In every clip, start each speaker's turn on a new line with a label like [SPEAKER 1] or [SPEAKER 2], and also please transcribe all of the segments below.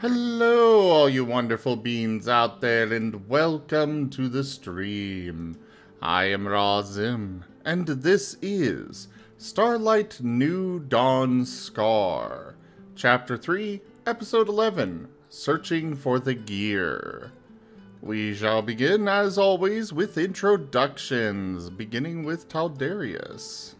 [SPEAKER 1] Hello, all you wonderful beings out there, and welcome to the stream. I am Razim, and this is Starlight New Dawn Scar, Chapter 3, Episode 11, Searching for the Gear. We shall begin, as always, with introductions, beginning with Taldarius.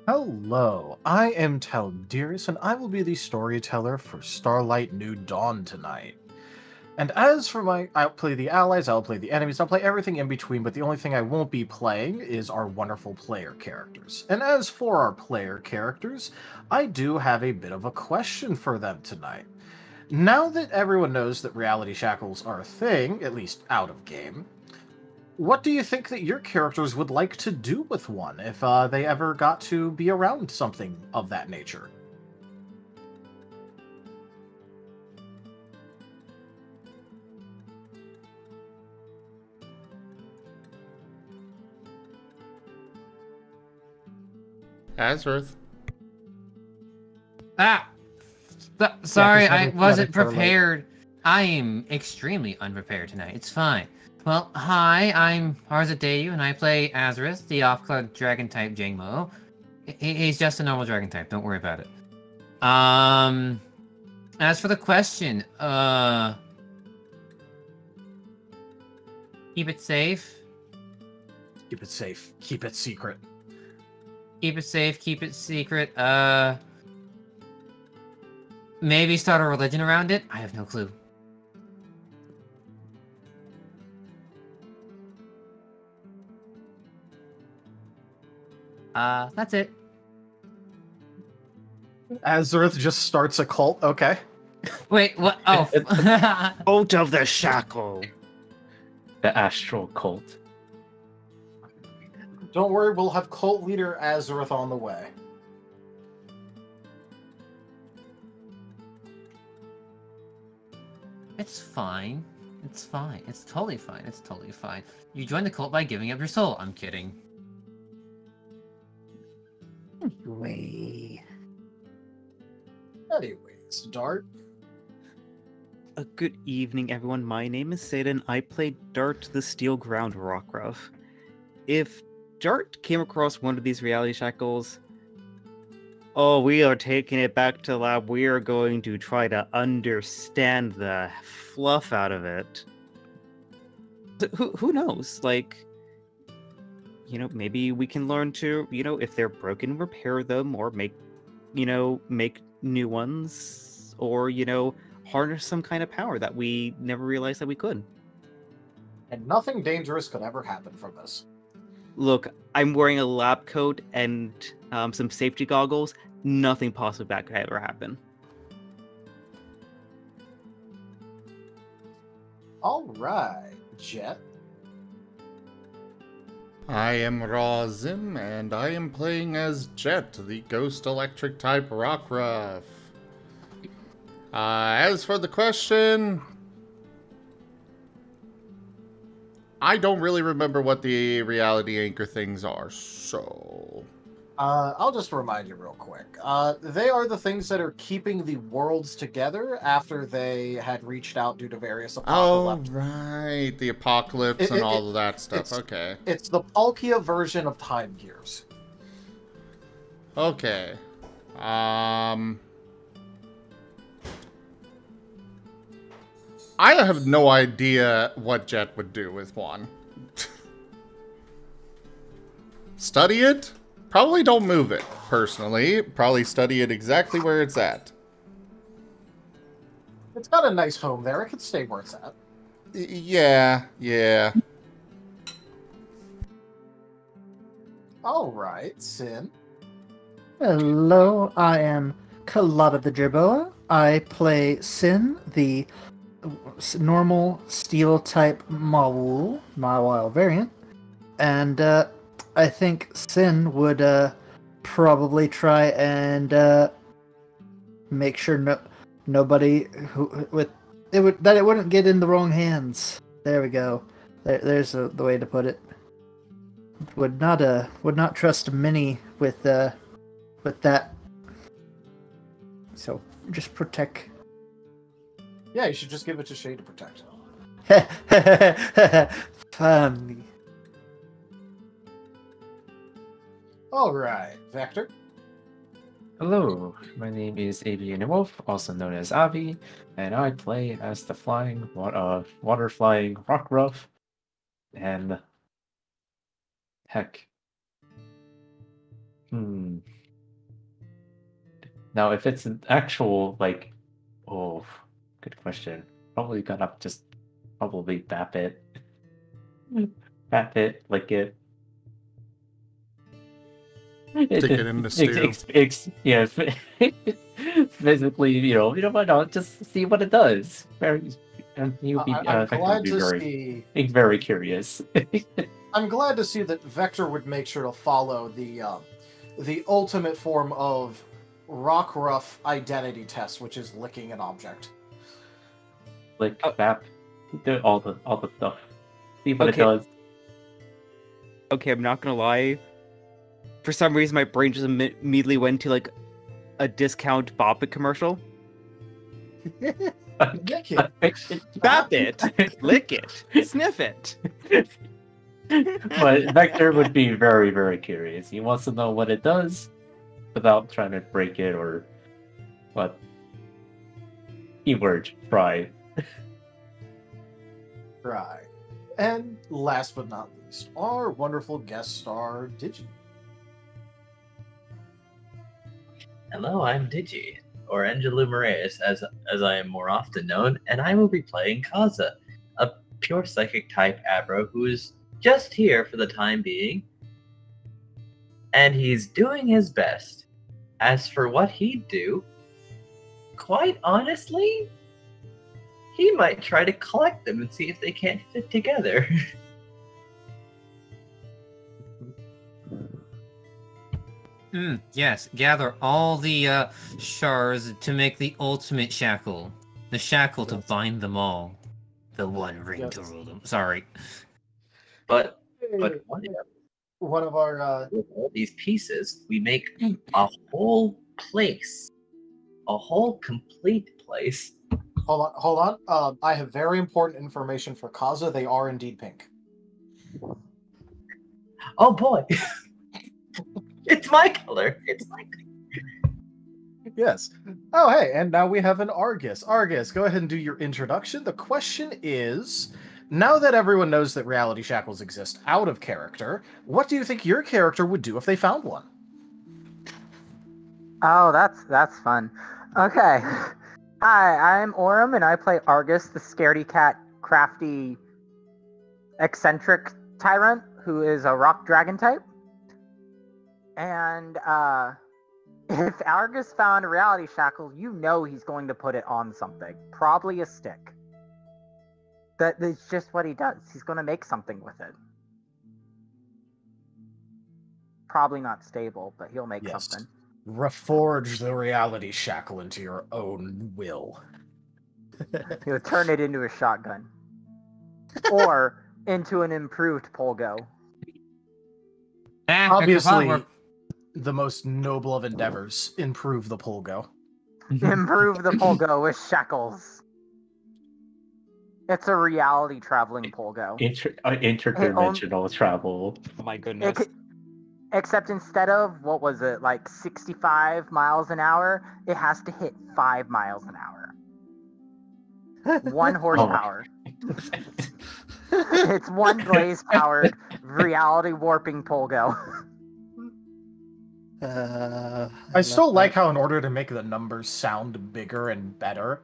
[SPEAKER 2] Hello, I am Taldarius, and I will be the storyteller for Starlight New Dawn tonight. And as for I'll play the allies, I'll play the enemies, I'll play everything in between, but the only thing I won't be playing is our wonderful player characters. And as for our player characters, I do have a bit of a question for them tonight. Now that everyone knows that reality shackles are a thing, at least out of game, what do you think that your characters would like to do with one if they ever got to be around something of that nature?
[SPEAKER 1] Azrith.
[SPEAKER 3] Sorry,
[SPEAKER 2] Yeah,
[SPEAKER 3] I wasn't prepared. I am extremely unprepared tonight. It's fine. Well, hi, I'm Arzadeyu, and I play Azrith, the off-cloud dragon-type jangmo-o. He's just a normal dragon type, don't worry about it. As for the question, keep it safe.
[SPEAKER 2] Keep it safe. Keep it secret.
[SPEAKER 3] Keep it safe, keep it secret. Maybe start a religion around it? I have no clue. That's it.
[SPEAKER 2] Azurith just starts a cult. Okay.
[SPEAKER 3] Wait, what? Oh.
[SPEAKER 4] Cult of the Shackle. The Astral Cult.
[SPEAKER 2] Don't worry, we'll have cult leader Azurith on the way.
[SPEAKER 3] It's fine. It's fine. It's totally fine. It's totally fine. You joined the cult by giving up your soul. I'm kidding.
[SPEAKER 2] Anyways, Dart.
[SPEAKER 4] A good evening, everyone. My name is Seda, and I play Dart the Steel Ground Rockruff. If Dart came across one of these reality shackles, oh, we are taking it back to lab. We are going to try to understand the fluff out of it. Who knows? Like, maybe we can learn to, if they're broken, repair them, or make new ones, or, harness some kind of power that we never realized that we could.
[SPEAKER 2] And nothing dangerous could ever happen from this.
[SPEAKER 4] Look, I'm wearing a lab coat and some safety goggles. Nothing possible bad could ever happen.
[SPEAKER 2] Alright, Jet.
[SPEAKER 1] I am Razim, and I am playing as Jet, the Ghost Electric type rockruff. As for the question, I don't really remember what the reality anchor things are, so...
[SPEAKER 2] I'll just remind you real quick. They are the things that are keeping the worlds together after they had reached out due to various apocalypse.
[SPEAKER 1] Oh, right. The apocalypse and all of that stuff. Okay.
[SPEAKER 2] It's the Palkia version of Time Gears.
[SPEAKER 1] Okay. I have no idea what Jet would do with one. Study it? Probably don't move it, personally. Probably study it exactly where it's at.
[SPEAKER 2] It's got a nice home there. It can stay where it's at.
[SPEAKER 1] Yeah.
[SPEAKER 2] Alright, Sin.
[SPEAKER 5] Hello, I am Colada the Jerboa. I play Sin, the normal steel type mawile variant, and I think Sin would probably try and make sure nobody that it wouldn't get in the wrong hands. There we go. There's the way to put it. Would not trust many with that. So just protect
[SPEAKER 2] Yeah, you should just give it to Shay to protect.
[SPEAKER 5] Funny.
[SPEAKER 2] All right, Vector.
[SPEAKER 6] Hello, my name is Avian Wolf, also known as Avi, and I play as the water flying rockruff. And heck, now if it's an actual oh, good question. Probably gonna just probably bap it, lick it.
[SPEAKER 1] Stick it in the stew.
[SPEAKER 6] Yeah, physically, why not just see what it does? And he'll be
[SPEAKER 2] I'm glad to
[SPEAKER 6] very,
[SPEAKER 2] see.
[SPEAKER 6] very curious.
[SPEAKER 2] I'm glad to see that Vector would make sure to follow the ultimate form of rockruff identity test, which is licking an object.
[SPEAKER 6] Like bap, do all the stuff. See what it
[SPEAKER 4] Okay.
[SPEAKER 6] does.
[SPEAKER 4] Okay, I'm not gonna lie. For some reason, my brain just immediately went to like a discount Bop It commercial.
[SPEAKER 2] Lick it.
[SPEAKER 4] Bap it, lick it, sniff it.
[SPEAKER 6] But Vector would be very, very curious. He wants to know what it does without trying to break it or what. Keyword, try.
[SPEAKER 2] Right. And last but not least, our wonderful guest star, Rdyjin.
[SPEAKER 7] Hello, I'm Digi, or Enja Lumereus, as I am more often known, and I will be playing Kaza, a pure psychic type Abro who is just here for the time being, and he's doing his best. As for what he'd do, quite honestly, he might try to collect them and see if they can't fit together.
[SPEAKER 3] Yes, gather all the shards to make the ultimate shackle. The shackle to bind them all. The one ring to rule them. Sorry.
[SPEAKER 7] But
[SPEAKER 2] Hey,
[SPEAKER 7] what if
[SPEAKER 2] one of our
[SPEAKER 7] with all these pieces, we make a whole place, a whole complete place.
[SPEAKER 2] hold on. I have very important information for Kaza. They are indeed pink.
[SPEAKER 7] Oh boy, it's my color. It's my color.
[SPEAKER 2] Yes. Oh, hey, and now we have an Argus. Argus, go ahead and do your introduction. The question is, now that everyone knows that reality shackles exist out of character, what do you think your character would do if they found one?
[SPEAKER 8] Oh, that's fun. Okay. Hi, I'm Aurum, and I play Argus, the scaredy cat, crafty, eccentric tyrunt, who is a rock dragon type. And if Argus found a reality shackle, you know he's going to put it on something. Probably a stick. That's just what he does. He's going to make something with it. Probably not stable, but he'll make something.
[SPEAKER 2] Reforge the reality shackle into your own will.
[SPEAKER 8] He'll turn it into a shotgun. Or into an improved polgo.
[SPEAKER 2] Obviously, the most noble of endeavors, improve the polgo.
[SPEAKER 8] Improve the polgo with shackles. It's a reality traveling polgo.
[SPEAKER 6] Interdimensional travel.
[SPEAKER 4] Oh my goodness.
[SPEAKER 8] Except instead of, what was it, like 65 miles an hour, it has to hit 5 miles an hour. 1 horsepower. It's 1 blaze-powered reality warping polgo.
[SPEAKER 2] I still like how in order to make the numbers sound bigger and better,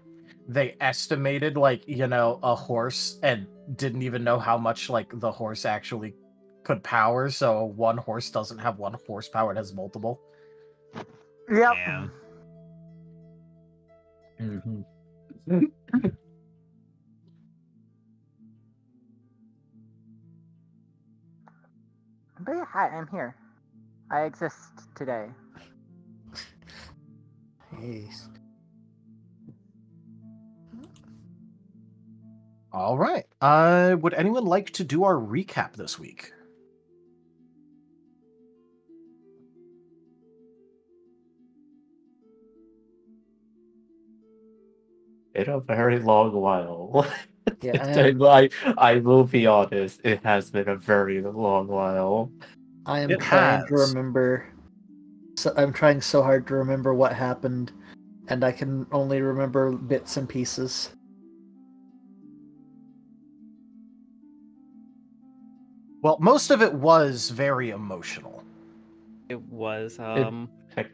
[SPEAKER 2] they estimated, a horse and didn't even know how much, the horse actually could power, so 1 horse doesn't have 1 horsepower, it has multiple.
[SPEAKER 8] Yep.
[SPEAKER 3] Damn.
[SPEAKER 8] But yeah, hi, I'm here. I exist today.
[SPEAKER 5] Yes.
[SPEAKER 2] All right. Would anyone like to do our recap this week?
[SPEAKER 6] In a very long while.
[SPEAKER 5] Yeah,
[SPEAKER 6] I will be honest, it has been a very long while.
[SPEAKER 5] I am
[SPEAKER 2] It
[SPEAKER 5] trying to
[SPEAKER 2] has.
[SPEAKER 5] remember. So I'm trying so hard to remember what happened, and I can only remember bits and pieces.
[SPEAKER 2] Well, most of it was very emotional.
[SPEAKER 4] It was.
[SPEAKER 6] Heck,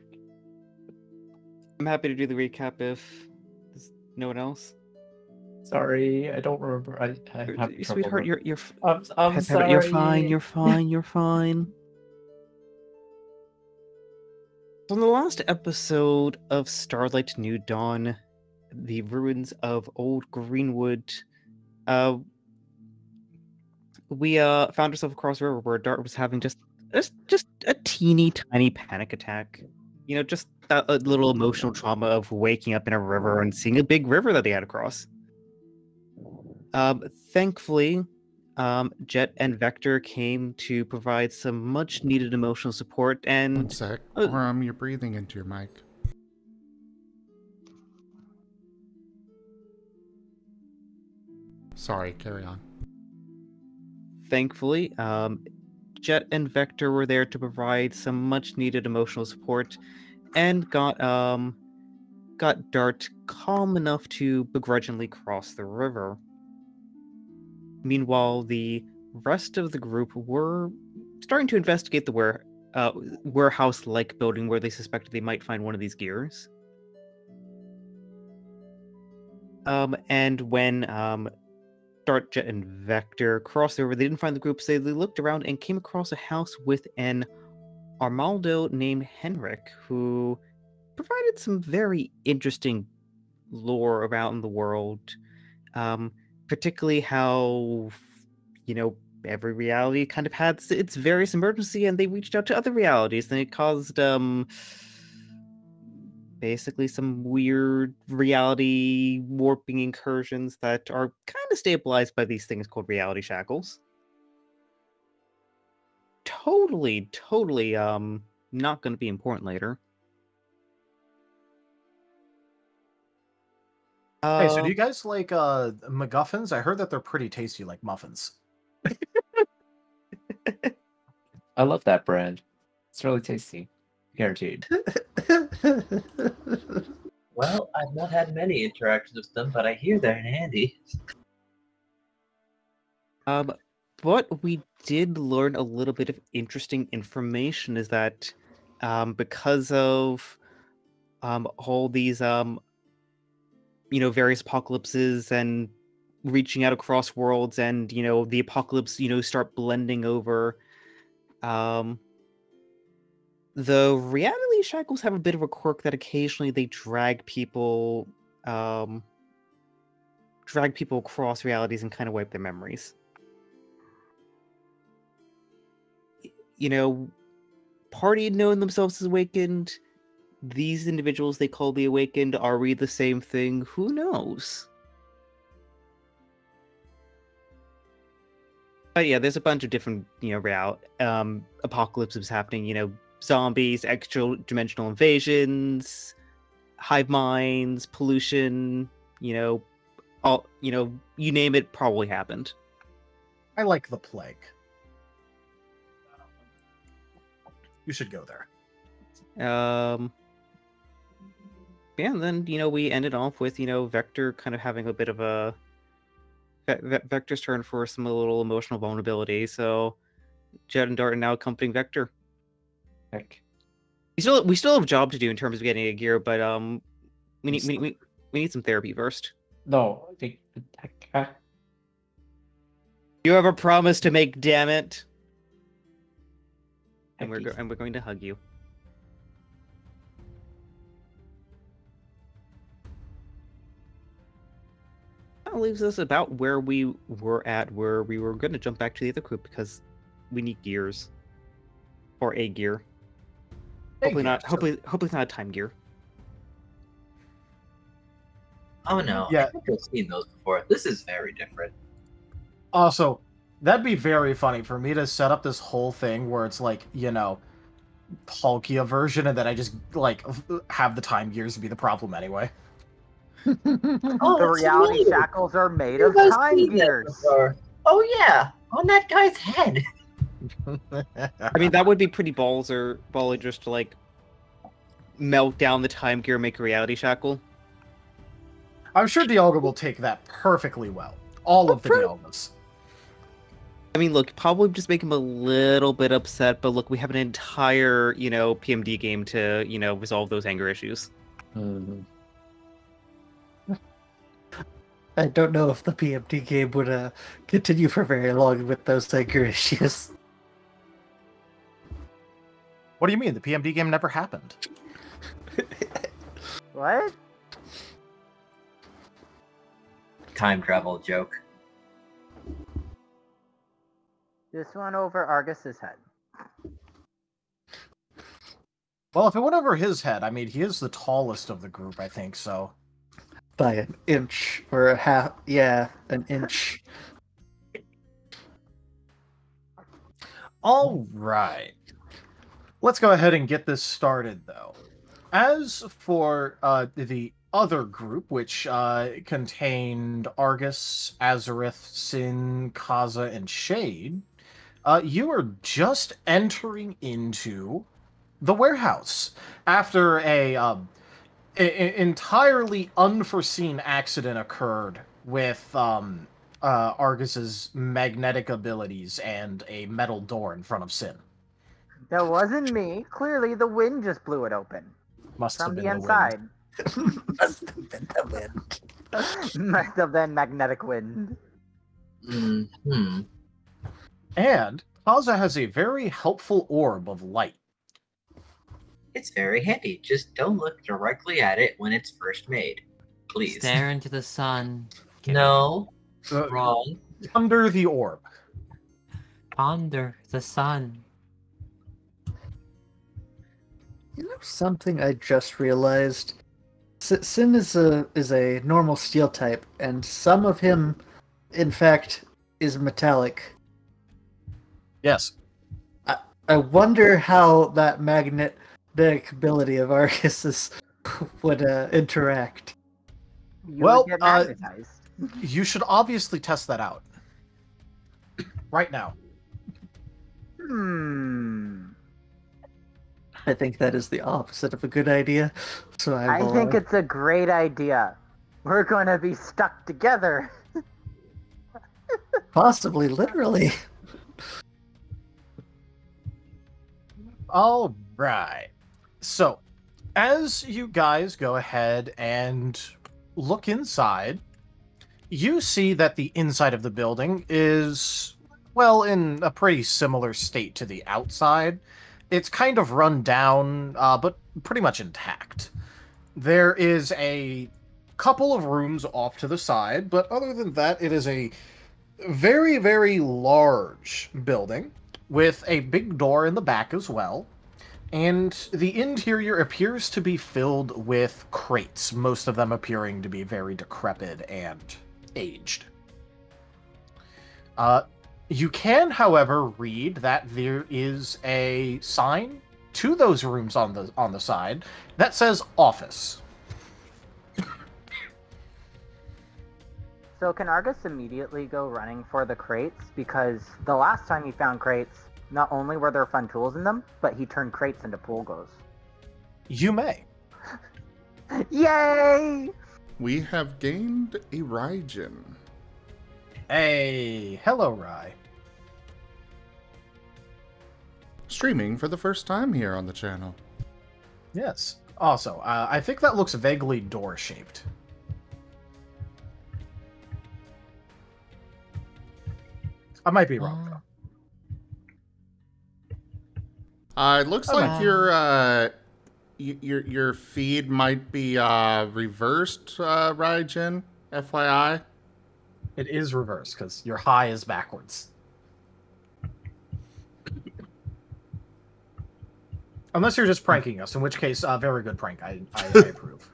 [SPEAKER 4] I'm happy to do the recap if there's no one else.
[SPEAKER 6] sorry, I don't remember. I have trouble.
[SPEAKER 4] Sweetheart, you're
[SPEAKER 6] I'm sorry.
[SPEAKER 4] You're fine. You're fine. You're fine. So in the last episode of Starlight New Dawn, the ruins of Old Greenwood, we found ourselves across the river where Dart was having just a teeny tiny panic attack. You know, just a little emotional trauma of waking up in a river and seeing a big river that they had to cross. Thankfully, Jet and Vector came to provide some much needed emotional support and
[SPEAKER 1] One sec. You're breathing into your mic. Sorry, carry on.
[SPEAKER 4] thankfully, Jet and Vector were there to provide some much needed emotional support and got Dart calm enough to begrudgingly cross the river. Meanwhile, the rest of the group were starting to investigate the warehouse-like building where they suspected they might find one of these gears. And when Dart, Jet, and Vector crossed the river, they didn't find the group, so they looked around and came across a house with an Armaldo named Henrik, who provided some very interesting lore around the world. Particularly how, every reality kind of had its various emergency, and they reached out to other realities, and it caused, basically some weird reality warping incursions that are kind of stabilized by these things called reality shackles. Totally, not going to be important later.
[SPEAKER 2] Hey, so do you guys like MacGuffins? I heard that they're pretty tasty, like muffins.
[SPEAKER 6] I love that brand. It's really tasty. Guaranteed.
[SPEAKER 7] Well, I've not had many interactions with them, but I hear they're handy.
[SPEAKER 4] What we did learn a little bit of interesting information is that because of all these various apocalypses and reaching out across worlds, and the apocalypse start blending over, the reality shackles have a bit of a quirk that occasionally they drag people across realities and kind of wipe their memories. Party had known themselves as awakened. These individuals they call the awakened, are we the same thing? Who knows? But yeah, there's a bunch of different, apocalypses happening, zombies, extra-dimensional invasions, hive minds, pollution, all, you name it, probably happened.
[SPEAKER 2] I like the plague. You should go there.
[SPEAKER 4] Yeah, and then, we ended off with, Vector kind of having a bit of a... Vector's turn for some little emotional vulnerability, so Jet and Dart are now accompanying Vector.
[SPEAKER 6] Heck.
[SPEAKER 4] We still have a job to do in terms of getting a gear, but we need some therapy first.
[SPEAKER 6] No,
[SPEAKER 4] You have a promise to make, damn it. And we're
[SPEAKER 6] Heck.
[SPEAKER 4] going to hug you. That leaves us about where we were at, where we were going to jump back to the other group because we need gears, or a gear. Hopefully not a time gear.
[SPEAKER 7] Oh no,
[SPEAKER 2] Yeah.
[SPEAKER 7] I think I've seen those before. This is very different.
[SPEAKER 2] Also, that'd be very funny for me to set up this whole thing where it's like, Palkia version, and then I just, have the time gears be the problem anyway.
[SPEAKER 7] Oh,
[SPEAKER 8] The
[SPEAKER 7] it's
[SPEAKER 8] reality
[SPEAKER 7] familiar.
[SPEAKER 8] shackles are made
[SPEAKER 7] You
[SPEAKER 8] of
[SPEAKER 7] guys
[SPEAKER 8] time
[SPEAKER 7] seen that
[SPEAKER 8] gears.
[SPEAKER 7] before. Oh yeah, on that guy's head.
[SPEAKER 4] I mean, that would be pretty baller just to like melt down the time gear, make a reality shackle.
[SPEAKER 2] I'm sure Dialga will take that perfectly well. All of the Dialgas.
[SPEAKER 4] I mean, look, probably just make him a little bit upset, but look, we have an entire, PMD game to, resolve those anger issues.
[SPEAKER 6] Mhm.
[SPEAKER 5] I don't know if the PMD game would continue for very long with those anger issues.
[SPEAKER 2] What do you mean? The PMD game never happened.
[SPEAKER 8] What?
[SPEAKER 7] Time travel joke.
[SPEAKER 8] This one over Argus's head.
[SPEAKER 2] Well, if it went over his head, I mean, he is the tallest of the group, I think, so.
[SPEAKER 5] By an inch or a half. Yeah, an inch.
[SPEAKER 2] All right. Let's go ahead and get this started, though. As for the other group, which contained Argus, Azareth, Sin, Kaza, and Shade, you are just entering into the warehouse after a entirely unforeseen accident occurred with Argus's magnetic abilities and a metal door in front of Sin.
[SPEAKER 8] That wasn't me. Clearly, the wind just blew it open.
[SPEAKER 2] Must have
[SPEAKER 8] From
[SPEAKER 2] been
[SPEAKER 8] the
[SPEAKER 2] the wind.
[SPEAKER 8] inside.
[SPEAKER 5] Must have been the wind.
[SPEAKER 8] Must have been magnetic wind.
[SPEAKER 7] Hmm.
[SPEAKER 2] And Kaza has a very helpful orb of light.
[SPEAKER 7] It's very handy. Just don't look directly at it when it's first made. Please.
[SPEAKER 3] Stare into the sun.
[SPEAKER 7] No.
[SPEAKER 2] Uh,
[SPEAKER 7] Wrong.
[SPEAKER 2] Under the orb.
[SPEAKER 3] Ponder the sun.
[SPEAKER 5] You know something I just realized? Sin is a normal steel type, and some of him, in fact, is metallic.
[SPEAKER 2] Yes.
[SPEAKER 5] I wonder how that magnetic ability of Argus would interact.
[SPEAKER 8] You
[SPEAKER 2] Well,
[SPEAKER 8] would get magnetized.
[SPEAKER 2] You should obviously test that out. Right now.
[SPEAKER 5] I think that is the opposite of a good idea. So
[SPEAKER 8] I
[SPEAKER 5] will,
[SPEAKER 8] think it's a great idea. We're gonna be stuck together.
[SPEAKER 5] possibly literally.
[SPEAKER 2] All right. So, as you guys go ahead and look inside, you see that the inside of the building is, well, in a pretty similar state to the outside. It's kind of run down, but pretty much intact. There is a couple of rooms off to the side, but other than that, it is a very, very large building with a big door in the back as well. And the interior appears to be filled with crates, most of them appearing to be very decrepit and aged. You can, however, read that there is a sign to those rooms on the side that says office.
[SPEAKER 8] So can Argus immediately go running for the crates? Because the last time he found crates, not only were there fun tools in them, but he turned crates into pool goes.
[SPEAKER 2] You may.
[SPEAKER 8] Yay!
[SPEAKER 1] We have gained a Rdyjin.
[SPEAKER 2] Hey, hello, Rye.
[SPEAKER 1] Streaming for the first time here on the channel.
[SPEAKER 2] Yes. Also, I think that looks vaguely door-shaped. I might be wrong, though.
[SPEAKER 1] It looks like your feed might be reversed, Rdyjin, FYI.
[SPEAKER 2] It is reversed, because your high is backwards. Unless you're just pranking us, in which case, very good prank. I approve.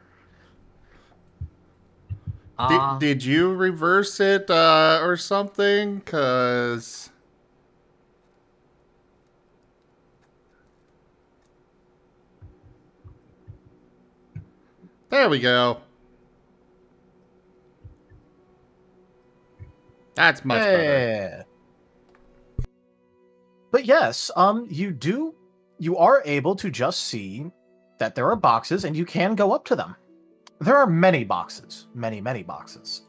[SPEAKER 1] Did you reverse it or something? Because... There we go. That's much better.
[SPEAKER 2] But yes, you are able to just see that there are boxes, and you can go up to them. There are many boxes. Many, many boxes.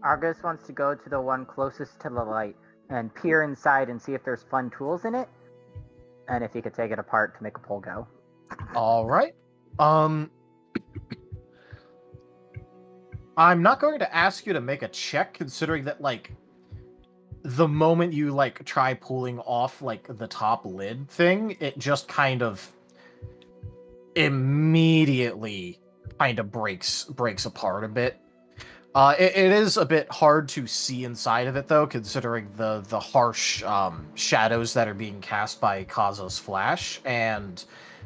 [SPEAKER 8] Argus wants to go to the one closest to the light and peer inside and see if there's fun tools in it, and if he could take it apart to make a pull go.
[SPEAKER 2] All right. I'm not going to ask you to make a check, considering that, like, the moment you, like, try pulling off, like, the top lid thing, it just kind of immediately kind of breaks apart a bit. It is a bit hard to see inside of it, though, considering the harsh shadows that are being cast by Kaza's flash, and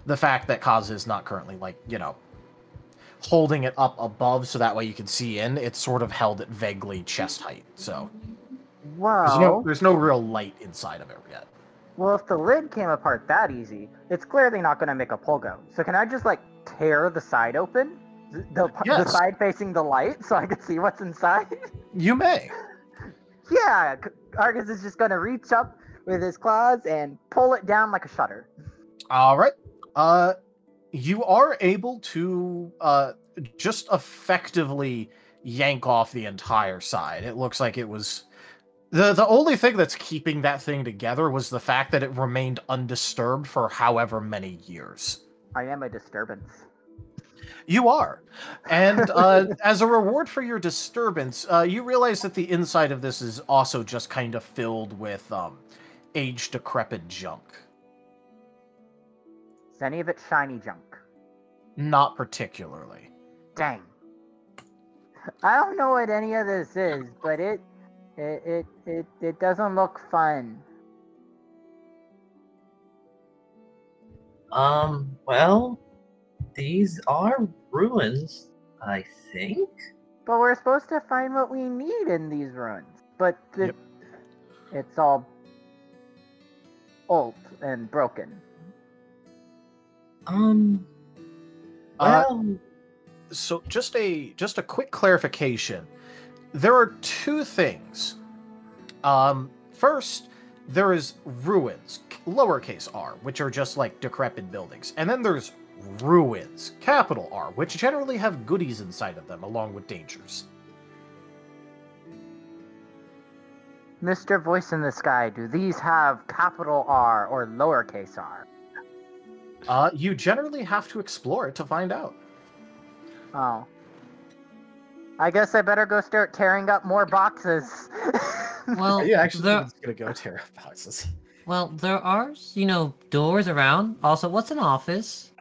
[SPEAKER 2] the fact that Kaza is not currently, like, you know, holding it up above so that way you can see in. It's sort of held at vaguely chest height, so there's no real light inside of it yet.
[SPEAKER 8] Well, if the lid came apart that easy, it's clearly not going to make a pull go. So can I just, like, tear the side open? The side facing the light, so I can see what's inside? You
[SPEAKER 2] may.
[SPEAKER 8] Yeah, Argus is just going to reach up with his claws and pull it down like a shutter.
[SPEAKER 2] All right. You are able to just effectively yank off the entire side. It looks like it was... The only thing that's keeping that thing together was the fact that it remained undisturbed for however many years.
[SPEAKER 8] I am a disturbance.
[SPEAKER 2] You are. And as a reward for your disturbance, you realize that the inside of this is also just kind of filled with aged, decrepit junk.
[SPEAKER 8] Is any of it shiny junk?
[SPEAKER 2] Not particularly.
[SPEAKER 8] Dang. I don't know what any of this is, but it doesn't look fun.
[SPEAKER 7] Well, these are ruins, I think.
[SPEAKER 8] But we're supposed to find what we need in these ruins. But it's all old and broken.
[SPEAKER 2] Well, so just a quick clarification. There are two things. First, there is ruins, lowercase r, which are just like decrepit buildings. And then there's ruins, capital R, which generally have goodies inside of them, along with dangers.
[SPEAKER 8] Mr. Voice in the Sky, do these have capital R or lowercase r?
[SPEAKER 2] You generally have to explore it to find out.
[SPEAKER 8] Oh. I guess I better go start tearing up more boxes.
[SPEAKER 3] Well,
[SPEAKER 2] yeah, actually, I'm just gonna go tear up boxes.
[SPEAKER 3] Well, there are, doors around. Also, what's an office?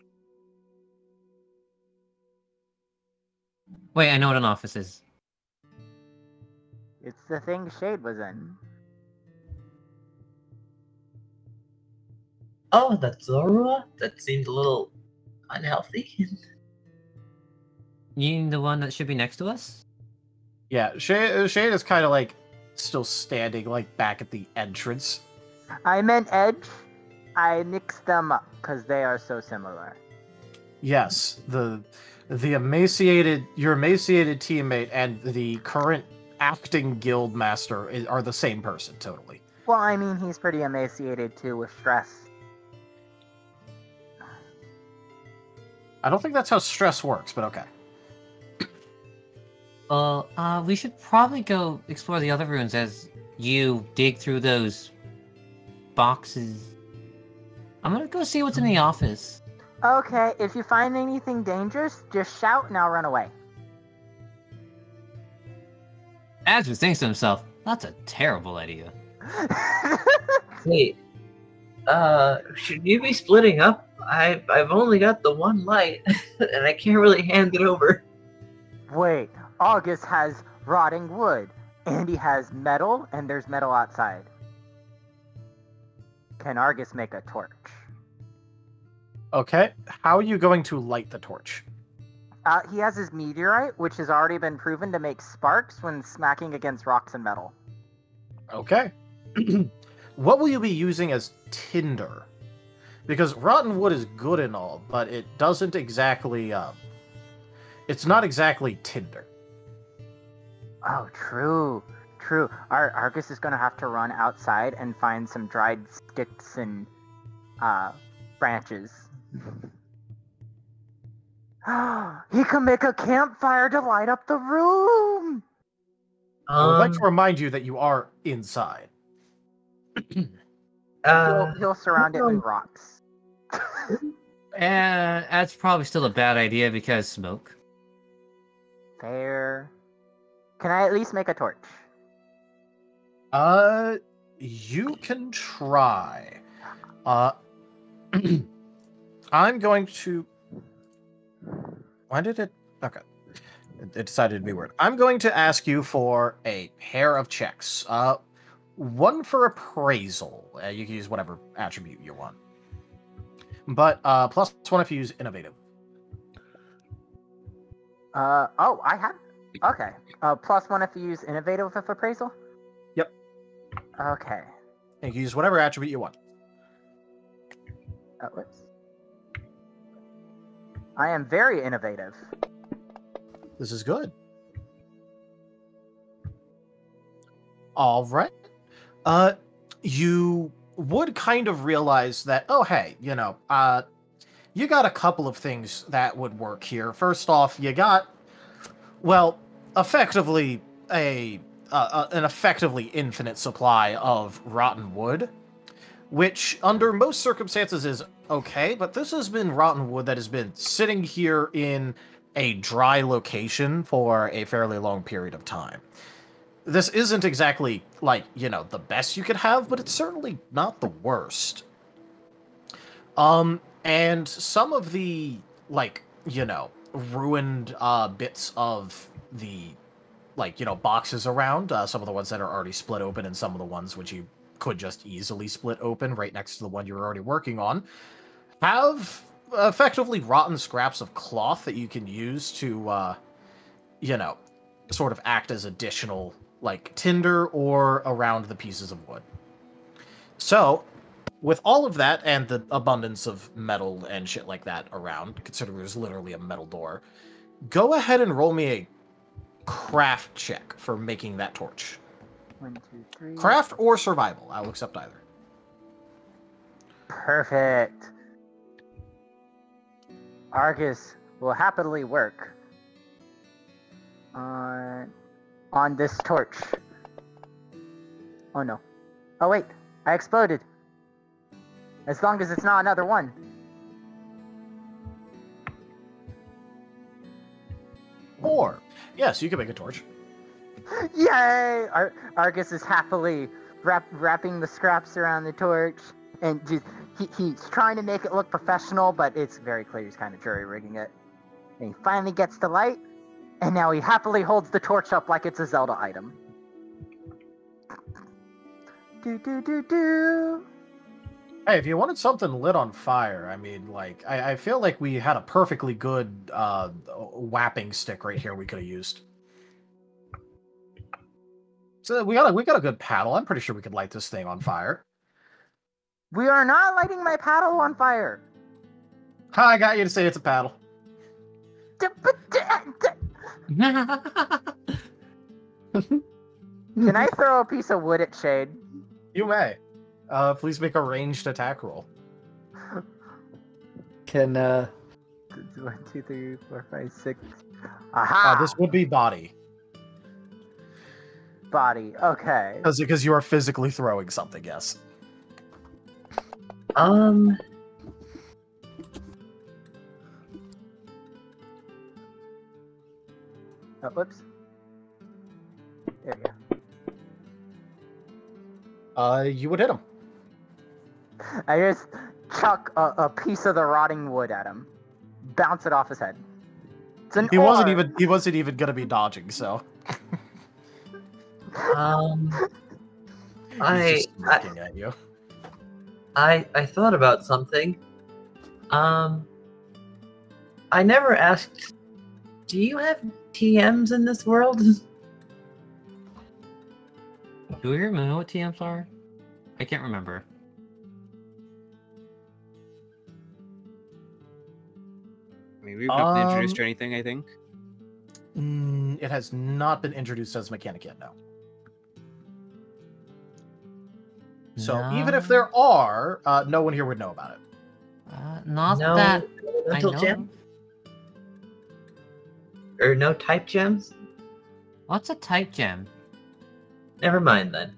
[SPEAKER 3] Wait, I know what an office is.
[SPEAKER 8] It's the thing Shade was in.
[SPEAKER 7] Oh, that's Zorua? That seemed a little unhealthy.
[SPEAKER 3] You mean the one that should be next to us?
[SPEAKER 2] Yeah, Shade is kind of like still standing like back at the entrance.
[SPEAKER 8] I meant Edge. I mixed them up because they are so similar.
[SPEAKER 2] Yes, your emaciated teammate and the current acting guild master are the same person, totally.
[SPEAKER 8] Well, I mean, he's pretty emaciated too with stress.
[SPEAKER 2] I don't think that's how stress works, but okay.
[SPEAKER 3] We should probably go explore the other ruins as you dig through those boxes. I'm gonna go see what's in the office.
[SPEAKER 8] Okay, if you find anything dangerous, just shout and I'll run away.
[SPEAKER 3] Azure thinks to himself, that's a terrible idea.
[SPEAKER 7] Wait, should you be splitting up? I've only got the one light, and I can't really hand it over.
[SPEAKER 8] Wait, August has rotting wood, and he has metal, and there's metal outside. Can Argus make a torch?
[SPEAKER 2] Okay, how are you going to light the torch?
[SPEAKER 8] He has his meteorite, which has already been proven to make sparks when smacking against rocks and metal.
[SPEAKER 2] Okay. What will you be using as tinder? Because rotten wood is good and all, but it doesn't exactly, it's not exactly tinder.
[SPEAKER 8] Oh, true. true. Argus is gonna have to run outside and find some dried sticks and branches. He can make a campfire to light up the room.
[SPEAKER 2] I would like to remind you that you are inside.
[SPEAKER 8] He'll surround it with rocks.
[SPEAKER 3] And that's probably still a bad idea because smoke.
[SPEAKER 8] Fair. Can I at least make a torch?
[SPEAKER 2] You can try. I'm going to... Why did it... Okay. It decided to be weird. I'm going to ask you for a pair of checks. One for appraisal. You can use whatever attribute you want. But +1 if you use innovative.
[SPEAKER 8] Oh, I have... Okay. +1 if you use innovative with appraisal?
[SPEAKER 2] Yep.
[SPEAKER 8] Okay.
[SPEAKER 2] And you can use whatever attribute you want.
[SPEAKER 8] Whoops. I am very innovative.
[SPEAKER 2] This is good. All right. You would kind of realize that, oh, hey, you got a couple of things that would work here. First off, you got, well, effectively an effectively infinite supply of rotten wood, which under most circumstances is okay, but this has been rotten wood that has been sitting here in a dry location for a fairly long period of time. This isn't exactly, like, the best you could have, but it's certainly not the worst. And some of the, ruined bits of the, boxes around, some of the ones that are already split open and some of the ones which you could just easily split open right next to the one you're already working on, have effectively rotten scraps of cloth that you can use to, sort of act as additional, tinder or around the pieces of wood. So, with all of that and the abundance of metal and shit like that around, considering there's literally a metal door, go ahead and roll me a craft check for making that torch.
[SPEAKER 8] 1, 2, 3.
[SPEAKER 2] Craft or survival. I'll accept either.
[SPEAKER 8] Perfect. Argus will happily work on this torch. Oh no. Oh wait, I exploded. As long as it's not another one.
[SPEAKER 2] Or, yes, you can make a torch.
[SPEAKER 8] Yay! Argus is happily wrapping the scraps around the torch, and just he's trying to make it look professional, but it's very clear he's kind of jury-rigging it. And he finally gets the light, and now he happily holds the torch up like it's a Zelda item. Do.
[SPEAKER 2] Hey, if you wanted something lit on fire, I mean, I feel like we had a perfectly good whapping stick right here we could have used. So we got a good paddle. I'm pretty sure we could light this thing on fire.
[SPEAKER 8] We are not lighting my paddle on fire.
[SPEAKER 2] Ha, I got you to say it's a paddle.
[SPEAKER 8] Can I throw a piece of wood at Shade?
[SPEAKER 2] You may. Please make a ranged attack roll.
[SPEAKER 5] Can
[SPEAKER 8] 1, 2, 3, 4, 5, 6. Aha!
[SPEAKER 2] This would be body.
[SPEAKER 8] Body. Okay.
[SPEAKER 2] Because you are physically throwing something, yes.
[SPEAKER 8] Oh, whoops. There you go.
[SPEAKER 2] You would hit him.
[SPEAKER 8] I just chuck a piece of the rotting wood at him. Bounce it off his head. It's an
[SPEAKER 2] He
[SPEAKER 8] ore.
[SPEAKER 2] wasn't even gonna be dodging, so. He's just looking at you.
[SPEAKER 7] I thought about something. I never asked, do you have TMs in this world?
[SPEAKER 3] Do we remember know what TMs are? I can't remember.
[SPEAKER 4] I mean, we've not been introduced to anything, I think.
[SPEAKER 2] It has not been introduced as a mechanic yet, no. So even if there are, no one here would know about it.
[SPEAKER 3] Not
[SPEAKER 7] No
[SPEAKER 3] that I
[SPEAKER 7] elemental
[SPEAKER 3] know.
[SPEAKER 7] gem? Or no type gems?
[SPEAKER 3] What's a type gem?
[SPEAKER 7] Never mind then.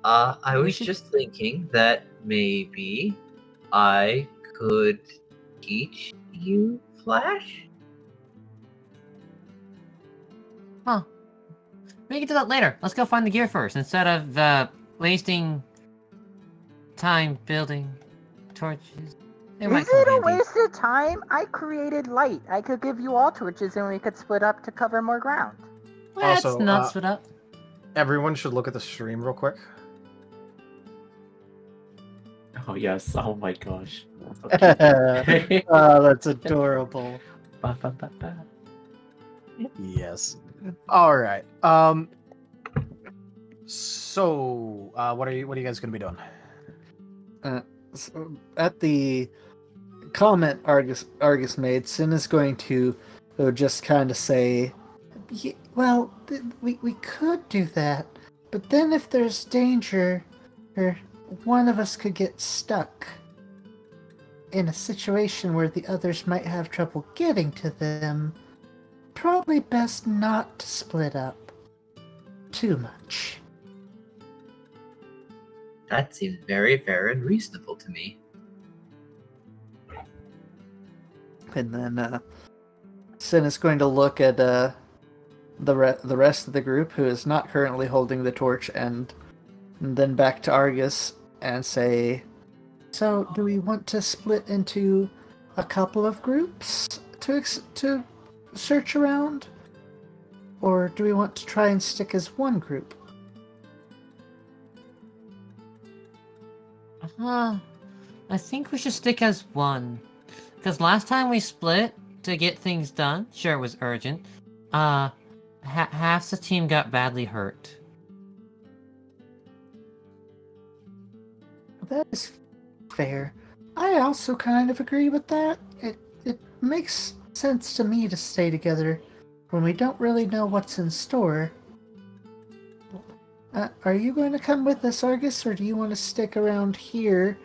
[SPEAKER 7] I
[SPEAKER 3] We
[SPEAKER 7] was
[SPEAKER 3] should-
[SPEAKER 7] just thinking that maybe I could teach you Flash?
[SPEAKER 3] Huh. We can do that later. Let's go find the gear first, instead of wasting time building torches. It might
[SPEAKER 8] Is
[SPEAKER 3] come
[SPEAKER 8] it a
[SPEAKER 3] handy.
[SPEAKER 8] waste of time? I created light. I could give you all torches and we could split up to cover more ground.
[SPEAKER 3] Let's
[SPEAKER 2] Also,
[SPEAKER 3] not split up.
[SPEAKER 2] Everyone should look at the stream real quick.
[SPEAKER 6] Oh yes. Oh my gosh.
[SPEAKER 5] Oh, that's adorable.
[SPEAKER 6] Ba, ba, ba, ba.
[SPEAKER 2] Yes. All right. So, what are you guys gonna be doing?
[SPEAKER 5] So at the comment Argus made, Sin is going to just kind of say, well, we could do that, but then if there's danger, or one of us could get stuck in a situation where the others might have trouble getting to them, probably best not to split up too much.
[SPEAKER 7] That seems very fair and reasonable to me.
[SPEAKER 5] And then Sin is going to look at the rest of the group who is not currently holding the torch, and then back to Argus and say, so do we want to split into a couple of groups to search around? Or do we want to try and stick as one group?
[SPEAKER 3] I think we should stick as one. Because last time we split to get things done, sure it was urgent, half the team got badly hurt.
[SPEAKER 5] That is fair. I also kind of agree with that. It makes sense to me to stay together when we don't really know what's in store. Are you going to come with us, Argus, or do you want to stick around here?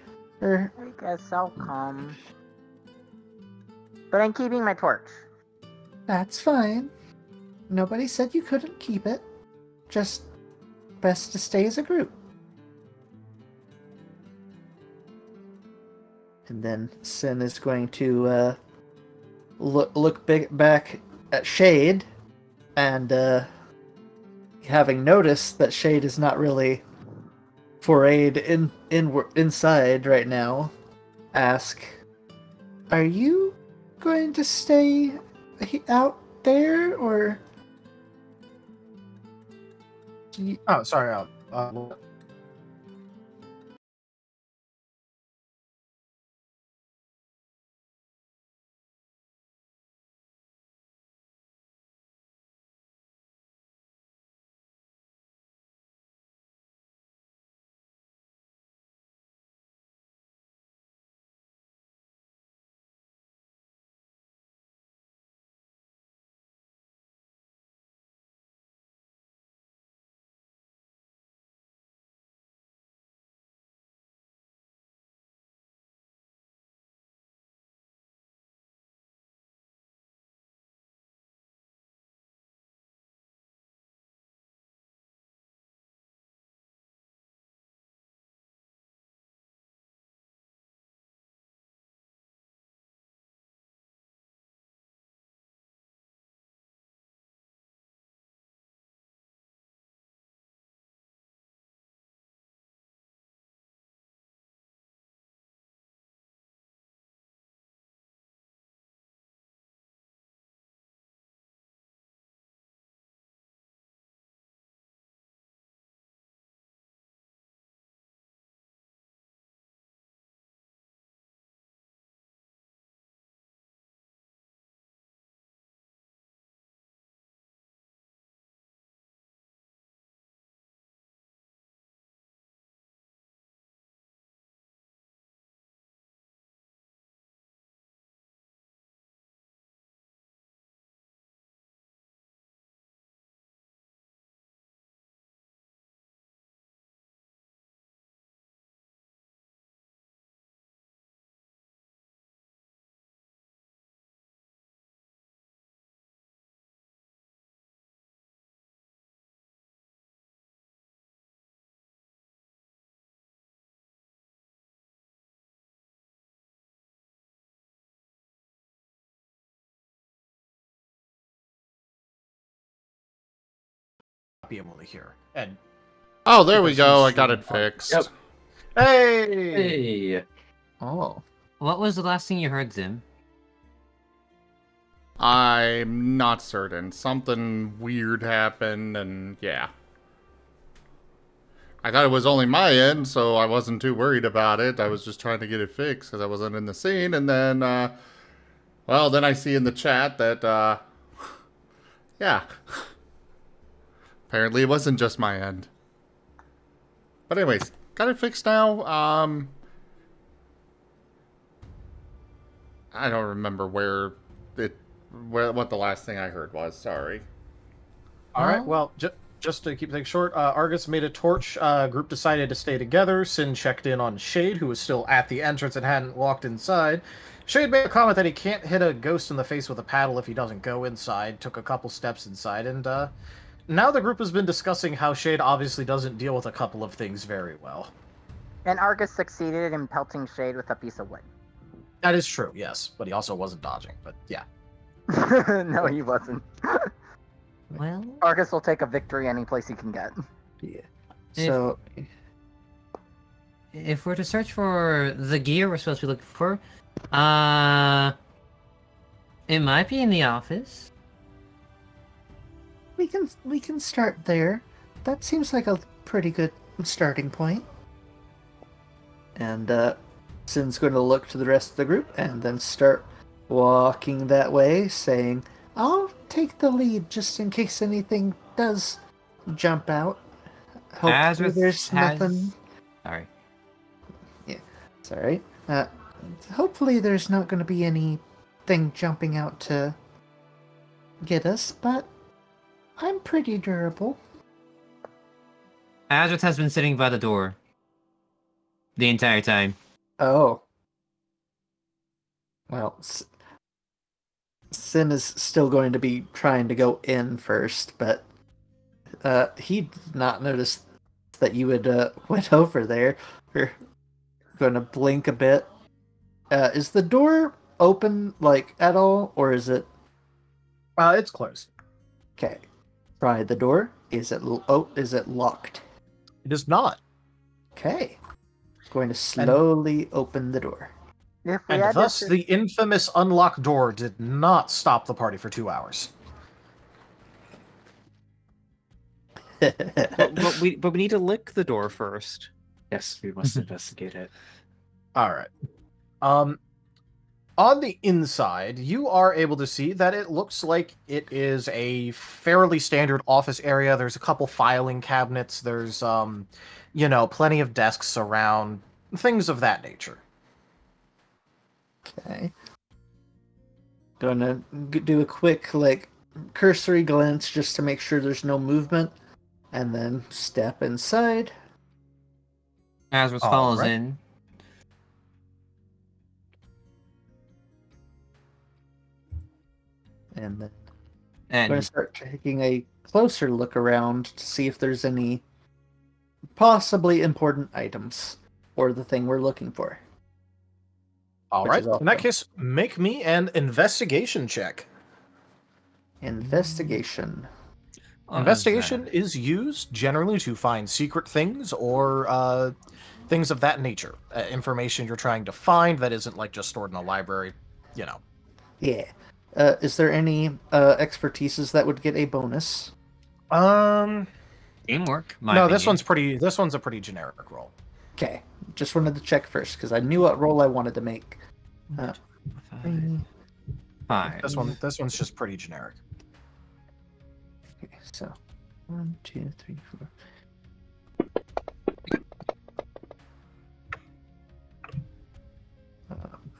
[SPEAKER 5] Or
[SPEAKER 8] I guess I'll come. But I'm keeping my torch.
[SPEAKER 5] that's fine. Nobody said you couldn't keep it. Just best to stay as a group. And then Sin is going to look back at Shade, and having noticed that Shade is not really forayed inside right now, ask, "Are you going to stay out there, or?"
[SPEAKER 2] Oh, sorry. be able to hear. And
[SPEAKER 1] Oh, there we go. I got it fixed.
[SPEAKER 6] Yep.
[SPEAKER 2] hey,
[SPEAKER 6] Hey.
[SPEAKER 5] Oh.
[SPEAKER 3] What was the last thing you heard, Zim?
[SPEAKER 1] I'm not certain. Something weird happened, and yeah. I thought it was only my end, so I wasn't too worried about it. I was just trying to get it fixed because I wasn't in the scene, and then, well, then I see in the chat that, yeah. Apparently it wasn't just my end. But anyways, got it fixed now. I don't remember what the last thing I heard was. Sorry.
[SPEAKER 2] all right. Well, just to keep things short, Argus made a torch. Group decided to stay together. Sin checked in on Shade, who was still at the entrance and hadn't walked inside. Shade made a comment that he can't hit a ghost in the face with a paddle if he doesn't go inside. Took a couple steps inside, and now the group has been discussing how Shade obviously doesn't deal with a couple of things very well.
[SPEAKER 8] And Argus succeeded in pelting Shade with a piece of wood.
[SPEAKER 2] That is true, yes, but he also wasn't dodging. But yeah.
[SPEAKER 8] No, he wasn't.
[SPEAKER 3] Well,
[SPEAKER 8] Argus will take a victory any place he can get.
[SPEAKER 5] Yeah. So,
[SPEAKER 3] if we're to search for the gear we're supposed to be looking for, it might be in the office.
[SPEAKER 5] we can start there. That seems like a pretty good starting point. And Sin's going to look to the rest of the group and then start walking that way, saying, "I'll take the lead just in case anything does jump out. Hopefully there's nothing."
[SPEAKER 3] Sorry.
[SPEAKER 5] Yeah, sorry. Hopefully there's not going to be anything jumping out to get us, but I'm pretty durable.
[SPEAKER 3] Azrath has been sitting by the door the entire time.
[SPEAKER 5] Oh. Well, Sin is still going to be trying to go in first, but he did not notice that you had went over there. We're going to blink a bit. Is the door open, like, at all, or is it...
[SPEAKER 2] It's closed.
[SPEAKER 5] Okay. Try the door. Is it locked?
[SPEAKER 2] It is not.
[SPEAKER 5] Okay. Going to slowly open the door.
[SPEAKER 8] If we
[SPEAKER 2] And
[SPEAKER 8] had
[SPEAKER 2] thus,
[SPEAKER 8] to...
[SPEAKER 2] the infamous unlocked door did not stop the party for 2 hours.
[SPEAKER 4] But we need to lick the door first.
[SPEAKER 6] Yes, we must investigate it.
[SPEAKER 2] All right. On the inside, you are able to see that it looks like it is a fairly standard office area. There's a couple filing cabinets. There's, plenty of desks around, things of that nature.
[SPEAKER 5] Okay. Gonna do a quick, cursory glance just to make sure there's no movement, and then step inside.
[SPEAKER 3] Azrath
[SPEAKER 2] All
[SPEAKER 3] follows
[SPEAKER 2] right.
[SPEAKER 3] in.
[SPEAKER 5] And then I'm going
[SPEAKER 3] And
[SPEAKER 5] to start taking a closer look around to see if there's any possibly important items or the thing we're looking for.
[SPEAKER 2] All
[SPEAKER 5] Which
[SPEAKER 2] right.
[SPEAKER 5] is awesome.
[SPEAKER 2] In that case, make me an investigation check.
[SPEAKER 5] Investigation.
[SPEAKER 2] Investigation is used generally to find secret things or things of that nature. Information you're trying to find that isn't just stored in a library,
[SPEAKER 5] Yeah. Is there any expertises that would get a bonus?
[SPEAKER 3] teamwork.
[SPEAKER 2] No, this one's a pretty generic roll.
[SPEAKER 5] Okay. Just wanted to check first because I knew what roll I wanted to make.
[SPEAKER 3] Five.
[SPEAKER 2] This one's just pretty generic.
[SPEAKER 5] Okay, so 1, 2, 3, 4.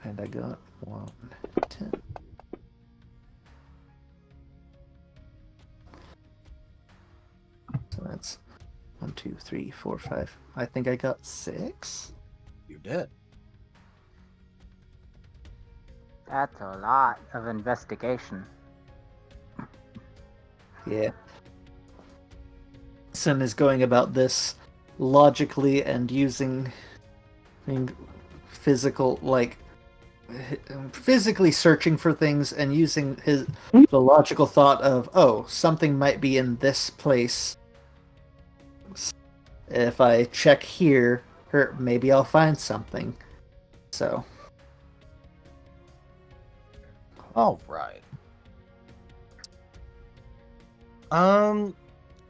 [SPEAKER 5] And I got 1, 10. So that's 1, 2, 3, 4, 5. I think I got 6.
[SPEAKER 2] You did.
[SPEAKER 8] That's a lot of investigation.
[SPEAKER 5] Yeah. Sin is going about this logically and using physically searching for things and using the logical thought of, oh, something might be in this place if I check here, maybe I'll find something. So.
[SPEAKER 2] All right.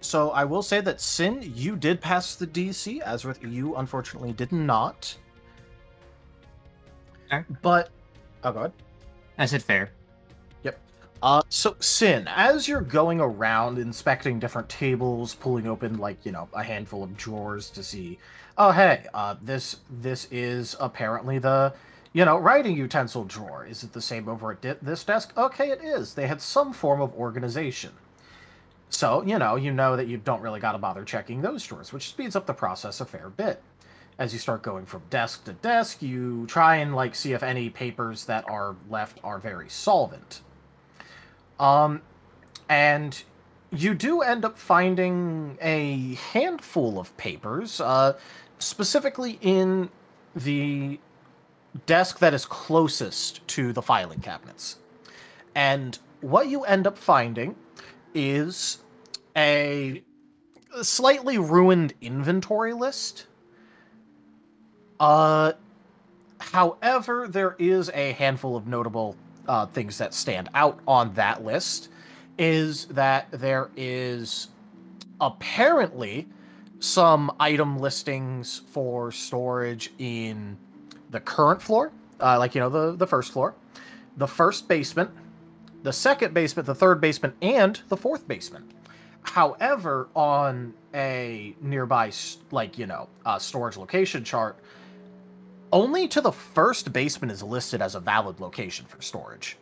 [SPEAKER 2] So I will say that Sin, you did pass the DC. Azrith, you unfortunately did not.
[SPEAKER 3] Okay.
[SPEAKER 2] But, oh, go ahead.
[SPEAKER 3] I said fair.
[SPEAKER 2] Yep. So Sin, as you're going around inspecting different tables, pulling open a handful of drawers to see, oh hey, this is apparently the writing utensil drawer. Is it the same over at this desk? Okay, it is. They had some form of organization. So, you know that you don't really got to bother checking those drawers, which speeds up the process a fair bit. As you start going from desk to desk, you try and, see if any papers that are left are very solvent. And you do end up finding a handful of papers, specifically in the desk that is closest to the filing cabinets. And what you end up finding is a slightly ruined inventory list. However, there is a handful of notable things that stand out on that list. Is that there is apparently some item listings for storage in the current floor, the first floor, the first basement, the second basement, the third basement, and the fourth basement. However, on a nearby, storage location chart, only to the first basement is listed as a valid location for storage.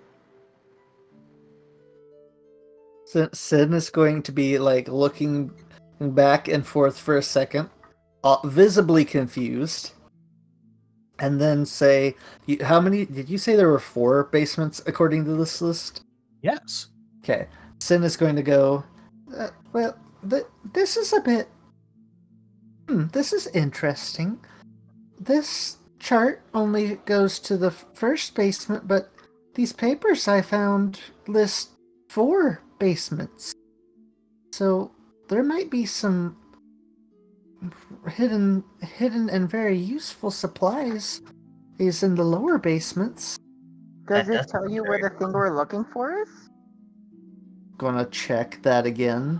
[SPEAKER 5] So Sin is going to be looking back and forth for a second, visibly confused, and then say, "How many did you say there were 4 basements according to this list?"
[SPEAKER 2] Yes.
[SPEAKER 5] Okay. Sin is going to go, this is a bit... this is interesting. This chart only goes to the first basement, but these papers I found list 4 basements. So there might be some hidden and very useful supplies is in the lower basements.
[SPEAKER 8] Does it tell you where the thing we're looking for is?
[SPEAKER 5] Gonna check that again.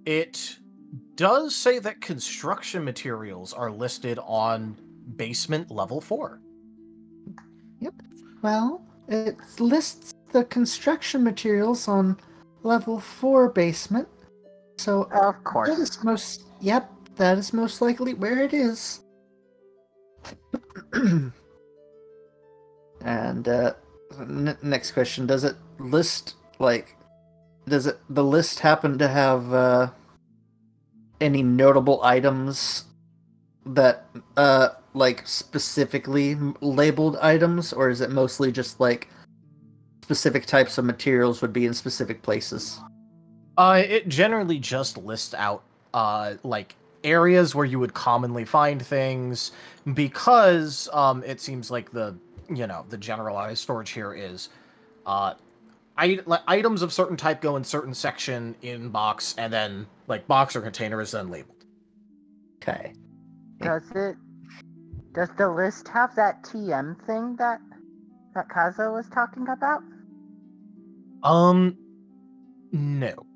[SPEAKER 2] It does say that construction materials are listed on basement level 4.
[SPEAKER 5] Yep. Well, it lists the construction materials on level 4 basement. So
[SPEAKER 8] of course.
[SPEAKER 5] That is most likely where it is. And next question, does it list the list happen to have any notable items that specifically labeled items, or is it mostly just specific types of materials would be in specific places?
[SPEAKER 2] It generally just lists out areas where you would commonly find things, because it seems like the generalized storage here is items of certain type go in certain section in box, and then box or container is then labeled.
[SPEAKER 5] Okay.
[SPEAKER 8] Does the list have that TM thing that Kaza was talking about?
[SPEAKER 2] No.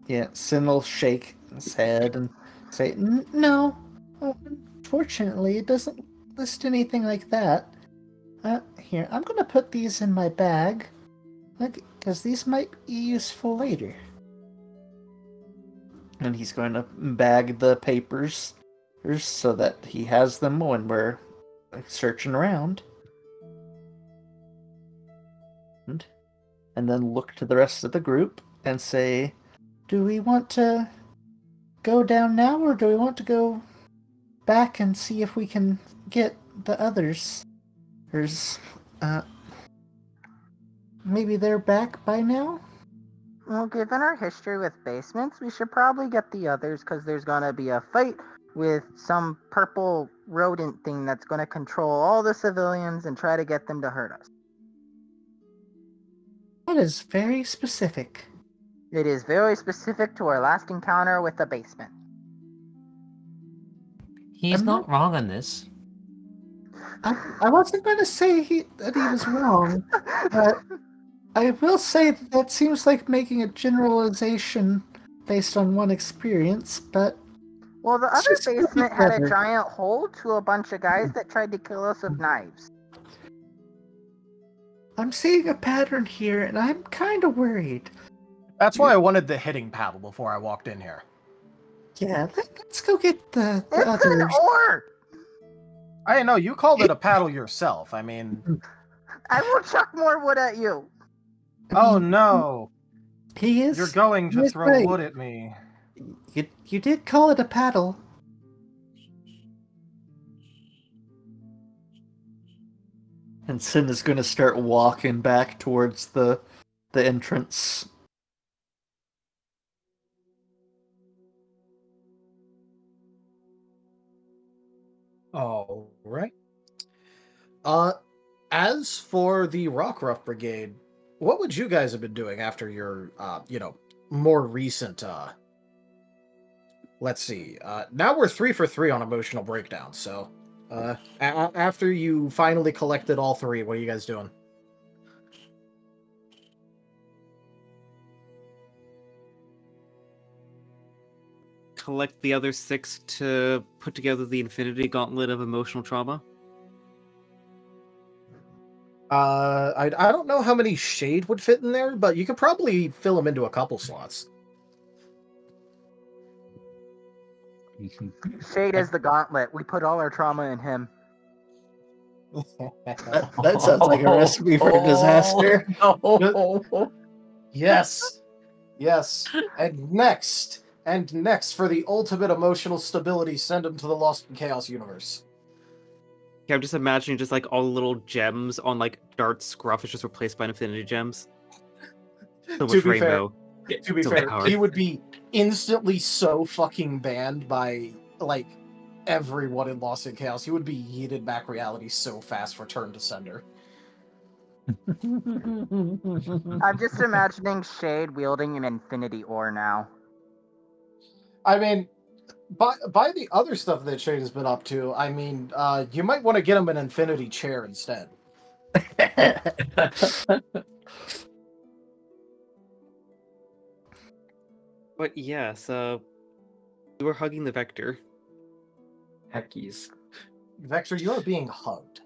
[SPEAKER 5] Yeah, Sin will shake his head and say, no. Unfortunately, it doesn't list anything like that. Here, I'm going to put these in my bag, because these might be useful later. And he's going to bag the papers so that he has them when we're searching around. And then look to the rest of the group and say, do we want to go down now, or do we want to go back and see if we can get the others? Maybe they're back by now?
[SPEAKER 8] Well, given our history with basements, we should probably get the others, because there's going to be a fight with some purple rodent thing that's going to control all the civilians and try to get them to hurt us.
[SPEAKER 5] That is very specific.
[SPEAKER 8] It is very specific to our last encounter with the basement.
[SPEAKER 3] He's
[SPEAKER 5] I'm
[SPEAKER 3] not wrong on this.
[SPEAKER 5] I wasn't going to say that he was wrong, but I will say that seems like making a generalization based on one experience, but
[SPEAKER 8] Well, the
[SPEAKER 5] Let's
[SPEAKER 8] other
[SPEAKER 5] just go
[SPEAKER 8] basement had a
[SPEAKER 5] together.
[SPEAKER 8] giant hole to a bunch of guys that tried to kill us with knives.
[SPEAKER 5] I'm seeing a pattern here, and I'm kind of worried.
[SPEAKER 2] That's why I wanted the hitting paddle before I walked in here.
[SPEAKER 5] Yeah, let's go get the
[SPEAKER 8] It's an
[SPEAKER 5] others.
[SPEAKER 8] oar!
[SPEAKER 2] I know, you called it a paddle yourself. I mean,
[SPEAKER 8] I will chuck more wood at you.
[SPEAKER 2] oh no,
[SPEAKER 5] He is.
[SPEAKER 2] you're going
[SPEAKER 5] he
[SPEAKER 2] to
[SPEAKER 5] is
[SPEAKER 2] throw
[SPEAKER 5] right.
[SPEAKER 2] wood at me.
[SPEAKER 5] You did call it a paddle. And Sin is going to start walking back towards the entrance.
[SPEAKER 2] All right. As for the Rockruff Brigade, what would you guys have been doing after your, more recent, let's see. Now we're 3 for 3 on emotional breakdown, so, after you finally collected all 3, what are you guys doing?
[SPEAKER 4] Collect the other 6 to put together the Infinity Gauntlet of emotional trauma.
[SPEAKER 2] I don't know how many Shade would fit in there, but you could probably fill them into a couple slots.
[SPEAKER 8] Shade is the gauntlet. We put all our trauma in him.
[SPEAKER 5] That sounds like a recipe for disaster.
[SPEAKER 2] Yes. Yes. And next for the ultimate emotional stability, send him to the Lost in Chaos universe.
[SPEAKER 4] Yeah, I'm just imagining just like all the little gems on like Dart's scruff is just replaced by infinity gems. So much rainbow.
[SPEAKER 2] To be
[SPEAKER 4] So
[SPEAKER 2] fair,
[SPEAKER 4] powered.
[SPEAKER 2] he would be instantly so fucking banned by like everyone in Lost in Chaos. He would be yeeted back reality so fast, return to sender.
[SPEAKER 8] I'm just imagining Shade wielding an infinity ore now.
[SPEAKER 2] I mean, by the other stuff that Shade has been up to, I mean, you might want to get him an infinity chair instead.
[SPEAKER 4] But yeah, so we were hugging the Vector.
[SPEAKER 6] Heckies.
[SPEAKER 2] Vector, you are being hugged.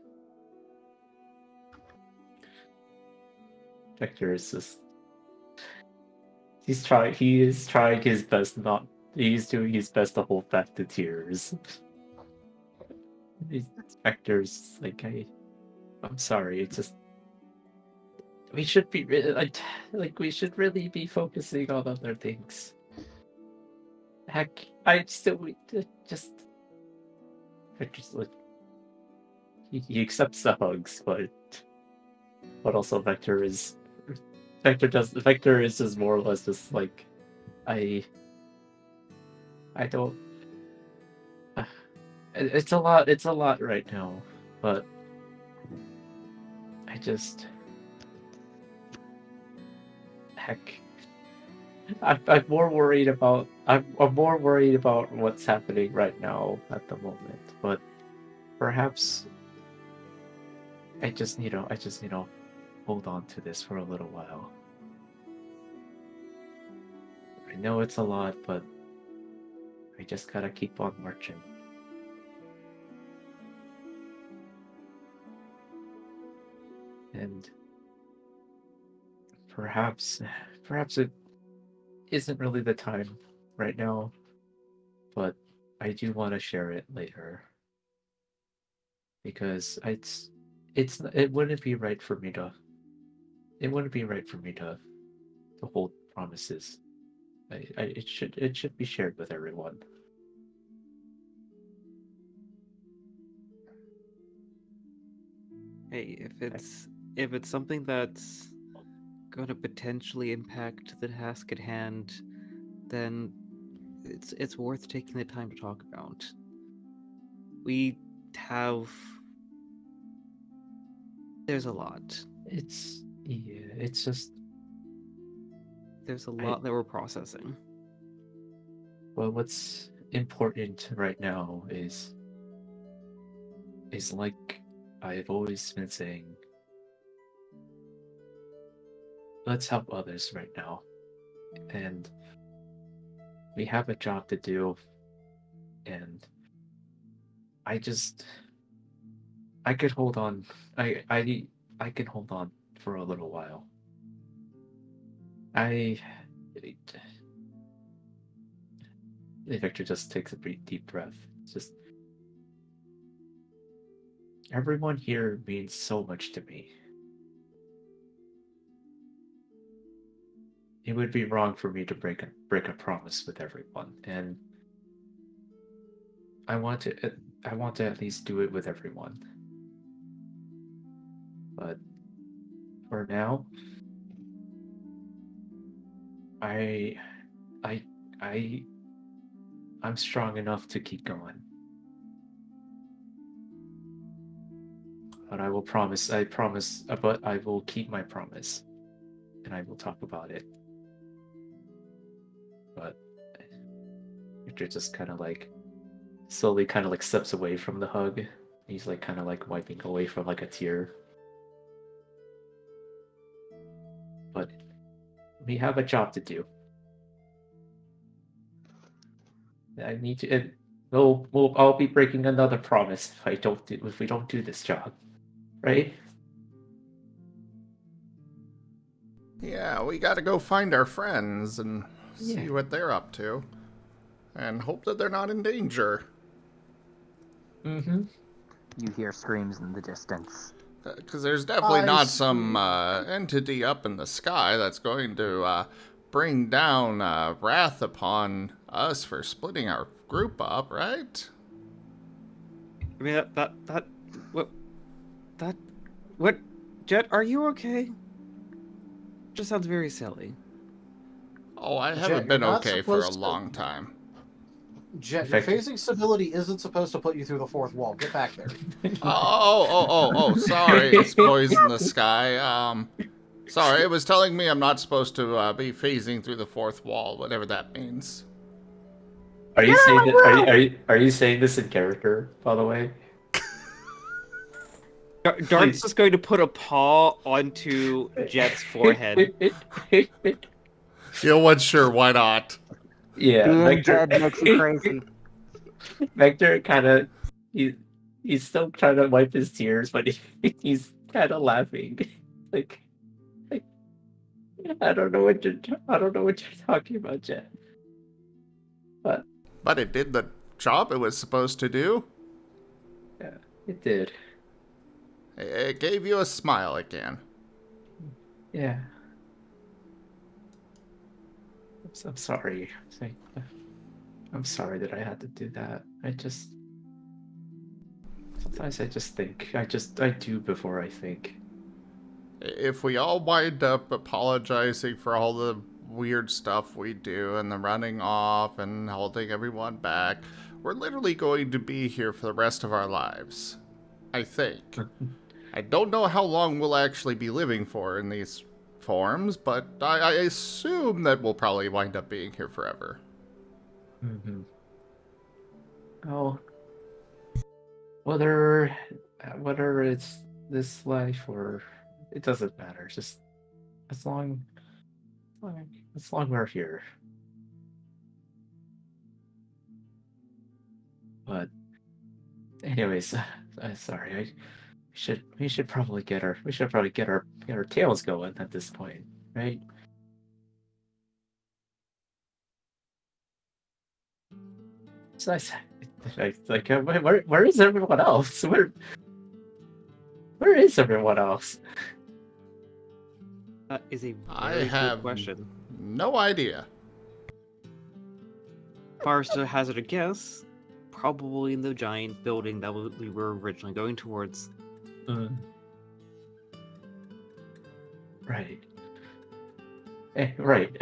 [SPEAKER 6] Vector is just he is trying his best not he's doing his best to hold back the tears. Vector's like I'm sorry, it's just we should be like we should really be focusing on other things. Heck, I still just Vector's like he accepts the hugs, but also Vector is just more or less just like I don't it's a lot right now, but I just heck I'm more worried about what's happening right now at the moment, but perhaps I just need to hold on to this for a little while. I know it's a lot, but I just gotta keep on marching. And perhaps it isn't really the time right now, but I do want to share it later. Because it wouldn't be right for me to hold promises. It should be shared with everyone.
[SPEAKER 4] Hey, if it's something that's going to potentially impact the task at hand, then it's worth taking the time to talk about. We have there's a lot.
[SPEAKER 6] It's just
[SPEAKER 4] There's a lot that we're processing.
[SPEAKER 6] Well, what's important right now is like I've always been saying, let's help others right now. And we have a job to do, and I could hold on. I can hold on for a little while. Victor just takes a deep breath. It's just everyone here means so much to me. It would be wrong for me to break a promise with everyone, and I want to at least do it with everyone. But for now, I'm strong enough to keep going. But I promise, but I will keep my promise. And I will talk about it. But Victor just kind of like slowly kind of like steps away from the hug. He's like kind of like wiping away from like a tear. But we have a job to do. I need to. And I'll be breaking another promise if we don't do this job, right?
[SPEAKER 1] Yeah, we gotta go find our friends and see
[SPEAKER 6] Yeah.
[SPEAKER 1] what they're up to. And hope that they're not in danger.
[SPEAKER 6] Mm-hmm.
[SPEAKER 8] You hear screams in the distance.
[SPEAKER 1] Because there's definitely not
[SPEAKER 2] see.
[SPEAKER 1] some entity up in the sky that's going to bring down wrath upon us for splitting our group up, right?
[SPEAKER 4] I mean, what, Jet, are you okay? Just sounds very silly.
[SPEAKER 1] Oh, I
[SPEAKER 2] Jet,
[SPEAKER 1] haven't been
[SPEAKER 2] you're not
[SPEAKER 1] okay for a
[SPEAKER 2] supposed to-
[SPEAKER 1] long time.
[SPEAKER 2] Jet, your
[SPEAKER 6] Effective.
[SPEAKER 2] phasing stability isn't supposed to put you through the fourth wall. Get back there.
[SPEAKER 1] Sorry, it's boys in the sky. Sorry, it was telling me I'm not supposed to be phasing through the fourth wall, whatever that means.
[SPEAKER 6] Are you saying that? Are you saying this in character, by the way?
[SPEAKER 4] Dart's just going to put a paw onto Jet's forehead.
[SPEAKER 1] You know what? Sure, why not?
[SPEAKER 6] Yeah,
[SPEAKER 8] Being
[SPEAKER 6] Vector.
[SPEAKER 8] dead makes you crazy.
[SPEAKER 6] Vector kind of he's still trying to wipe his tears, but he's kind of laughing. like I don't know what you're talking about, Jet.
[SPEAKER 1] But it did the job it was supposed to do.
[SPEAKER 6] Yeah, it did.
[SPEAKER 1] It gave you a smile again.
[SPEAKER 6] Yeah. I'm sorry. I'm sorry that I had to do that. Sometimes I just think. I do before I think.
[SPEAKER 1] If we all wind up apologizing for all the weird stuff we do and the running off and holding everyone back, we're literally going to be here for the rest of our lives. I think. I don't know how long we'll actually be living for in these forms, but I assume that we'll probably wind up being here forever.
[SPEAKER 6] Mm-hmm. Oh, whether it's this life or it doesn't matter. Just as long we're here. But anyways, sorry. We should probably get our tails going at this point, right? So like, where is everyone else? Where is everyone else?
[SPEAKER 4] That is a
[SPEAKER 1] I
[SPEAKER 4] very
[SPEAKER 1] have
[SPEAKER 4] good question.
[SPEAKER 1] no idea.
[SPEAKER 4] Forrester hazard a guess. Probably in the giant building that we were originally going towards.
[SPEAKER 6] Right. Right.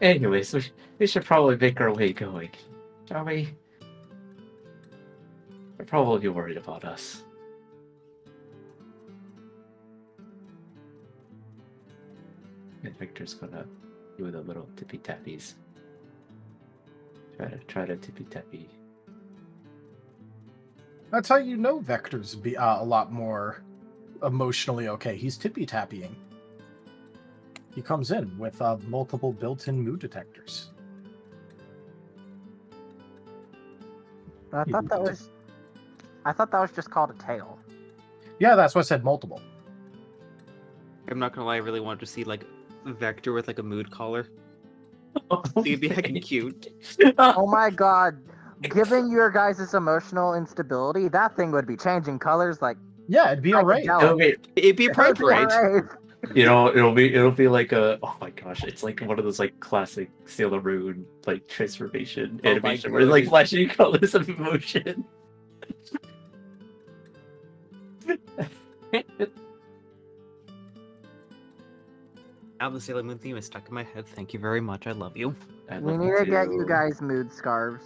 [SPEAKER 6] Anyways, we should probably make our way going, shall we? They're probably worried about us. And Victor's gonna Do the little tippy tappies. Try to tippy tappy.
[SPEAKER 2] That's how you know Vector's be a lot more emotionally okay. He's tippy-tappying. He comes in with multiple built-in mood detectors.
[SPEAKER 8] I thought that was just called a tail.
[SPEAKER 2] Yeah, that's why I said multiple.
[SPEAKER 4] I'm not gonna lie, I really wanted to see like Vector with like a mood collar. He'd be heckin' cute.
[SPEAKER 8] Oh my god. Given your guys' emotional instability, that thing would be changing colors like
[SPEAKER 2] Yeah, it'd be
[SPEAKER 8] I
[SPEAKER 2] alright.
[SPEAKER 8] could tell it.
[SPEAKER 4] It'd be a pride
[SPEAKER 8] It would be
[SPEAKER 4] parade.
[SPEAKER 8] alright.
[SPEAKER 6] You know, it'll be like a, oh my gosh, it's like one of those like classic Sailor Moon like transformation
[SPEAKER 4] Oh my
[SPEAKER 6] animation where it's like
[SPEAKER 4] God.
[SPEAKER 6] flashing colors of emotion.
[SPEAKER 4] Now the Sailor Moon theme is stuck in my head. Thank you very much. I love you.
[SPEAKER 6] I
[SPEAKER 8] We
[SPEAKER 6] love
[SPEAKER 8] need
[SPEAKER 6] it
[SPEAKER 8] to get you
[SPEAKER 6] too.
[SPEAKER 8] guys mood scarves.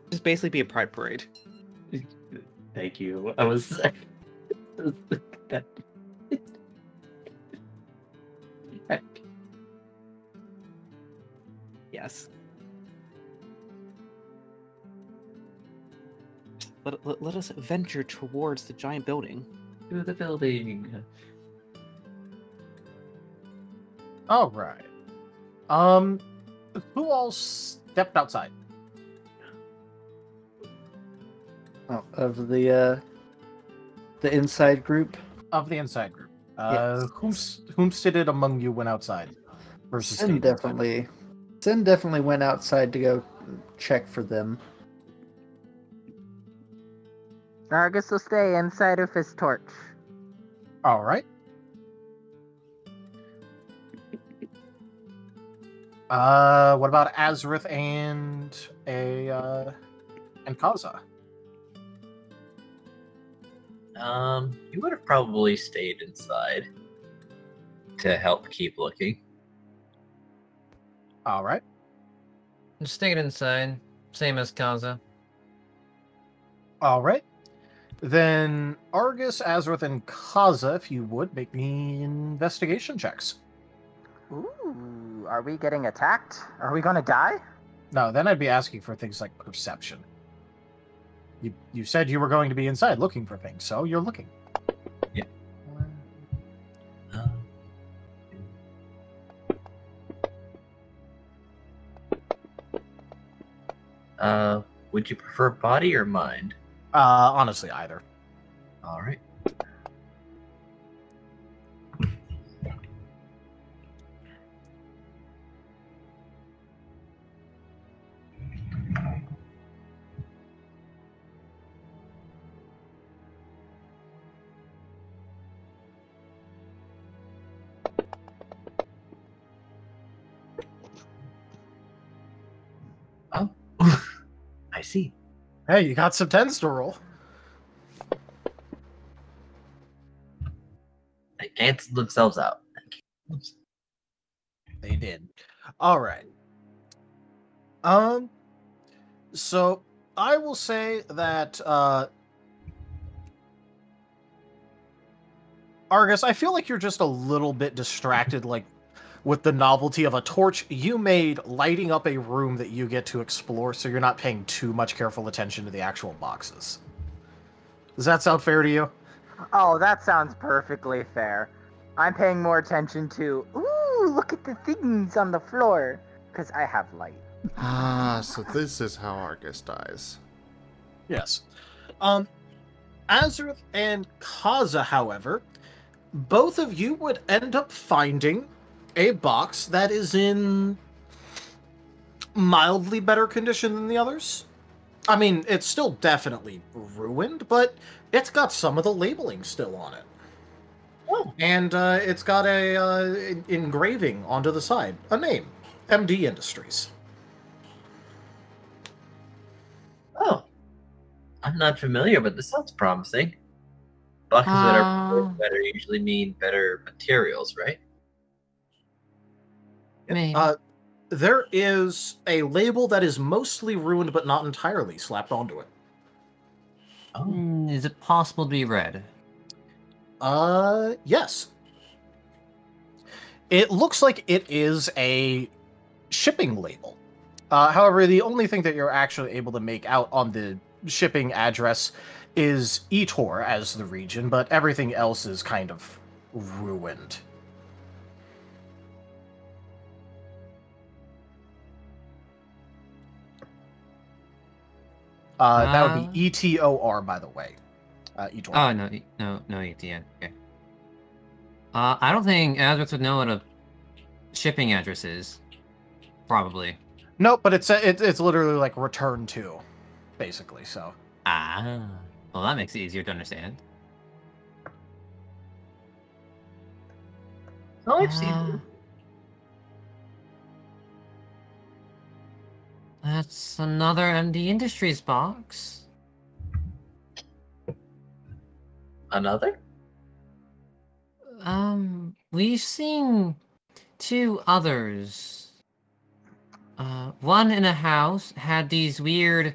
[SPEAKER 4] Just basically be a pride parade.
[SPEAKER 6] Thank you. I was that.
[SPEAKER 4] Yes. Let us venture towards the giant building.
[SPEAKER 6] To the building.
[SPEAKER 2] Alright. Who all stepped outside?
[SPEAKER 5] Oh, of the inside group.
[SPEAKER 2] Of the inside group.
[SPEAKER 5] Yes.
[SPEAKER 2] Whom sitted among you went outside? Versus
[SPEAKER 5] Sin
[SPEAKER 2] stayed inside?
[SPEAKER 5] definitely went outside to go check for them.
[SPEAKER 8] Argus will stay inside of his torch.
[SPEAKER 2] Alright. What about Azrith and Kaza?
[SPEAKER 7] You would have probably stayed inside to help keep looking.
[SPEAKER 2] Alright.
[SPEAKER 3] Just stayed inside, same as Kaza.
[SPEAKER 2] Alright. Then Argus, Azrith, and Kaza, if you would, make me investigation checks.
[SPEAKER 8] Ooh, are we getting attacked? Are we gonna die?
[SPEAKER 2] No, then I'd be asking for things like perception. You said you were going to be inside looking for things, so you're looking.
[SPEAKER 7] Would you prefer body or mind?
[SPEAKER 2] Honestly, either.
[SPEAKER 7] All right. Oh, I see.
[SPEAKER 2] Hey, you got some tens to roll.
[SPEAKER 7] They canceled themselves out.
[SPEAKER 2] They did. All right. So I will say that Argus, I feel like you're just a little bit distracted, like with the novelty of a torch you made lighting up a room that you get to explore, so you're not paying too much careful attention to the actual boxes. Does that sound fair to you?
[SPEAKER 8] Oh, that sounds perfectly fair. I'm paying more attention to, ooh, look at the things on the floor, because I have light.
[SPEAKER 1] Ah, so this is how Argus dies.
[SPEAKER 2] Yes. Azrith and Kaza, however, both of you would end up finding a box that is in mildly better condition than the others. I mean, it's still definitely ruined, but it's got some of the labeling still on it.
[SPEAKER 7] Oh.
[SPEAKER 2] And it's got a engraving onto the side, a name, MD Industries.
[SPEAKER 7] Oh, I'm not familiar, but this sounds promising. Boxes that are better usually mean better materials, right?
[SPEAKER 3] Maybe.
[SPEAKER 2] There is a label that is mostly ruined but not entirely slapped onto it.
[SPEAKER 7] Oh,
[SPEAKER 3] Is it possible to be read?
[SPEAKER 2] Yes. It looks like it is a shipping label. However, the only thing that you're actually able to make out on the shipping address is Etor as the region, but everything else is kind of ruined. That would be ETOR, by the way. Etor.
[SPEAKER 3] Oh, no, ETN. Okay. I don't think Azrath would know what a shipping address is. Probably.
[SPEAKER 2] Nope, but it's literally like return to, basically. So.
[SPEAKER 3] Ah, well, that makes it easier to understand.
[SPEAKER 7] Oh, I've seen it.
[SPEAKER 3] That's another MD Industries box.
[SPEAKER 7] Another?
[SPEAKER 3] We've seen 2 others. One in a house had these weird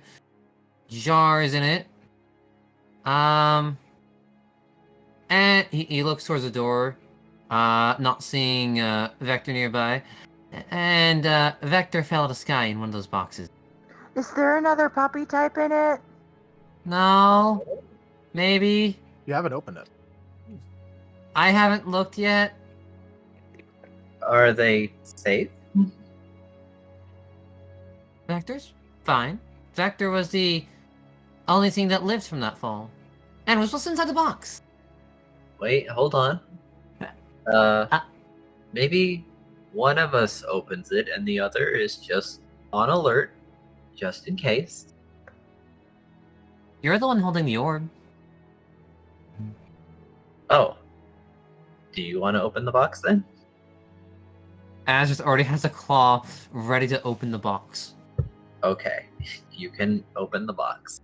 [SPEAKER 3] jars in it. And he looks towards the door, not seeing Vector nearby. And Vector fell out of the sky in one of those boxes.
[SPEAKER 8] Is there another puppy type in it?
[SPEAKER 3] No, maybe.
[SPEAKER 2] You haven't opened it.
[SPEAKER 3] I haven't looked yet.
[SPEAKER 7] Are they safe?
[SPEAKER 3] Vector's fine. Vector was the only thing that lived from that fall. And was what's inside the box.
[SPEAKER 7] Wait, hold on. Maybe one of us opens it and the other is just on alert, just in case.
[SPEAKER 3] You're the one holding the orb.
[SPEAKER 7] Oh. Do you want to open the box then?
[SPEAKER 3] Azrath already has a claw ready to open the box.
[SPEAKER 7] Okay. You can open the box.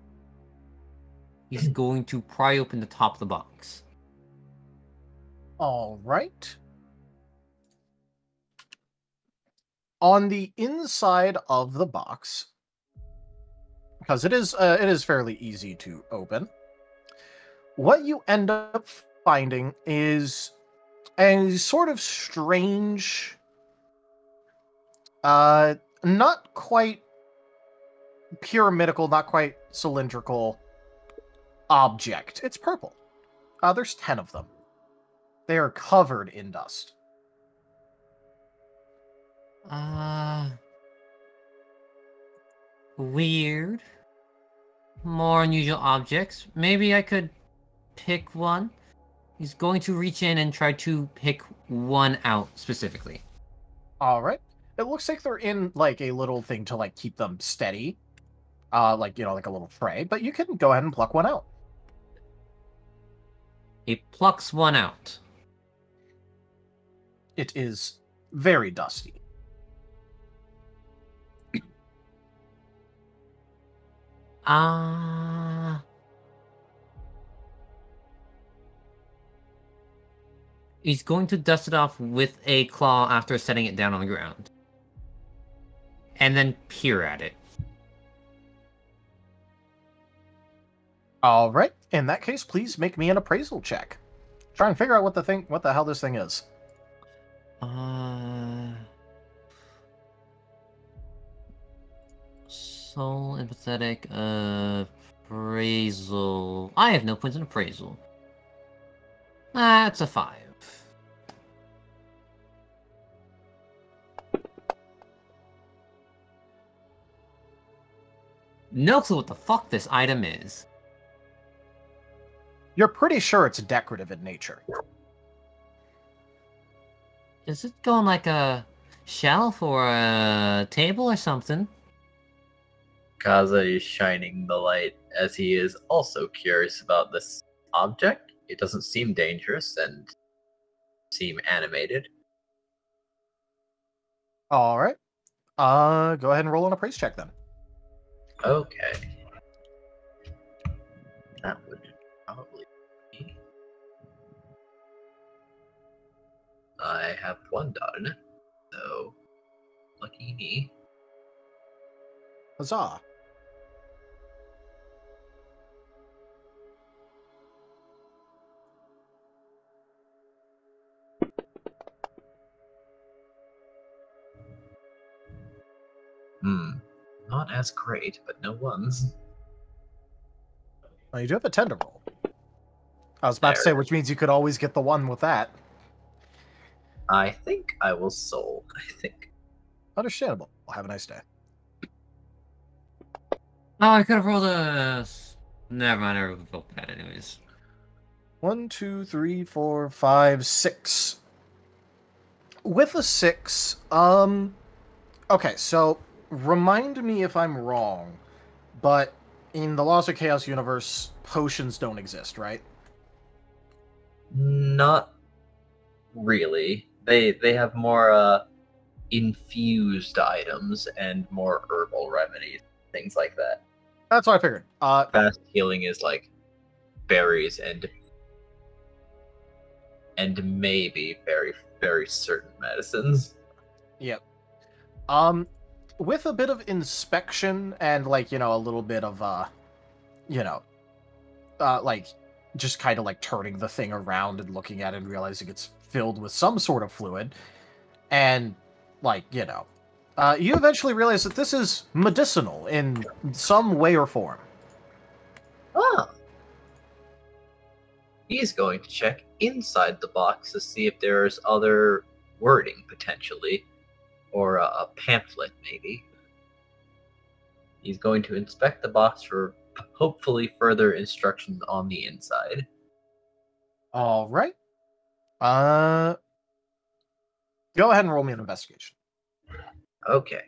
[SPEAKER 3] He's going to pry open the top of the box.
[SPEAKER 2] All right. On the inside of the box, because it is fairly easy to open, what you end up finding is a sort of strange, not quite pyramidical, not quite cylindrical object. It's purple. There's 10 of them. They are covered in dust.
[SPEAKER 3] Weird. More unusual objects. Maybe I could pick one. He's going to reach in and try to pick one out specifically.
[SPEAKER 2] All right. It looks like they're in like a little thing to like keep them steady. Like, you know, like a little tray, but you can go ahead and pluck one out.
[SPEAKER 3] He plucks one out.
[SPEAKER 2] It is very dusty.
[SPEAKER 3] He's going to dust it off with a claw after setting it down on the ground. And then peer at it.
[SPEAKER 2] All right. In that case, please make me an appraisal check. Try and figure out what the hell this thing is.
[SPEAKER 3] Soul, empathetic, appraisal. I have no points in appraisal. That's a 5. No clue what the fuck this item is.
[SPEAKER 2] You're pretty sure it's decorative in nature.
[SPEAKER 3] Is it going like a shelf or a table or something?
[SPEAKER 7] Kaza is shining the light as he is also curious about this object. It doesn't seem dangerous and seem animated.
[SPEAKER 2] All right. Go ahead and roll an appraise check then.
[SPEAKER 7] Okay. That would probably be... I have 1 dot in it, so lucky me.
[SPEAKER 2] Huzzah.
[SPEAKER 7] Not as great, but no ones.
[SPEAKER 2] Well, you do have a 10 to roll. I was about to say, which means you could always get the 1 with that.
[SPEAKER 7] I think I will soul. I think.
[SPEAKER 2] Understandable. Well, have a nice day.
[SPEAKER 3] Oh, I could have rolled a... Never mind, I rolled that anyways.
[SPEAKER 2] 1, 2, 3, 4, 5, 6. With a 6, okay, so remind me if I'm wrong, but in the Laws of Chaos universe, potions don't exist, right?
[SPEAKER 7] Not really. They have more infused items and more herbal remedies, things like that.
[SPEAKER 2] That's what I figured.
[SPEAKER 7] Fast healing is like berries and maybe very, very certain medicines.
[SPEAKER 2] Yep. With a bit of inspection and, like, you know, a little bit of, like, just kind of, like, turning the thing around and looking at it and realizing it's filled with some sort of fluid, and, like, you know, you eventually realize that this is medicinal in some way or form.
[SPEAKER 7] Oh. He's going to check inside the box to see if there's other wording, potentially. Or a pamphlet, maybe. He's going to inspect the box for hopefully further instructions on the inside.
[SPEAKER 2] All right. Go ahead and roll me an investigation.
[SPEAKER 7] Okay.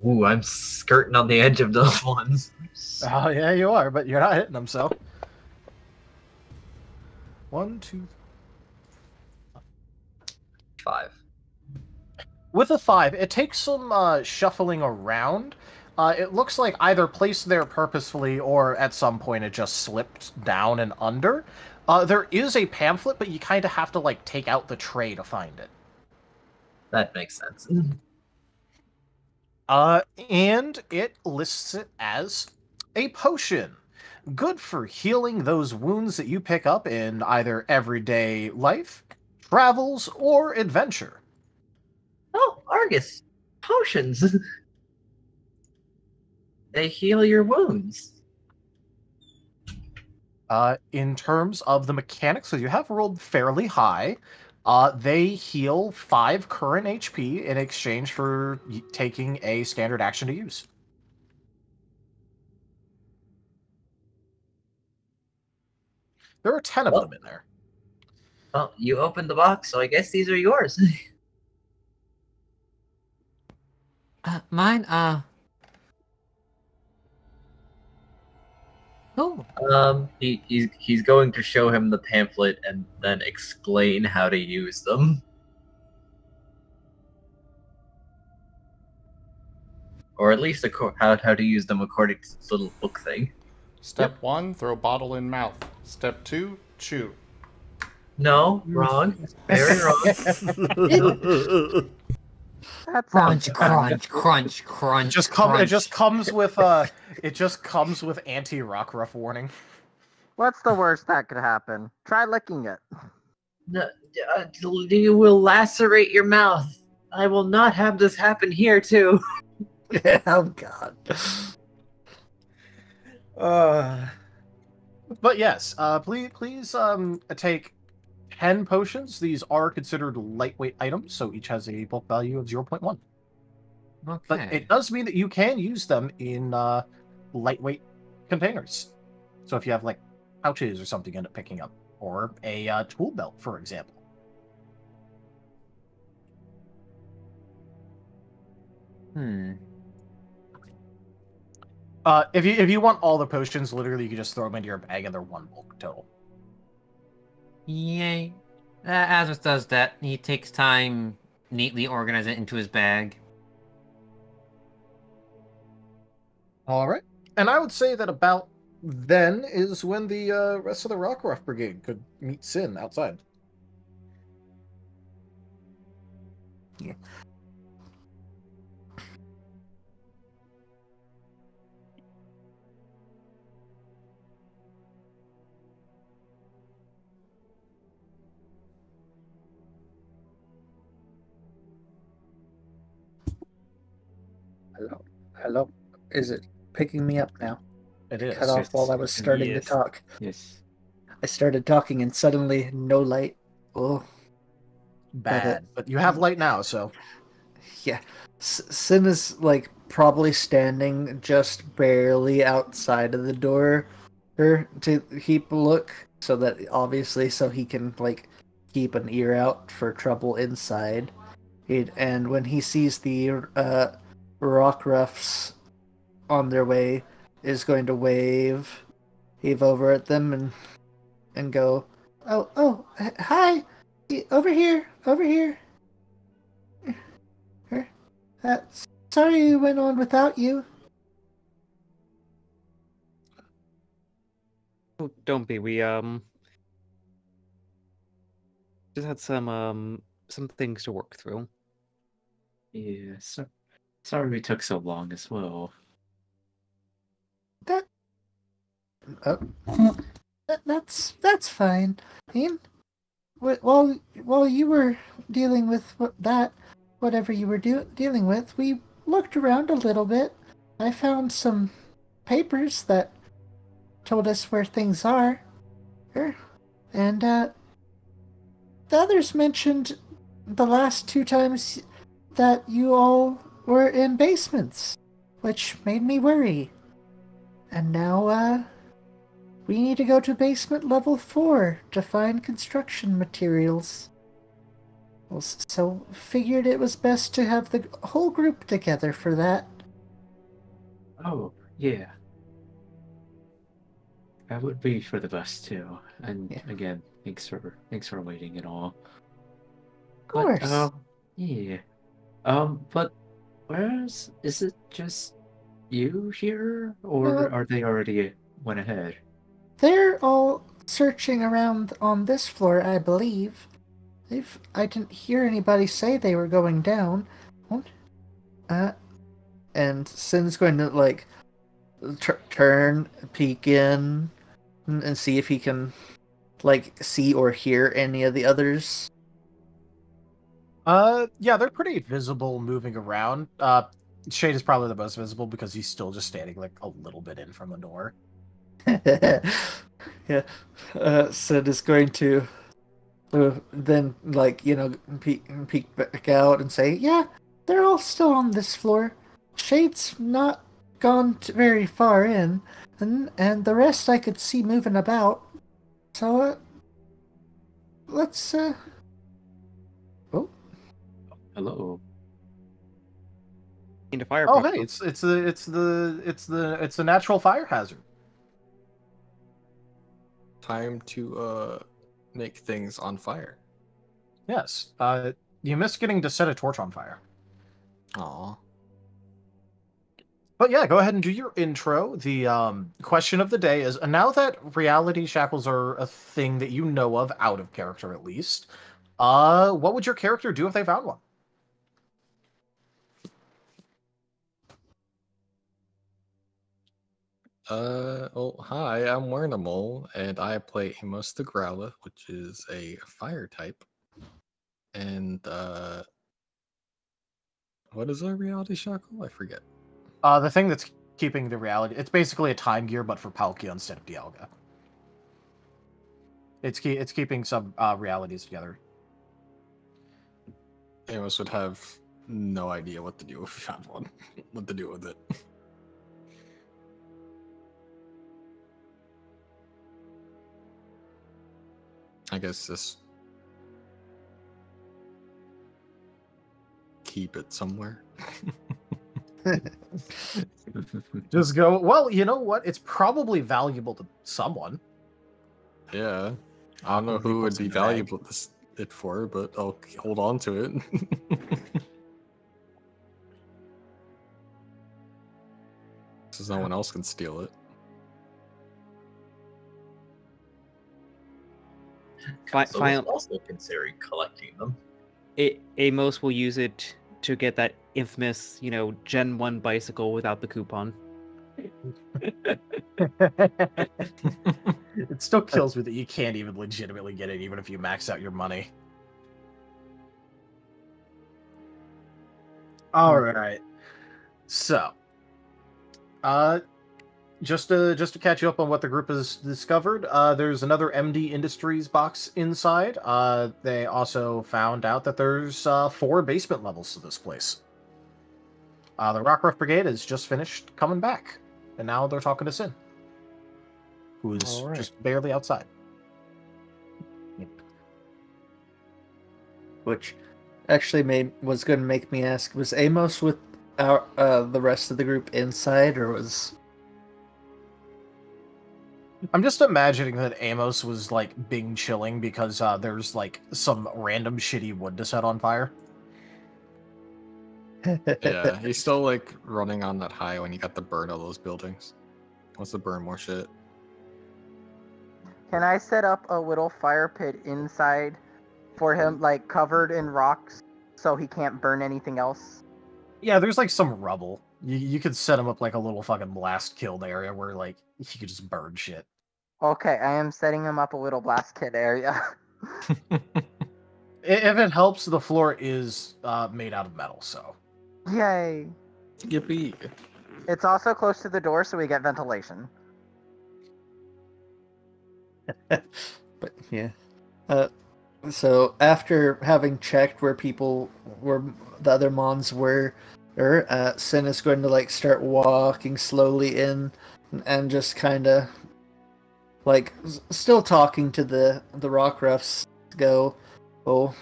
[SPEAKER 7] Ooh, I'm skirting on the edge of those ones.
[SPEAKER 2] Oh, yeah, you are, but you're not hitting them, so. 1, 2,
[SPEAKER 7] 5.
[SPEAKER 2] With a 5, it takes some shuffling around. It looks like either placed there purposefully or at some point it just slipped down and under. There is a pamphlet, but you kind of have to, like, take out the tray to find it.
[SPEAKER 7] That makes sense.
[SPEAKER 2] And it lists it as a potion. Good for healing those wounds that you pick up in either everyday life, travels, or adventure.
[SPEAKER 7] Oh, Argus! Potions! They heal your wounds.
[SPEAKER 2] In terms of the mechanics, so you have rolled fairly high. They heal 5 current HP in exchange for taking a standard action to use. There are 10 of them in there.
[SPEAKER 7] Well, you opened the box, so I guess these are yours.
[SPEAKER 3] Mine, Oh.
[SPEAKER 7] He's going to show him the pamphlet and then explain how to use them. Or at least how to use them according to this little book thing.
[SPEAKER 1] Step 1, throw bottle in mouth. Step 2, chew.
[SPEAKER 7] No, wrong. Very wrong.
[SPEAKER 8] That
[SPEAKER 3] Crunch,
[SPEAKER 8] sounds
[SPEAKER 3] crunch, crunch, crunch.
[SPEAKER 2] It just comes with anti-rockruff warning.
[SPEAKER 8] What's the worst that could happen? Try licking it.
[SPEAKER 7] No, you will lacerate your mouth. I will not have this happen here, too.
[SPEAKER 2] Oh, God. But yes, please take 10 potions. These are considered lightweight items, so each has a bulk value of 0.1.
[SPEAKER 3] Okay.
[SPEAKER 2] But it does mean that you can use them in lightweight containers. So if you have, like, pouches or something you end up picking up, or a tool belt, for example. If you want all the potions, literally you can just throw them into your bag and they're 1 bulk total.
[SPEAKER 3] Yay. Azris does that. He takes time, neatly organize it into his bag.
[SPEAKER 2] Alright. And I would say that about then is when the rest of the rockruff brigade could meet Sin outside.
[SPEAKER 5] Yeah. Hello. Is it picking me up now?
[SPEAKER 2] It is.
[SPEAKER 5] Cut off while I was starting to
[SPEAKER 4] Yes.
[SPEAKER 5] talk.
[SPEAKER 6] Yes.
[SPEAKER 5] I started talking and suddenly no light. Oh,
[SPEAKER 2] Bad. But you have light now, so.
[SPEAKER 5] yeah. Sin is like probably standing just barely outside of the door to keep a look, so that obviously so he can like keep an ear out for trouble inside. And when he sees the rockruffs on their way, is going to wave over at them and go, hi, over here, over here. Uh, sorry we went on without you.
[SPEAKER 4] Oh, don't be. We just had some things to work through.
[SPEAKER 6] Yeah. Sorry we took so long as well.
[SPEAKER 5] That's fine. I mean, while you were dealing with whatever you were dealing with, we looked around a little bit. I found some papers that told us where things are, and the others mentioned the last 2 times that you all were in basements, which made me worry. And now, we need to go to basement level 4 to find construction materials. Well, so figured it was best to have the whole group together for that.
[SPEAKER 6] Oh, yeah. That would be for the best too. And
[SPEAKER 5] Yeah.
[SPEAKER 6] again, thanks for waiting and all.
[SPEAKER 5] Of course.
[SPEAKER 6] But, yeah. But is it just you here, or are they already went ahead?
[SPEAKER 5] They're all searching around on this floor, I believe. I didn't hear anybody say they were going down. And Sin's going to like turn, peek in, and see if he can like see or hear any of the others.
[SPEAKER 2] Yeah, they're pretty visible moving around. Shade is probably the most visible because he's still just standing like a little bit in from the door.
[SPEAKER 5] Yeah. Sid is going to then, like, peek back out and say, yeah, they're all still on this floor. Shade's not gone very far in, and the rest I could see moving about. So, let's, Oh.
[SPEAKER 6] Hello.
[SPEAKER 4] Need a fire.
[SPEAKER 2] Oh,
[SPEAKER 4] pop
[SPEAKER 2] hey,
[SPEAKER 4] up.
[SPEAKER 2] it's the natural fire hazard.
[SPEAKER 9] Time to make things on fire.
[SPEAKER 2] Yes. You missed getting to set a torch on fire.
[SPEAKER 9] Aw.
[SPEAKER 2] But yeah, go ahead and do your intro. The question of the day is, now that reality shackles are a thing that you know of, out of character at least, what would your character do if they found one?
[SPEAKER 9] Hi, I'm Wernimal, and I play Amos the Growlithe, which is a fire type. And, what is a reality shackle? I forget.
[SPEAKER 2] The thing that's keeping the reality, it's basically a time gear, but for Palkia instead of Dialga. It's keeping some realities together.
[SPEAKER 9] Amos would have no idea what to do if he found one. What to do with it. I guess just keep it somewhere.
[SPEAKER 2] Just go, well, you know what? It's probably valuable to someone.
[SPEAKER 9] Yeah. I don't know who would be valuable it for, but I'll hold on to it. So no one else can steal it.
[SPEAKER 7] So we're also considering collecting them.
[SPEAKER 4] Amos will use it to get that infamous, Gen 1 bicycle without the coupon.
[SPEAKER 2] It still kills me that you can't even legitimately get it, even if you max out your money. All right. So, Just to catch you up on what the group has discovered, there's another MD Industries box inside. They also found out that there's 4 basement levels to this place. The Rockruff Brigade has just finished coming back, and now they're talking to Sin, who is
[SPEAKER 6] All right.
[SPEAKER 2] just barely outside.
[SPEAKER 5] Which actually was going to make me ask, was Amos with the rest of the group inside, or was...
[SPEAKER 2] I'm just imagining that Amos was, like, being chilling because there's, like, some random shitty wood to set on fire.
[SPEAKER 9] Yeah, he's still like running on that high when you got to burn all those buildings. Wants to burn more shit.
[SPEAKER 8] Can I set up a little fire pit inside for him, like covered in rocks, so he can't burn anything else?
[SPEAKER 2] Yeah, there's, like, some rubble. You could set him up, like, a little fucking blast killed area where, like, he could just burn shit.
[SPEAKER 8] Okay, I am setting him up a little blast kit area.
[SPEAKER 2] If it helps, the floor is made out of metal, so...
[SPEAKER 8] Yay!
[SPEAKER 9] Yippee.
[SPEAKER 8] It's also close to the door, so we get ventilation.
[SPEAKER 5] But yeah. So after having checked where the other Mons were, Sin is going to like start walking slowly in, and just kind of like still talking to the rockruffs. Go, oh,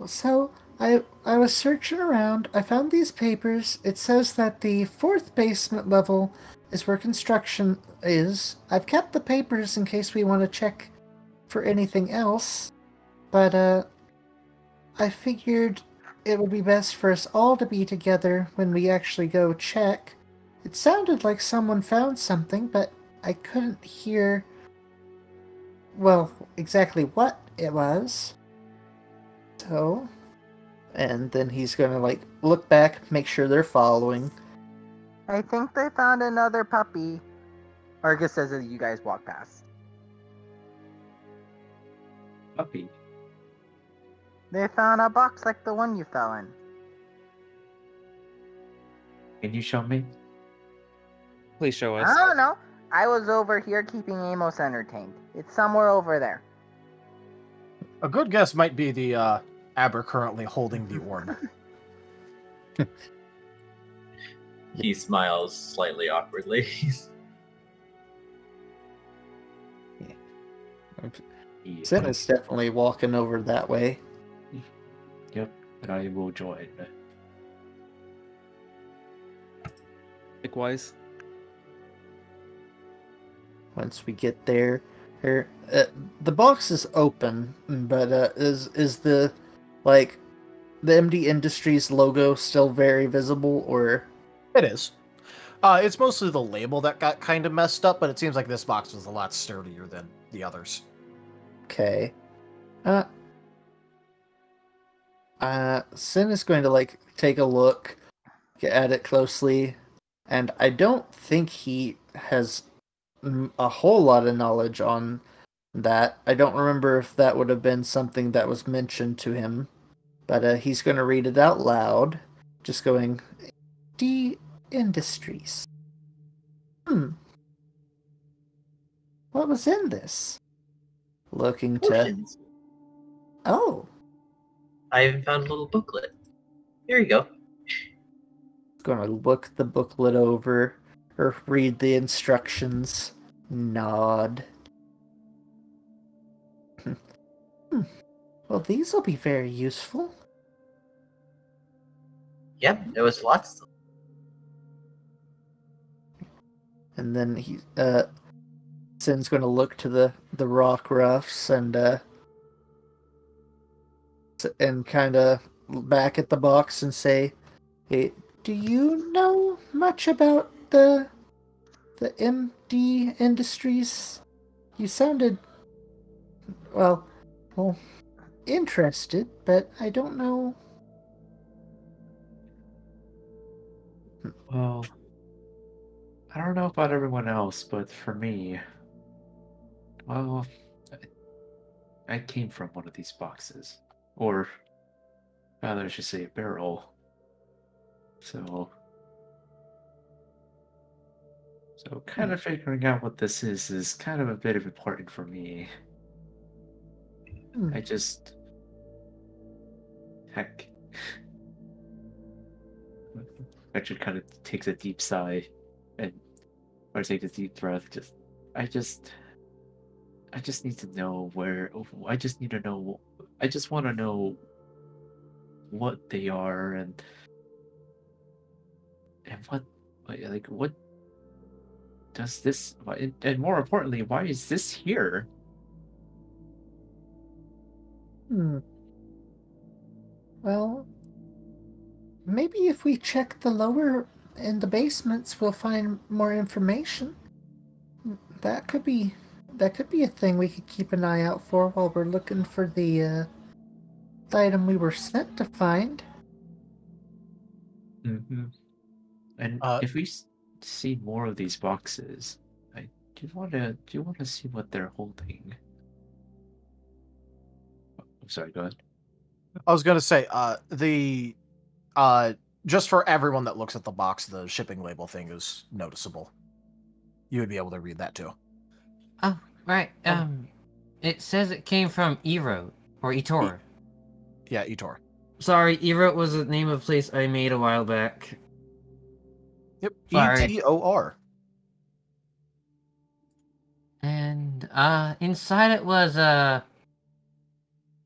[SPEAKER 5] so I was searching around. I found these papers. It says that the 4th basement level is where construction is. I've kept the papers in case we want to check for anything else, but I figured it would be best for us all to be together when we actually go check. It sounded like someone found something, but I couldn't hear, well, exactly what it was. So, and then he's gonna like look back, make sure they're following.
[SPEAKER 8] I think they found another puppy. Argus says as you guys walk past.
[SPEAKER 6] Puppy.
[SPEAKER 8] They found a box like the one you fell in.
[SPEAKER 6] Can you show me?
[SPEAKER 4] Please show us.
[SPEAKER 8] I don't know. I was over here keeping Amos entertained. It's somewhere over there.
[SPEAKER 2] A good guess might be the Aber currently holding the orb.
[SPEAKER 7] He smiles slightly awkwardly.
[SPEAKER 5] Sin is definitely walking over that way.
[SPEAKER 6] Yep, and I will join.
[SPEAKER 4] Likewise.
[SPEAKER 5] Once we get there, the box is open, but is the like the MD Industries logo still very visible, or?
[SPEAKER 2] It is. It's mostly the label that got kind of messed up, but it seems like this box was a lot sturdier than the others.
[SPEAKER 5] Okay. Sin is going to like take a look at it closely, and I don't think he has a whole lot of knowledge on that. I don't remember if that would have been something that was mentioned to him, but he's going to read it out loud, just going, D Industries. What was in this? Looking to...
[SPEAKER 7] Potions.
[SPEAKER 5] Oh.
[SPEAKER 7] I even found a little booklet. Here you go.
[SPEAKER 5] Gonna look the booklet over, or read the instructions. Nod. Well, these will be very useful.
[SPEAKER 7] Yep, there was lots of them.
[SPEAKER 5] And then Sin's gonna look to the rockruffs and kind of back at the box and say, "Hey, do you know much about the MD Industries? You sounded well, interested, but I don't know."
[SPEAKER 6] Well, I don't know about everyone else, but for me, well, I came from one of these boxes. Or, rather, I should say a barrel. So, So kind of figuring out what this is kind of a bit of important for me.
[SPEAKER 5] Hmm.
[SPEAKER 6] I just... Heck. Richard kind of takes a deep sigh and or takes a deep breath. I just need to know where. I just need to know. I just want to know what they are and what does this and more importantly, why is this here?
[SPEAKER 5] Hmm. Well, maybe if we check the lower in the basements, we'll find more information. That could be a thing we could keep an eye out for while we're looking for the item we were sent to find.
[SPEAKER 6] Mm-hmm. And if we see more of these boxes, I do want to see what they're holding. I'm sorry. Go ahead.
[SPEAKER 2] I was gonna say, just for everyone that looks at the box, the shipping label thing is noticeable. You would be able to read that too.
[SPEAKER 3] Oh, right. It says it came from Ero or Etor.
[SPEAKER 2] Yeah, Etor.
[SPEAKER 3] Sorry, Ero was the name of a place I made a while back.
[SPEAKER 2] Yep,
[SPEAKER 3] Sorry.
[SPEAKER 2] Etor.
[SPEAKER 3] And inside it was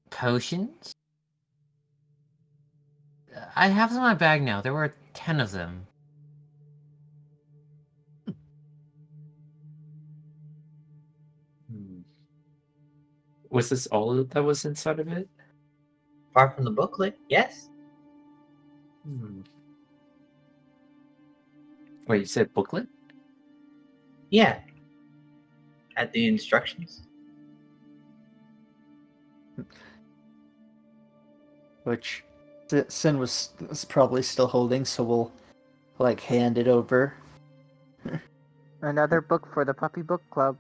[SPEAKER 3] potions. I have them in my bag now. There were 10 of them.
[SPEAKER 6] Was this all that was inside of it?
[SPEAKER 7] Apart from the booklet, yes.
[SPEAKER 6] Wait, you said booklet?
[SPEAKER 7] Yeah. At the instructions.
[SPEAKER 5] Which Sin was probably still holding, so we'll hand it over.
[SPEAKER 8] Another book for the Puppy Book Club.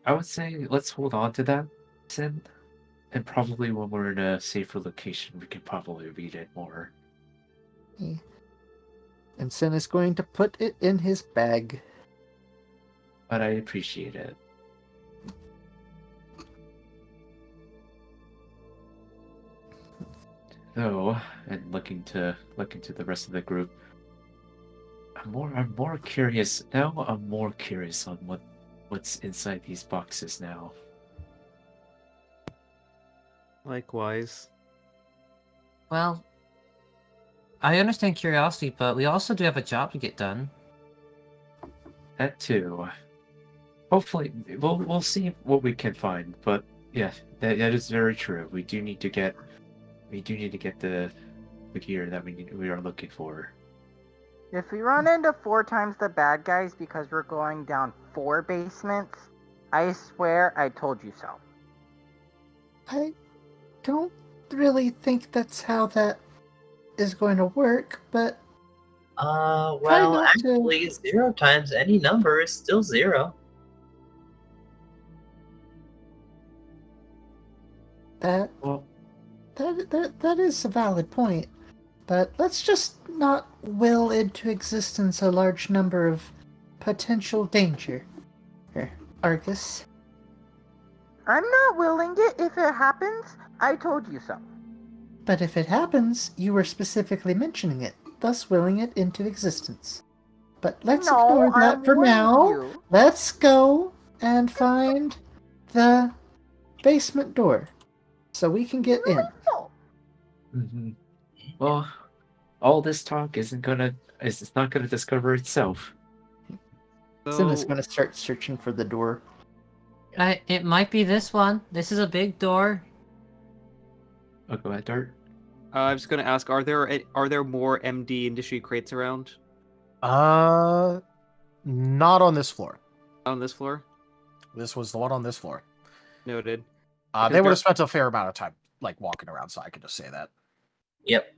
[SPEAKER 6] I would say let's hold on to that, Sin. And probably when we're in a safer location, we can probably read it more.
[SPEAKER 5] Yeah. And Sin is going to put it in his bag.
[SPEAKER 6] But I appreciate it. Though, and looking to the rest of the group, I'm more curious now. I'm more curious on what's inside these boxes now.
[SPEAKER 4] Likewise.
[SPEAKER 3] Well, I understand curiosity, but we also do have a job to get done.
[SPEAKER 6] That too. Hopefully, we'll see what we can find. But yeah, that is very true. We do need to get the gear that we are looking for.
[SPEAKER 8] If we run into 4 times the bad guys because we're going down 4 basements, I swear I told you so.
[SPEAKER 5] I don't really think that's how that is going to work, but
[SPEAKER 7] Well, actually, 0 times any number is still 0.
[SPEAKER 5] That is a valid point. But let's just not will into existence a large number of potential danger. Here, Argus.
[SPEAKER 8] I'm not willing it. If it happens, I told you so.
[SPEAKER 5] But if it happens, you were specifically mentioning it, thus willing it into existence. But let's ignore that for now.
[SPEAKER 8] You.
[SPEAKER 5] Let's go and find the basement door so we can get in.
[SPEAKER 6] Mm-hmm. Well, all this talk it's not gonna discover itself.
[SPEAKER 5] Sin is gonna start searching for the door.
[SPEAKER 3] It might be this one. This is a big door.
[SPEAKER 6] Oh, go ahead, Dart.
[SPEAKER 4] I was going to ask, are there more MD industry crates around
[SPEAKER 2] Not on this floor.
[SPEAKER 4] on this floor?
[SPEAKER 2] This was the one on this floor.
[SPEAKER 4] Noted.
[SPEAKER 2] They would have spent a fair amount of time walking around, so I could just say that.
[SPEAKER 7] Yep.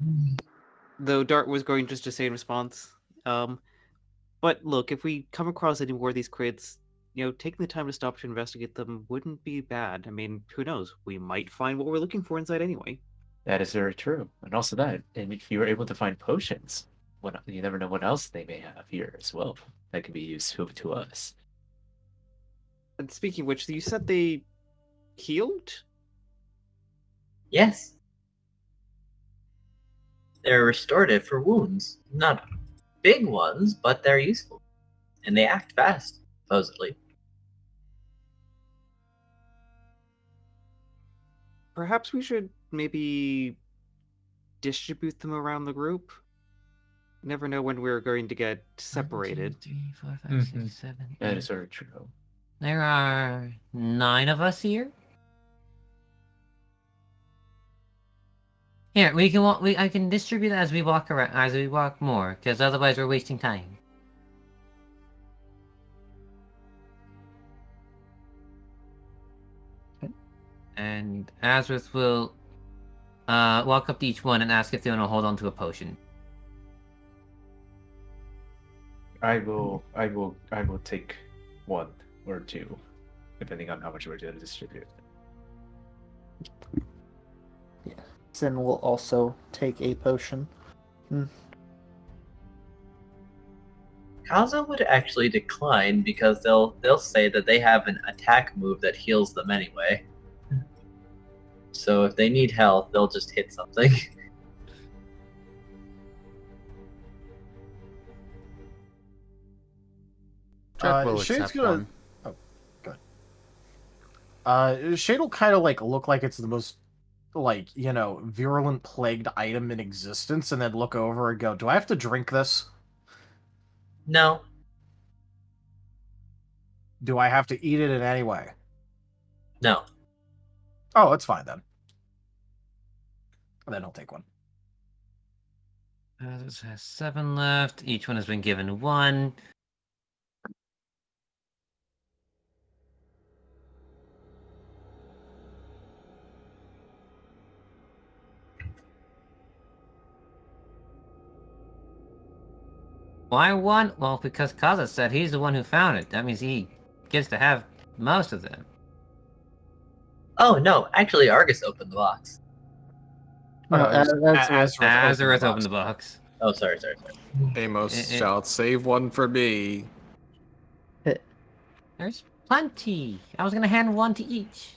[SPEAKER 4] Though Dart was going just to say in response, but look, if we come across any more of these crates, taking the time to stop to investigate them wouldn't be bad. I mean, who knows? We might find what we're looking for inside anyway.
[SPEAKER 6] That is very true, and also that, and if you were able to find potions, you never know what else they may have here as well that could be useful to us.
[SPEAKER 4] And speaking of which, you said they healed?
[SPEAKER 7] Yes. They're restorative for wounds. Not big ones, but they're useful. And they act fast, supposedly.
[SPEAKER 4] Perhaps we should maybe distribute them around the group? You never know when we're going to get separated.
[SPEAKER 3] 1, 2, 3, 4, 5, 6, 7,
[SPEAKER 6] That
[SPEAKER 3] 8.
[SPEAKER 6] is very true.
[SPEAKER 3] There are 9 of us here. Here, we can walk. I can distribute as we walk around, as we walk more, because otherwise we're wasting time. And Azrith will walk up to each one and ask if they want to hold on to a potion.
[SPEAKER 6] I will take 1 or 2, depending on how much we're going to distribute.
[SPEAKER 5] Sin will also take a potion.
[SPEAKER 7] Kaza would actually decline because they'll say that they have an attack move that heals them anyway. So if they need health, they'll just hit something.
[SPEAKER 1] Jack will
[SPEAKER 2] Shade's
[SPEAKER 1] accept
[SPEAKER 2] gonna.
[SPEAKER 1] one.
[SPEAKER 2] Oh, good. Shade will kind of like look like it's the most, like, you know, virulent plagued item in existence, and then look over and go, "Do I have to drink this?
[SPEAKER 7] No.
[SPEAKER 2] Do I have to eat it in any way?"
[SPEAKER 7] No.
[SPEAKER 2] Oh, it's fine then. And then I'll take one.
[SPEAKER 3] This has 7 left. Each one has been given 1. Why 1? Well, because Kaza said he's the one who found it. That means he gets to have most of them.
[SPEAKER 7] Oh, no. Actually, Argus opened the box.
[SPEAKER 5] No,
[SPEAKER 3] Azareth opened the box.
[SPEAKER 7] Oh, sorry.
[SPEAKER 9] Amos, shalt save one for me.
[SPEAKER 3] There's plenty. I was gonna hand 1 to each.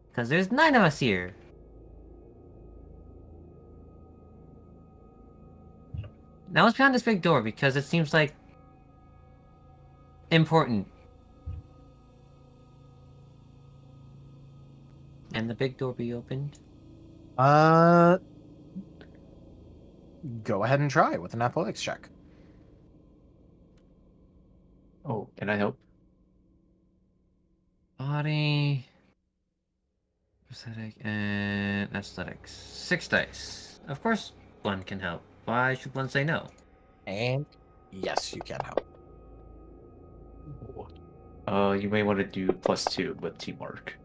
[SPEAKER 3] Because there's 9 of us here. Now let's behind this big door because it seems like important. And the big door be opened.
[SPEAKER 2] Go ahead and try with an athletics check.
[SPEAKER 6] Oh, can I help?
[SPEAKER 3] Body, prosthetic, and athletics. 6 dice. Of course, 1 can help. Why should 1 say no?
[SPEAKER 2] And yes, you can help.
[SPEAKER 6] You may want to do +2 with teamwork.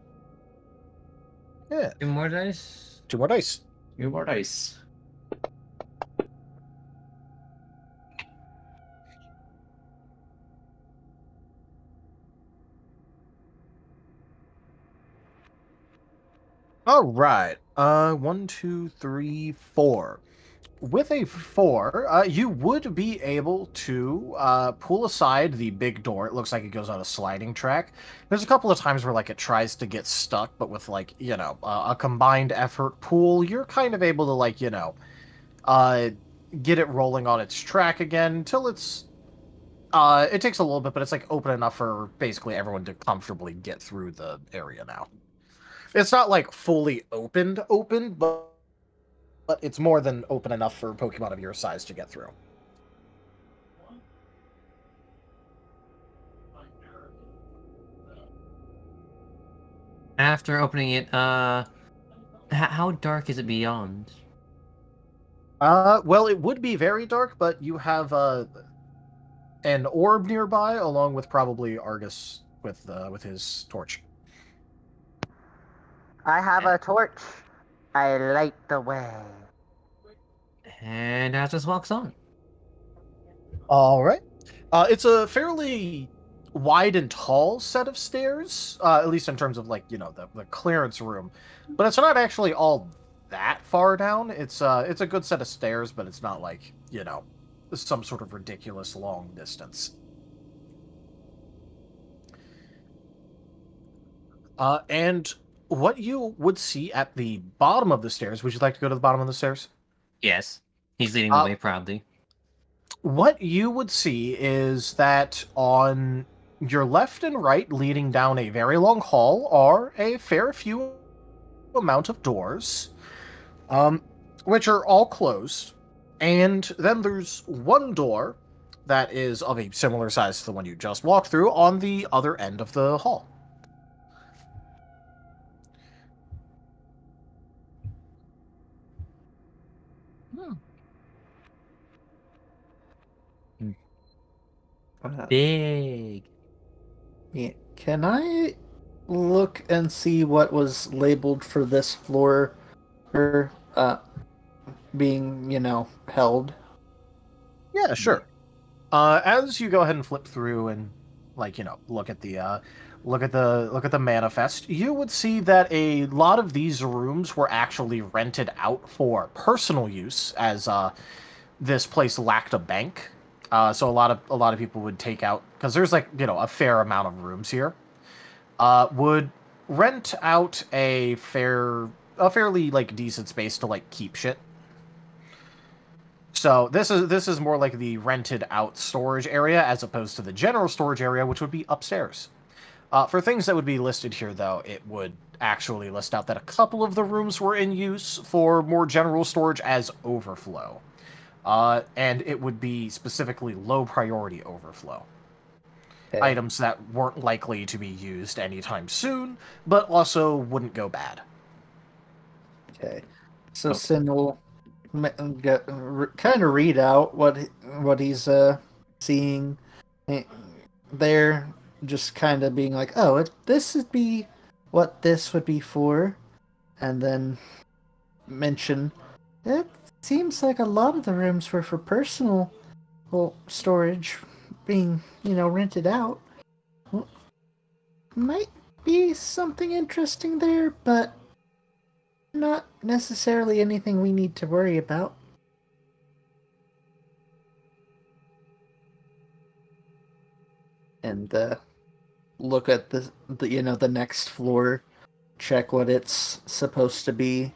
[SPEAKER 2] Yeah.
[SPEAKER 3] 2 more dice.
[SPEAKER 2] 2 more dice.
[SPEAKER 6] 2 more dice.
[SPEAKER 2] All right. 1, 2, 3, 4. With a 4, you would be able to pull aside the big door. It looks like it goes on a sliding track. There's a couple of times where like it tries to get stuck, but with like, you know, a combined effort pull, you're kind of able to like, you know, get it rolling on its track again until it's it takes a little bit, but it's like open enough for basically everyone to comfortably get through the area now. It's not like fully open, but it's more than open enough for Pokemon of your size to get through.
[SPEAKER 3] After opening it, how dark is it beyond?
[SPEAKER 2] Well, it would be very dark, but you have an orb nearby, along with probably Argus with his torch.
[SPEAKER 8] I have a torch. I light the way.
[SPEAKER 3] And Azuz walks on.
[SPEAKER 2] All right. It's a fairly wide and tall set of stairs, at least in terms of like, you know, the clearance room. But it's not actually all that far down. It's a good set of stairs, but it's not like some sort of ridiculous long distance. And what you would see at the bottom of the stairs, would you like to go to the bottom of the stairs?
[SPEAKER 3] Yes. He's leading the way proudly.
[SPEAKER 2] What you would see is that on your left and right, leading down a very long hall, are a fair few amount of doors, which are all closed. And then there's one door that is of a similar size to the one you just walked through on the other end of the hall.
[SPEAKER 3] Big.
[SPEAKER 5] Yeah. Can I look and see what was labeled for this floor or being, held?
[SPEAKER 2] Yeah, sure. As you go ahead and flip through and look at the manifest, you would see that a lot of these rooms were actually rented out for personal use, as this place lacked a bank. So a lot of people would take out, because there's a fair amount of rooms here, would rent out a fairly decent space to keep shit. So this is more like the rented out storage area as opposed to the general storage area, which would be upstairs. For things that would be listed here, though, it would actually list out that a couple of the rooms were in use for more general storage as overflow. And it would be specifically low priority overflow.
[SPEAKER 5] Okay.
[SPEAKER 2] Items that weren't likely to be used anytime soon, but also wouldn't go bad.
[SPEAKER 5] Okay. So Sin will kind of read out what he's seeing there, just kind of being like, oh, this would be what this would be for, and then mention it seems like a lot of the rooms were for personal storage being rented out. Well, might be something interesting there, but not necessarily anything we need to worry about. And look at the next floor, check what it's supposed to be.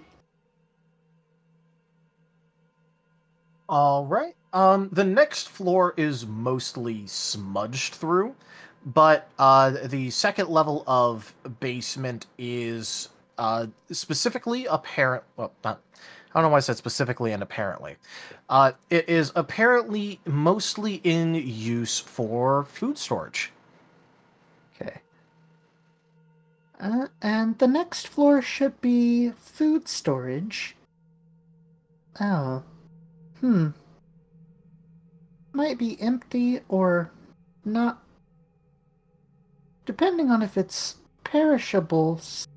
[SPEAKER 2] All right. The next floor is mostly smudged through, but the second level of basement is specifically apparent. Well, not. I don't know why I said specifically and apparently. It is apparently mostly in use for food storage.
[SPEAKER 5] Okay. And the next floor should be food storage. Oh. Might be empty or not. Depending on if it's perishables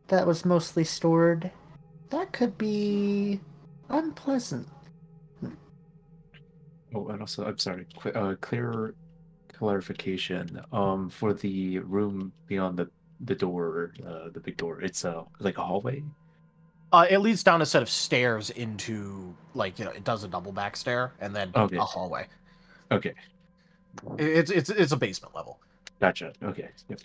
[SPEAKER 5] that was mostly stored, that could be unpleasant.
[SPEAKER 6] Oh, and also, I'm sorry, clear clarification. For the room beyond the door, the big door, it's like a hallway.
[SPEAKER 2] It leads down a set of stairs into it does a double back stair and then
[SPEAKER 6] Okay.
[SPEAKER 2] a hallway.
[SPEAKER 6] Okay.
[SPEAKER 2] It's a basement level.
[SPEAKER 6] Gotcha. Okay. Yep.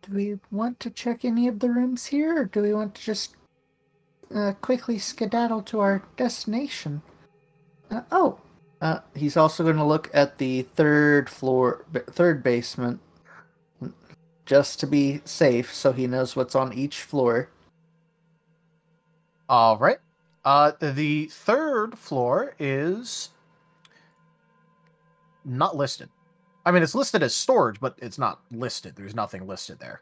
[SPEAKER 5] Do we want to check any of the rooms here, or do we want to just quickly skedaddle to our destination? He's also going to look at the third basement, just to be safe, so he knows what's on each floor.
[SPEAKER 2] All right. The third floor is not listed. I mean, it's listed as storage, but it's not listed. There's nothing listed there.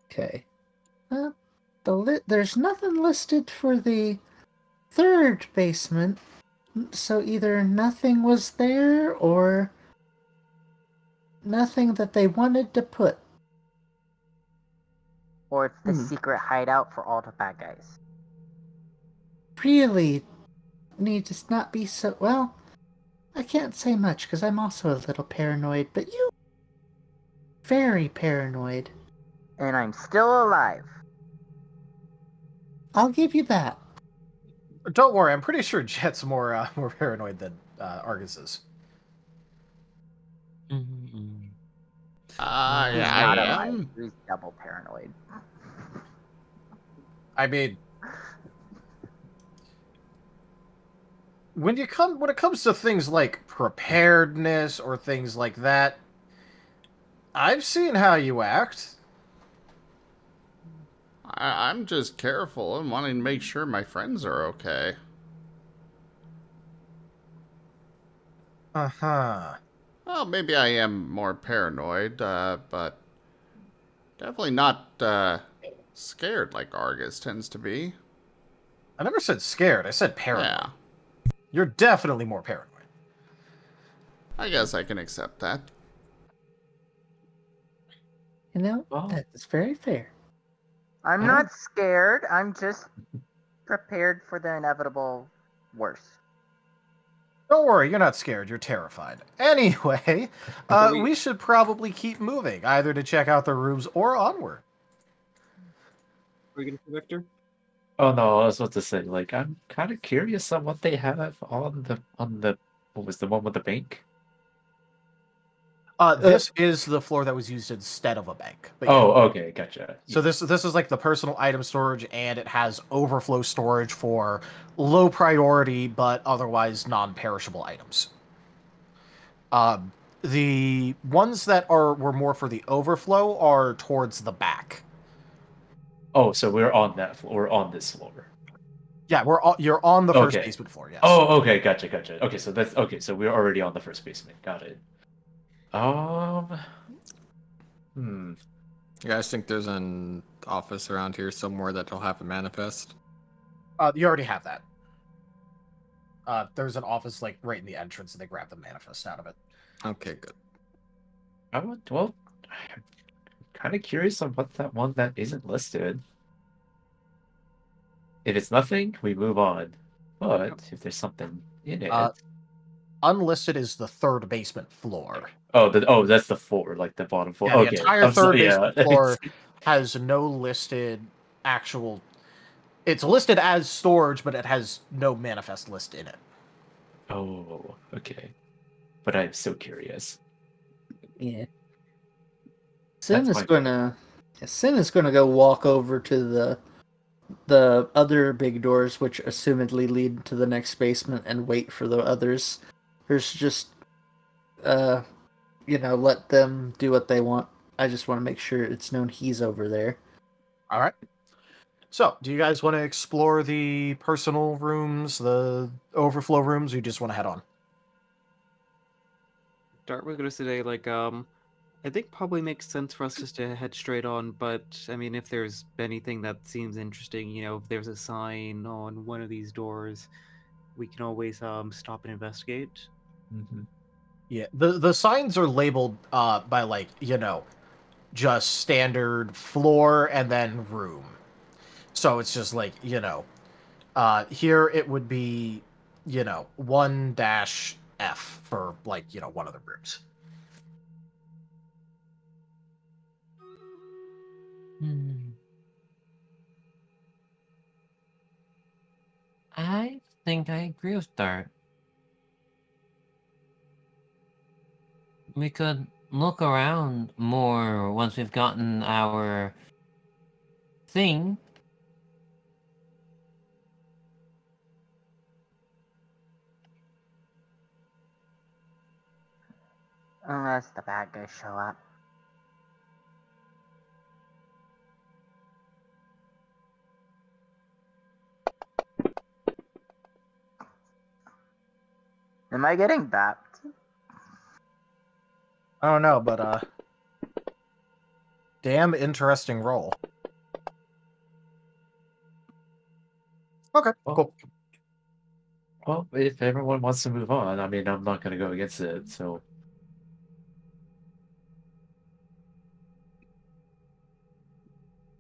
[SPEAKER 5] Okay. There's nothing listed for the third basement, so either nothing was there or nothing that they wanted to put.
[SPEAKER 8] Or it's the secret hideout for all the bad guys.
[SPEAKER 5] really need to not be so... Well, I can't say much because I'm also a little paranoid, but you... Very paranoid.
[SPEAKER 8] And I'm still alive.
[SPEAKER 5] I'll give you that.
[SPEAKER 2] Don't worry, I'm pretty sure Jet's more more paranoid than Argus is.
[SPEAKER 1] I
[SPEAKER 8] He's not alive.
[SPEAKER 1] am.
[SPEAKER 8] He's double paranoid.
[SPEAKER 2] I mean, when it comes to things like preparedness or things like that, I've seen how you act.
[SPEAKER 1] I'm just careful and wanting to make sure my friends are okay.
[SPEAKER 2] Uh-huh.
[SPEAKER 1] Well, maybe I am more paranoid, but definitely not scared like Argus tends to be.
[SPEAKER 2] I never said scared, I said paranoid.
[SPEAKER 1] Yeah,
[SPEAKER 2] You're definitely more paranoid.
[SPEAKER 1] I guess I can accept that.
[SPEAKER 5] You know,
[SPEAKER 6] Well-
[SPEAKER 5] that's very fair.
[SPEAKER 8] I'm not scared. I'm just prepared for the inevitable worst.
[SPEAKER 2] Don't worry, you're not scared, you're terrified. Anyway, we should probably keep moving, either to check out the rooms or onward.
[SPEAKER 4] Are we gonna see Victor?
[SPEAKER 6] Oh no, I was about to say, like, I'm kind of curious on what they have on the what was the one with the bank?
[SPEAKER 2] This is the floor that was used instead of a bank. But yeah.
[SPEAKER 6] Oh, okay, gotcha.
[SPEAKER 2] So this is like the personal item storage, and it has overflow storage for low priority but otherwise non-perishable items. The ones that were more for the overflow are towards the back.
[SPEAKER 6] Oh, so we're on that floor. We're on this floor.
[SPEAKER 2] Yeah, you're on the first
[SPEAKER 6] Okay.
[SPEAKER 2] basement floor. Yes.
[SPEAKER 6] Oh, okay, gotcha. Okay, so that's okay. So we're already on the first basement. Got it.
[SPEAKER 9] You guys think there's an office around here somewhere that'll have a manifest?
[SPEAKER 2] You already have that. There's an office like right in the entrance, and they grab the manifest out of it.
[SPEAKER 9] Okay, good.
[SPEAKER 6] I'm kind of curious on what that one that isn't listed. If it's nothing, we move on. But if there's something in it,
[SPEAKER 2] Unlisted is the third basement floor.
[SPEAKER 6] that's the floor, like the bottom floor.
[SPEAKER 2] Yeah,
[SPEAKER 6] Okay,
[SPEAKER 2] the entire
[SPEAKER 6] I'm
[SPEAKER 2] third
[SPEAKER 6] sorry,
[SPEAKER 2] basement floor has no listed actual. It's listed as storage, but it has no manifest list in it.
[SPEAKER 6] Oh, okay. But I'm so curious.
[SPEAKER 5] Yeah. Sin
[SPEAKER 6] That's
[SPEAKER 5] is
[SPEAKER 6] fine.
[SPEAKER 5] gonna go walk over to the other big doors, which assumedly lead to the next basement, and wait for the others. There's just, let them do what they want. I just want to make sure it's known he's over there.
[SPEAKER 2] All right. So, do you guys want to explore the personal rooms, the overflow rooms, or you just want to head on?
[SPEAKER 4] Dart was gonna say I think probably makes sense for us just to head straight on, but I mean if there's anything that seems interesting, if there's a sign on one of these doors, we can always stop and investigate.
[SPEAKER 6] Mm-hmm.
[SPEAKER 2] Yeah, the signs are labeled by just standard floor and then room. So it's just here it would be 1-F for one of the rooms.
[SPEAKER 3] I think I agree with Dart. We could look around more once we've gotten our thing.
[SPEAKER 8] Unless the bad guys show up. Am I getting bapped?
[SPEAKER 2] I don't know, but damn interesting roll. Okay, cool.
[SPEAKER 6] Well, if everyone wants to move on, I mean, I'm not going to go against it, so...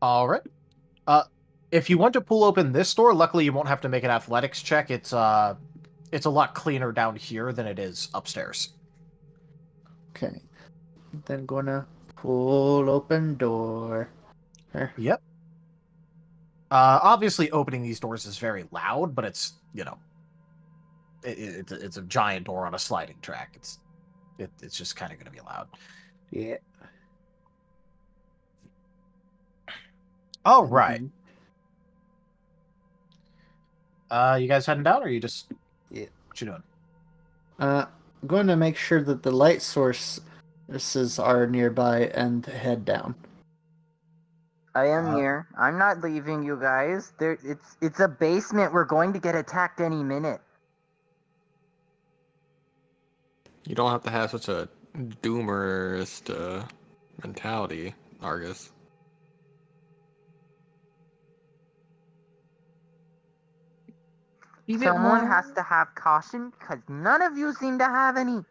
[SPEAKER 2] All right. If you want to pull open this door, luckily you won't have to make an athletics check. It's a lot cleaner down here than it is upstairs.
[SPEAKER 5] Okay. Then gonna pull open door.
[SPEAKER 2] Yep. Obviously, opening these doors is very loud, but it's, you know, it's a giant door on a sliding track. It's just kind of going to be loud.
[SPEAKER 5] Yeah.
[SPEAKER 2] All right. You guys heading down, or you just...
[SPEAKER 5] Yeah.
[SPEAKER 2] What you doing?
[SPEAKER 5] I'm going to make sure that the light sources are nearby and head down.
[SPEAKER 8] I am here. I'm not leaving you guys. It's a basement. We're going to get attacked any minute.
[SPEAKER 9] You don't have to have such a doomerist mentality, Argus.
[SPEAKER 8] Someone has to have caution, because none of you seem to have any.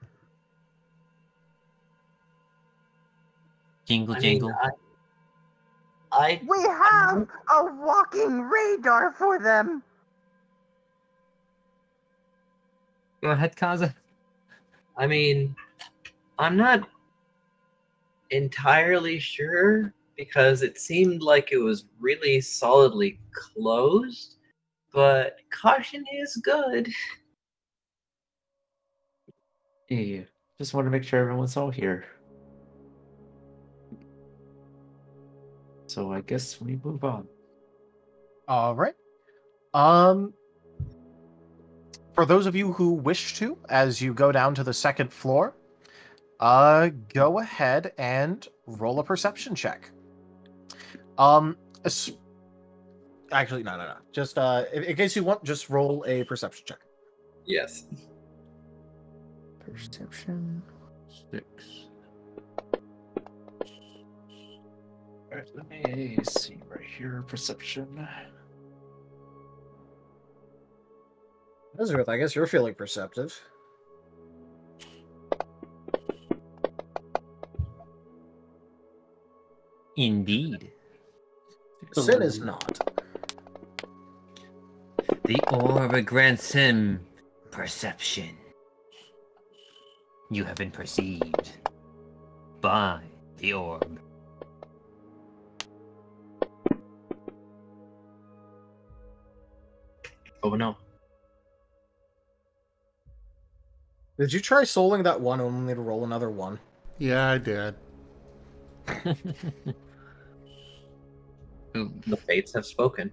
[SPEAKER 3] Jingle,
[SPEAKER 7] I
[SPEAKER 3] jingle.
[SPEAKER 7] mean,
[SPEAKER 8] We have a walking radar for them.
[SPEAKER 3] Go ahead, Kaza.
[SPEAKER 7] I mean, I'm not entirely sure because it seemed like it was really solidly closed, but caution is good.
[SPEAKER 6] Hey, just want to make sure everyone's all here. So I guess we move on.
[SPEAKER 2] All right. For those of you who wish to, as you go down to the second floor, go ahead and roll a perception check. Actually, no. Just in case you want, just roll a perception check.
[SPEAKER 7] Yes.
[SPEAKER 5] Perception.
[SPEAKER 6] 6. Alright, let me see right here. Perception.
[SPEAKER 2] Elizabeth, I guess you're feeling perceptive.
[SPEAKER 3] Indeed.
[SPEAKER 2] Sin is not.
[SPEAKER 3] The orb grants him perception. You have been perceived by the orb.
[SPEAKER 7] Oh no.
[SPEAKER 2] Did you try souling that one only to roll another one?
[SPEAKER 1] Yeah, I did.
[SPEAKER 7] The fates have spoken.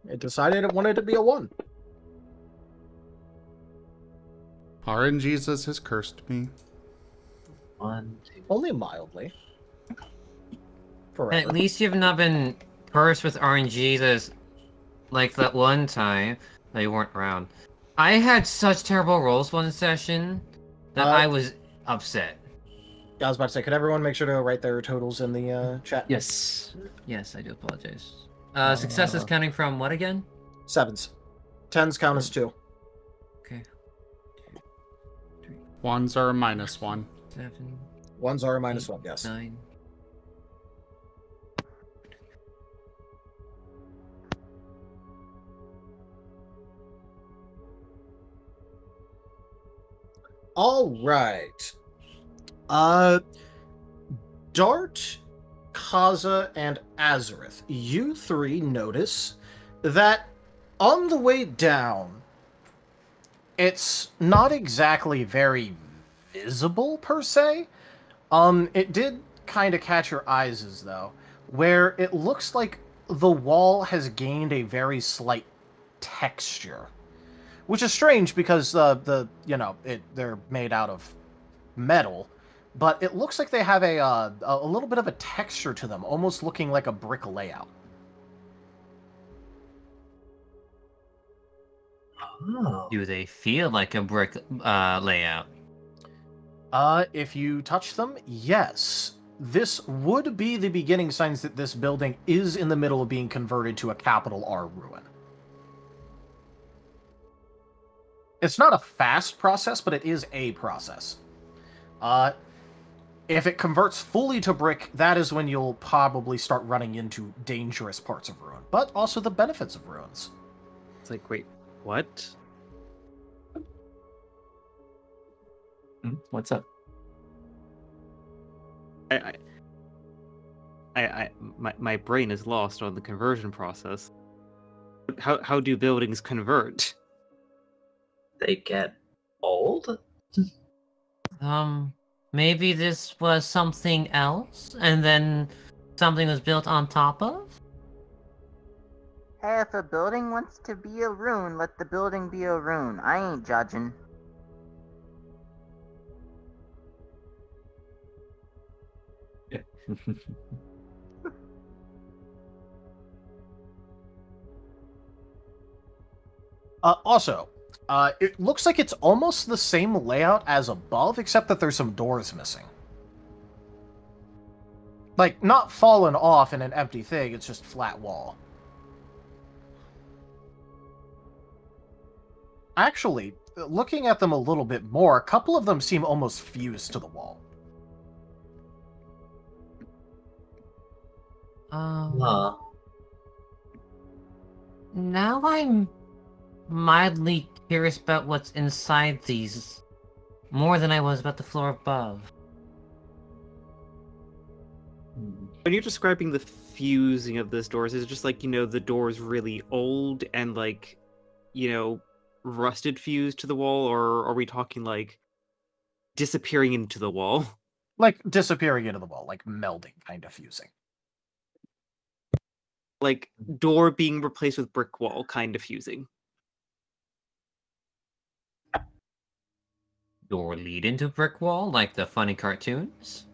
[SPEAKER 2] It decided it wanted to be a 1.
[SPEAKER 1] RNGesus has cursed me.
[SPEAKER 7] 1, 2.
[SPEAKER 2] Only mildly. Forever.
[SPEAKER 3] At least you've not been cursed with RNGs like that one time that you weren't around. I had such terrible rolls one session that I was upset.
[SPEAKER 2] I was about to say, could everyone make sure to write their totals in the chat?
[SPEAKER 6] Yes.
[SPEAKER 3] Yes, I do apologize. Successes counting from what again?
[SPEAKER 2] 7s. 10s count as 2.
[SPEAKER 3] Okay.
[SPEAKER 1] 1s are a -1.
[SPEAKER 3] 7,
[SPEAKER 2] 1s are a -1, yes.
[SPEAKER 3] 9.
[SPEAKER 2] All right. Dart, Kaza, and Azareth, you three notice that on the way down, it's not exactly very visible per se. It did kind of catch your eyes though, where it looks like the wall has gained a very slight texture. Which is strange because they're made out of metal, but it looks like they have a little bit of a texture to them, almost looking like a brick layout.
[SPEAKER 7] Oh.
[SPEAKER 3] Do they feel like a brick layout?
[SPEAKER 2] If you touch them, yes. This would be the beginning signs that this building is in the middle of being converted to a capital R ruin. It's not a fast process, but it is a process. If it converts fully to brick, that is when you'll probably start running into dangerous parts of ruin, but also the benefits of ruins.
[SPEAKER 4] It's like, wait, what?
[SPEAKER 6] What's up?
[SPEAKER 4] My brain is lost on the conversion process. How do buildings convert?
[SPEAKER 7] They get old?
[SPEAKER 3] Maybe this was something else, and then something was built on top of?
[SPEAKER 8] Hey, if a building wants to be a rune, let the building be a rune. I ain't judging.
[SPEAKER 2] Also, it looks like it's almost the same layout as above, except that there's some doors missing. Like, not fallen off in an empty thing, it's just flat wall. Actually, looking at them a little bit more, a couple of them seem almost fused to the wall.
[SPEAKER 7] Huh.
[SPEAKER 3] Now I'm mildly curious about what's inside these, more than I was about the floor above.
[SPEAKER 4] When you're describing the fusing of those doors, is it just like, the door's really old and like, rusted fused to the wall, or are we talking like disappearing into the wall?
[SPEAKER 2] Like, disappearing into the wall, like melding, kind of fusing.
[SPEAKER 4] Like, door being replaced with brick wall, kind of fusing.
[SPEAKER 3] Door lead into brick wall, like the funny cartoons?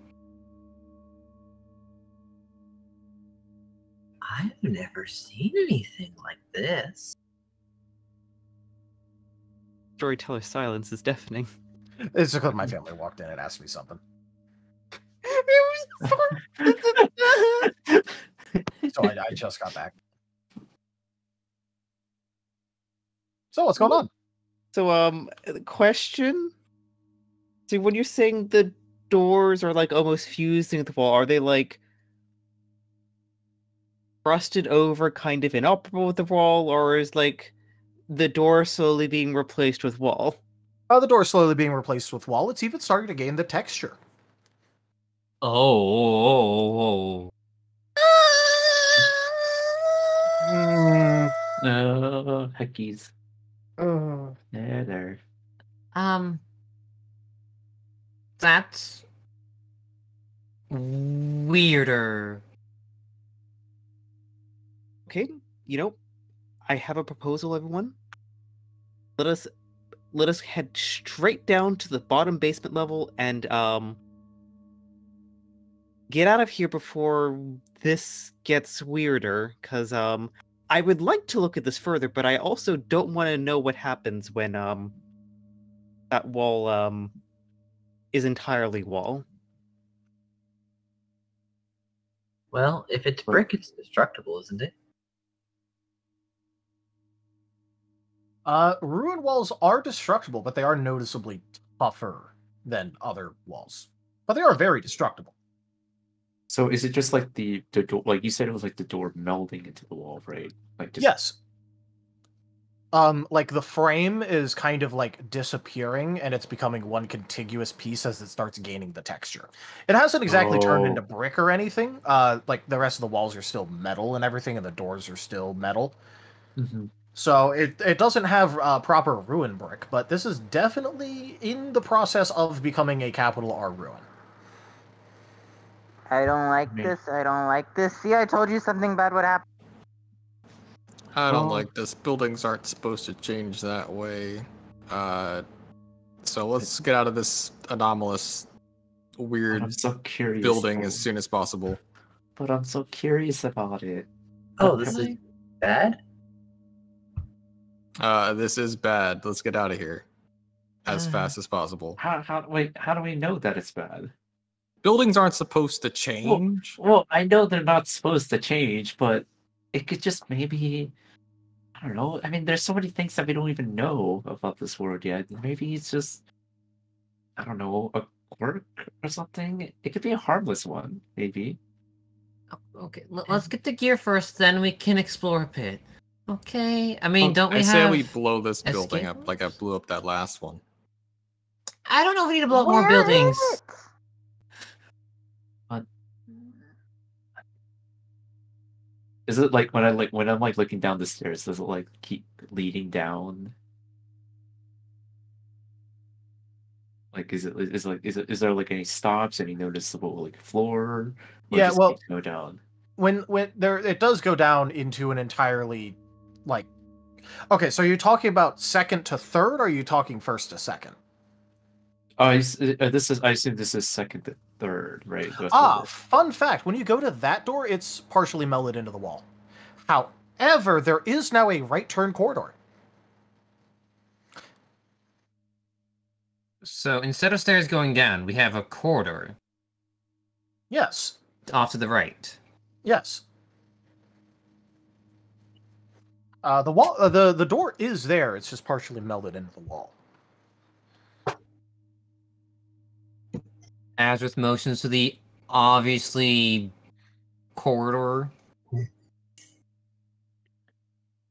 [SPEAKER 7] I've never seen anything like this.
[SPEAKER 4] Storyteller silence is deafening.
[SPEAKER 2] It's because my family walked in and asked me something. So I just got back. So what's going on?
[SPEAKER 4] So, the question? So when you're saying the doors are like almost fused into the wall, are they like rusted over, kind of inoperable with the wall, or is like the door slowly being replaced with wall?
[SPEAKER 2] The door's slowly being replaced with wall. It's even starting to gain the texture.
[SPEAKER 3] Oh.
[SPEAKER 6] Oh, heckies.
[SPEAKER 5] Oh.
[SPEAKER 6] There.
[SPEAKER 3] That's weirder.
[SPEAKER 4] Okay, I have a proposal, everyone. Let us head straight down to the bottom basement level and get out of here before this gets weirder, because I would like to look at this further, but I also don't want to know what happens when that wall is entirely wall.
[SPEAKER 7] Well, if it's brick, it's destructible, isn't it?
[SPEAKER 2] Ruin walls are destructible, but they are noticeably tougher than other walls. But they are very destructible.
[SPEAKER 6] So is it just like the door? Like you said, it was like the door melding into the wall, right? Like just...
[SPEAKER 2] Yes. Like the frame is kind of like disappearing, and it's becoming one contiguous piece as it starts gaining the texture. It hasn't exactly turned into brick or anything. Like the rest of the walls are still metal and everything, and the doors are still metal.
[SPEAKER 6] Mm-hmm.
[SPEAKER 2] So it doesn't have proper ruin brick, but this is definitely in the process of becoming a capital R ruin.
[SPEAKER 8] I don't like this. I don't like this. See, I told you something bad would happen.
[SPEAKER 9] I don't like this. Buildings aren't supposed to change that way. So let's get out of this anomalous, weird
[SPEAKER 6] I'm so curious
[SPEAKER 9] building as soon as possible.
[SPEAKER 6] But I'm so curious about it.
[SPEAKER 7] Oh, this is bad?
[SPEAKER 9] This is bad. Let's get out of here as fast as possible.
[SPEAKER 6] How do we know that it's bad?
[SPEAKER 9] Buildings aren't supposed to change.
[SPEAKER 6] Well, I know they're not supposed to change, but it could just maybe, I don't know. I mean, there's so many things that we don't even know about this world yet. Maybe it's just, I don't know, a work or something. It could be a harmless one, maybe.
[SPEAKER 3] Okay, let's get the gear first, then we can explore a bit. Okay, I mean, don't we
[SPEAKER 9] I
[SPEAKER 3] have...
[SPEAKER 9] say we blow this building
[SPEAKER 3] escape
[SPEAKER 9] up like I
[SPEAKER 3] routes?
[SPEAKER 9] blew up that last one.
[SPEAKER 3] I don't know if we need to blow up more
[SPEAKER 8] Where
[SPEAKER 3] buildings.
[SPEAKER 8] is it?
[SPEAKER 6] Is it like when I'm like looking down the stairs, does it like keep leading down? Like is there like any stops, any noticeable like floor? Or
[SPEAKER 2] Yeah,
[SPEAKER 6] just
[SPEAKER 2] well,
[SPEAKER 6] keeps going down?
[SPEAKER 2] when there it does go down into an entirely like. Okay, so you're talking about second to third, or are you talking first to second?
[SPEAKER 6] Oh, I assume this is second to third, right?
[SPEAKER 2] Fun fact: when you go to that door, it's partially melted into the wall. However, there is now a right turn corridor.
[SPEAKER 3] So instead of stairs going down, we have a corridor
[SPEAKER 2] Yes.
[SPEAKER 3] off to the right.
[SPEAKER 2] Yes. The wall, the door is there. It's just partially melted into the wall.
[SPEAKER 3] Azrith motions to the obviously corridor.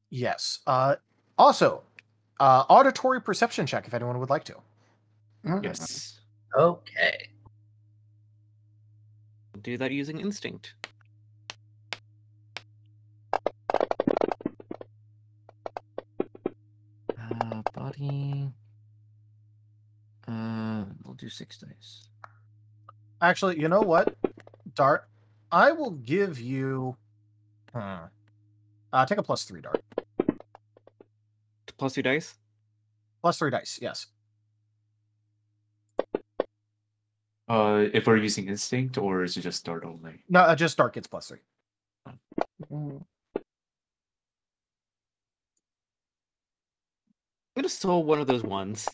[SPEAKER 2] Yes. Also, auditory perception check if anyone would like to.
[SPEAKER 6] Yes.
[SPEAKER 7] Okay.
[SPEAKER 4] Do that using instinct.
[SPEAKER 3] Body. We'll do 6 dice.
[SPEAKER 2] Actually, you know what, Dart? I will give you. Take a +3, Dart.
[SPEAKER 4] +2 dice?
[SPEAKER 2] +3 dice, yes.
[SPEAKER 6] If we're using instinct, or is it just start only?
[SPEAKER 2] No, just Dart gets +3.
[SPEAKER 4] I'm gonna soul one of those ones.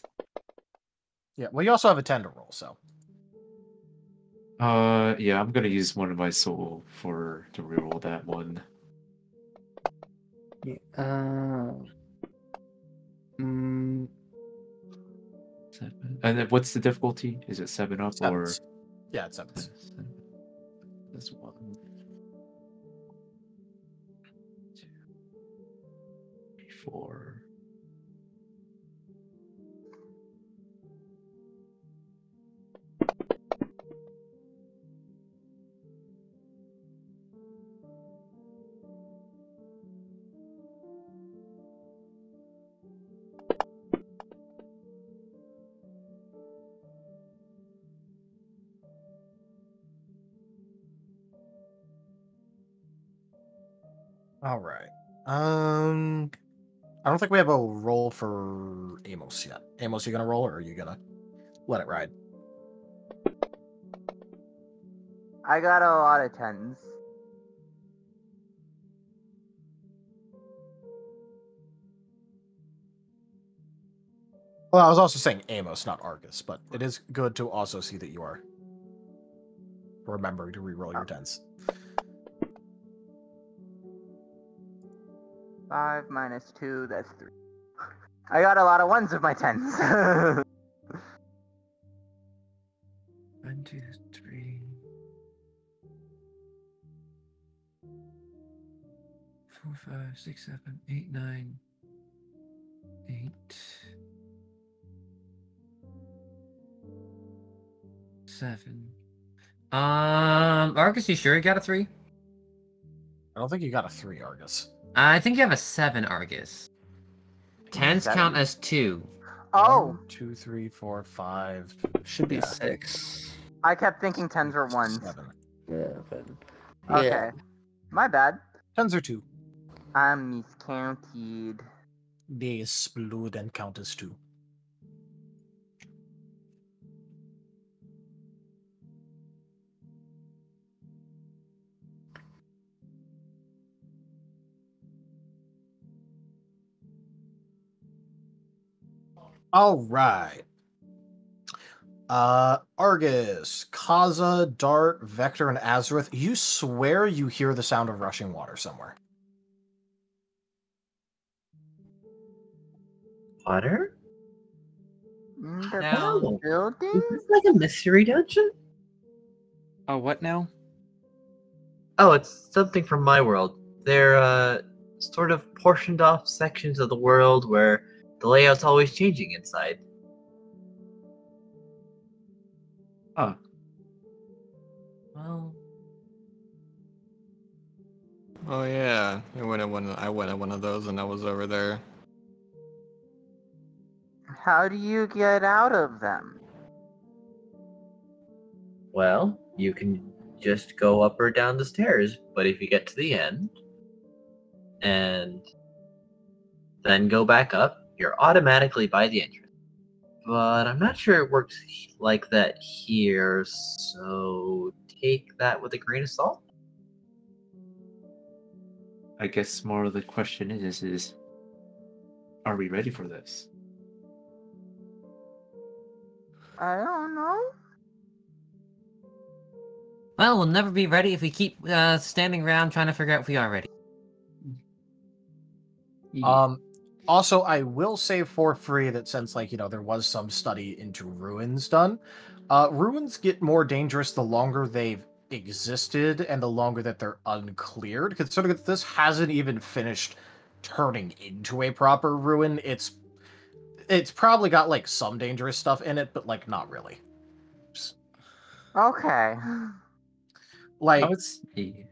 [SPEAKER 2] Yeah, well, you also have a 10 to roll, so.
[SPEAKER 6] Yeah, I'm gonna use one of my soul to reroll that one. Seven. And then what's the difficulty? Is it 7 up or?
[SPEAKER 2] Sevens. Yeah, it's 7.
[SPEAKER 6] That's 1, 2, 3, 4.
[SPEAKER 2] All right. I don't think we have a roll for Amos yet. Amos, you gonna roll, or are you gonna let it ride?
[SPEAKER 8] I got a lot of 10s.
[SPEAKER 2] Well, I was also saying Amos, not Argus, but it is good to also see that you are remembering to reroll your 10s.
[SPEAKER 8] 5 minus 2, that's 3. I got a lot of 1s of my 10s.
[SPEAKER 6] 1, 2, 3, 4, 5, 6, 7, 8, 9, 8, 7.
[SPEAKER 3] Argus, you sure you got a 3?
[SPEAKER 2] I don't think you got a 3, Argus.
[SPEAKER 3] I think you have a 7, Argus. 10s
[SPEAKER 8] 7?
[SPEAKER 3] count as 2.
[SPEAKER 8] Oh!
[SPEAKER 2] 1, 2, 3, 4, 5.
[SPEAKER 5] Should be
[SPEAKER 2] Yeah.
[SPEAKER 5] 6.
[SPEAKER 8] I kept thinking 10s were 1s.
[SPEAKER 2] 7.
[SPEAKER 5] 7.
[SPEAKER 8] Okay.
[SPEAKER 5] Yeah.
[SPEAKER 8] My bad.
[SPEAKER 2] 10s are 2.
[SPEAKER 8] I'm miscounted.
[SPEAKER 2] They explode and count as 2. All right. Argus, Kaza, Dart, Vector, and Azrith, you swear you hear the sound of rushing water somewhere.
[SPEAKER 7] Water?
[SPEAKER 8] The
[SPEAKER 3] Now-
[SPEAKER 8] big building?
[SPEAKER 7] Is this like a mystery dungeon?
[SPEAKER 4] Oh, what now?
[SPEAKER 7] Oh, it's something from my world. They're sort of portioned off sections of the world where the layout's always changing inside.
[SPEAKER 6] Huh.
[SPEAKER 3] Well,
[SPEAKER 9] Oh yeah, I went at one of those, and I was over there.
[SPEAKER 8] How do you get out of them?
[SPEAKER 7] Well, you can just go up or down the stairs, but if you get to the end and then go back up, you're automatically by the entrance. But I'm not sure it works like that here, so take that with a grain of salt.
[SPEAKER 6] I guess more of the question is are we ready for this?
[SPEAKER 8] I don't know.
[SPEAKER 3] well, we'll never be ready if we keep standing around trying to figure out if we are ready.
[SPEAKER 2] Also, I will say for free that since, like, there was some study into ruins done, ruins get more dangerous the longer they've existed and the longer that they're uncleared. Considering that this hasn't even finished turning into a proper ruin, it's probably got, like, some dangerous stuff in it, but, like, not really.
[SPEAKER 8] Okay.
[SPEAKER 6] I
[SPEAKER 2] Like,
[SPEAKER 6] would see.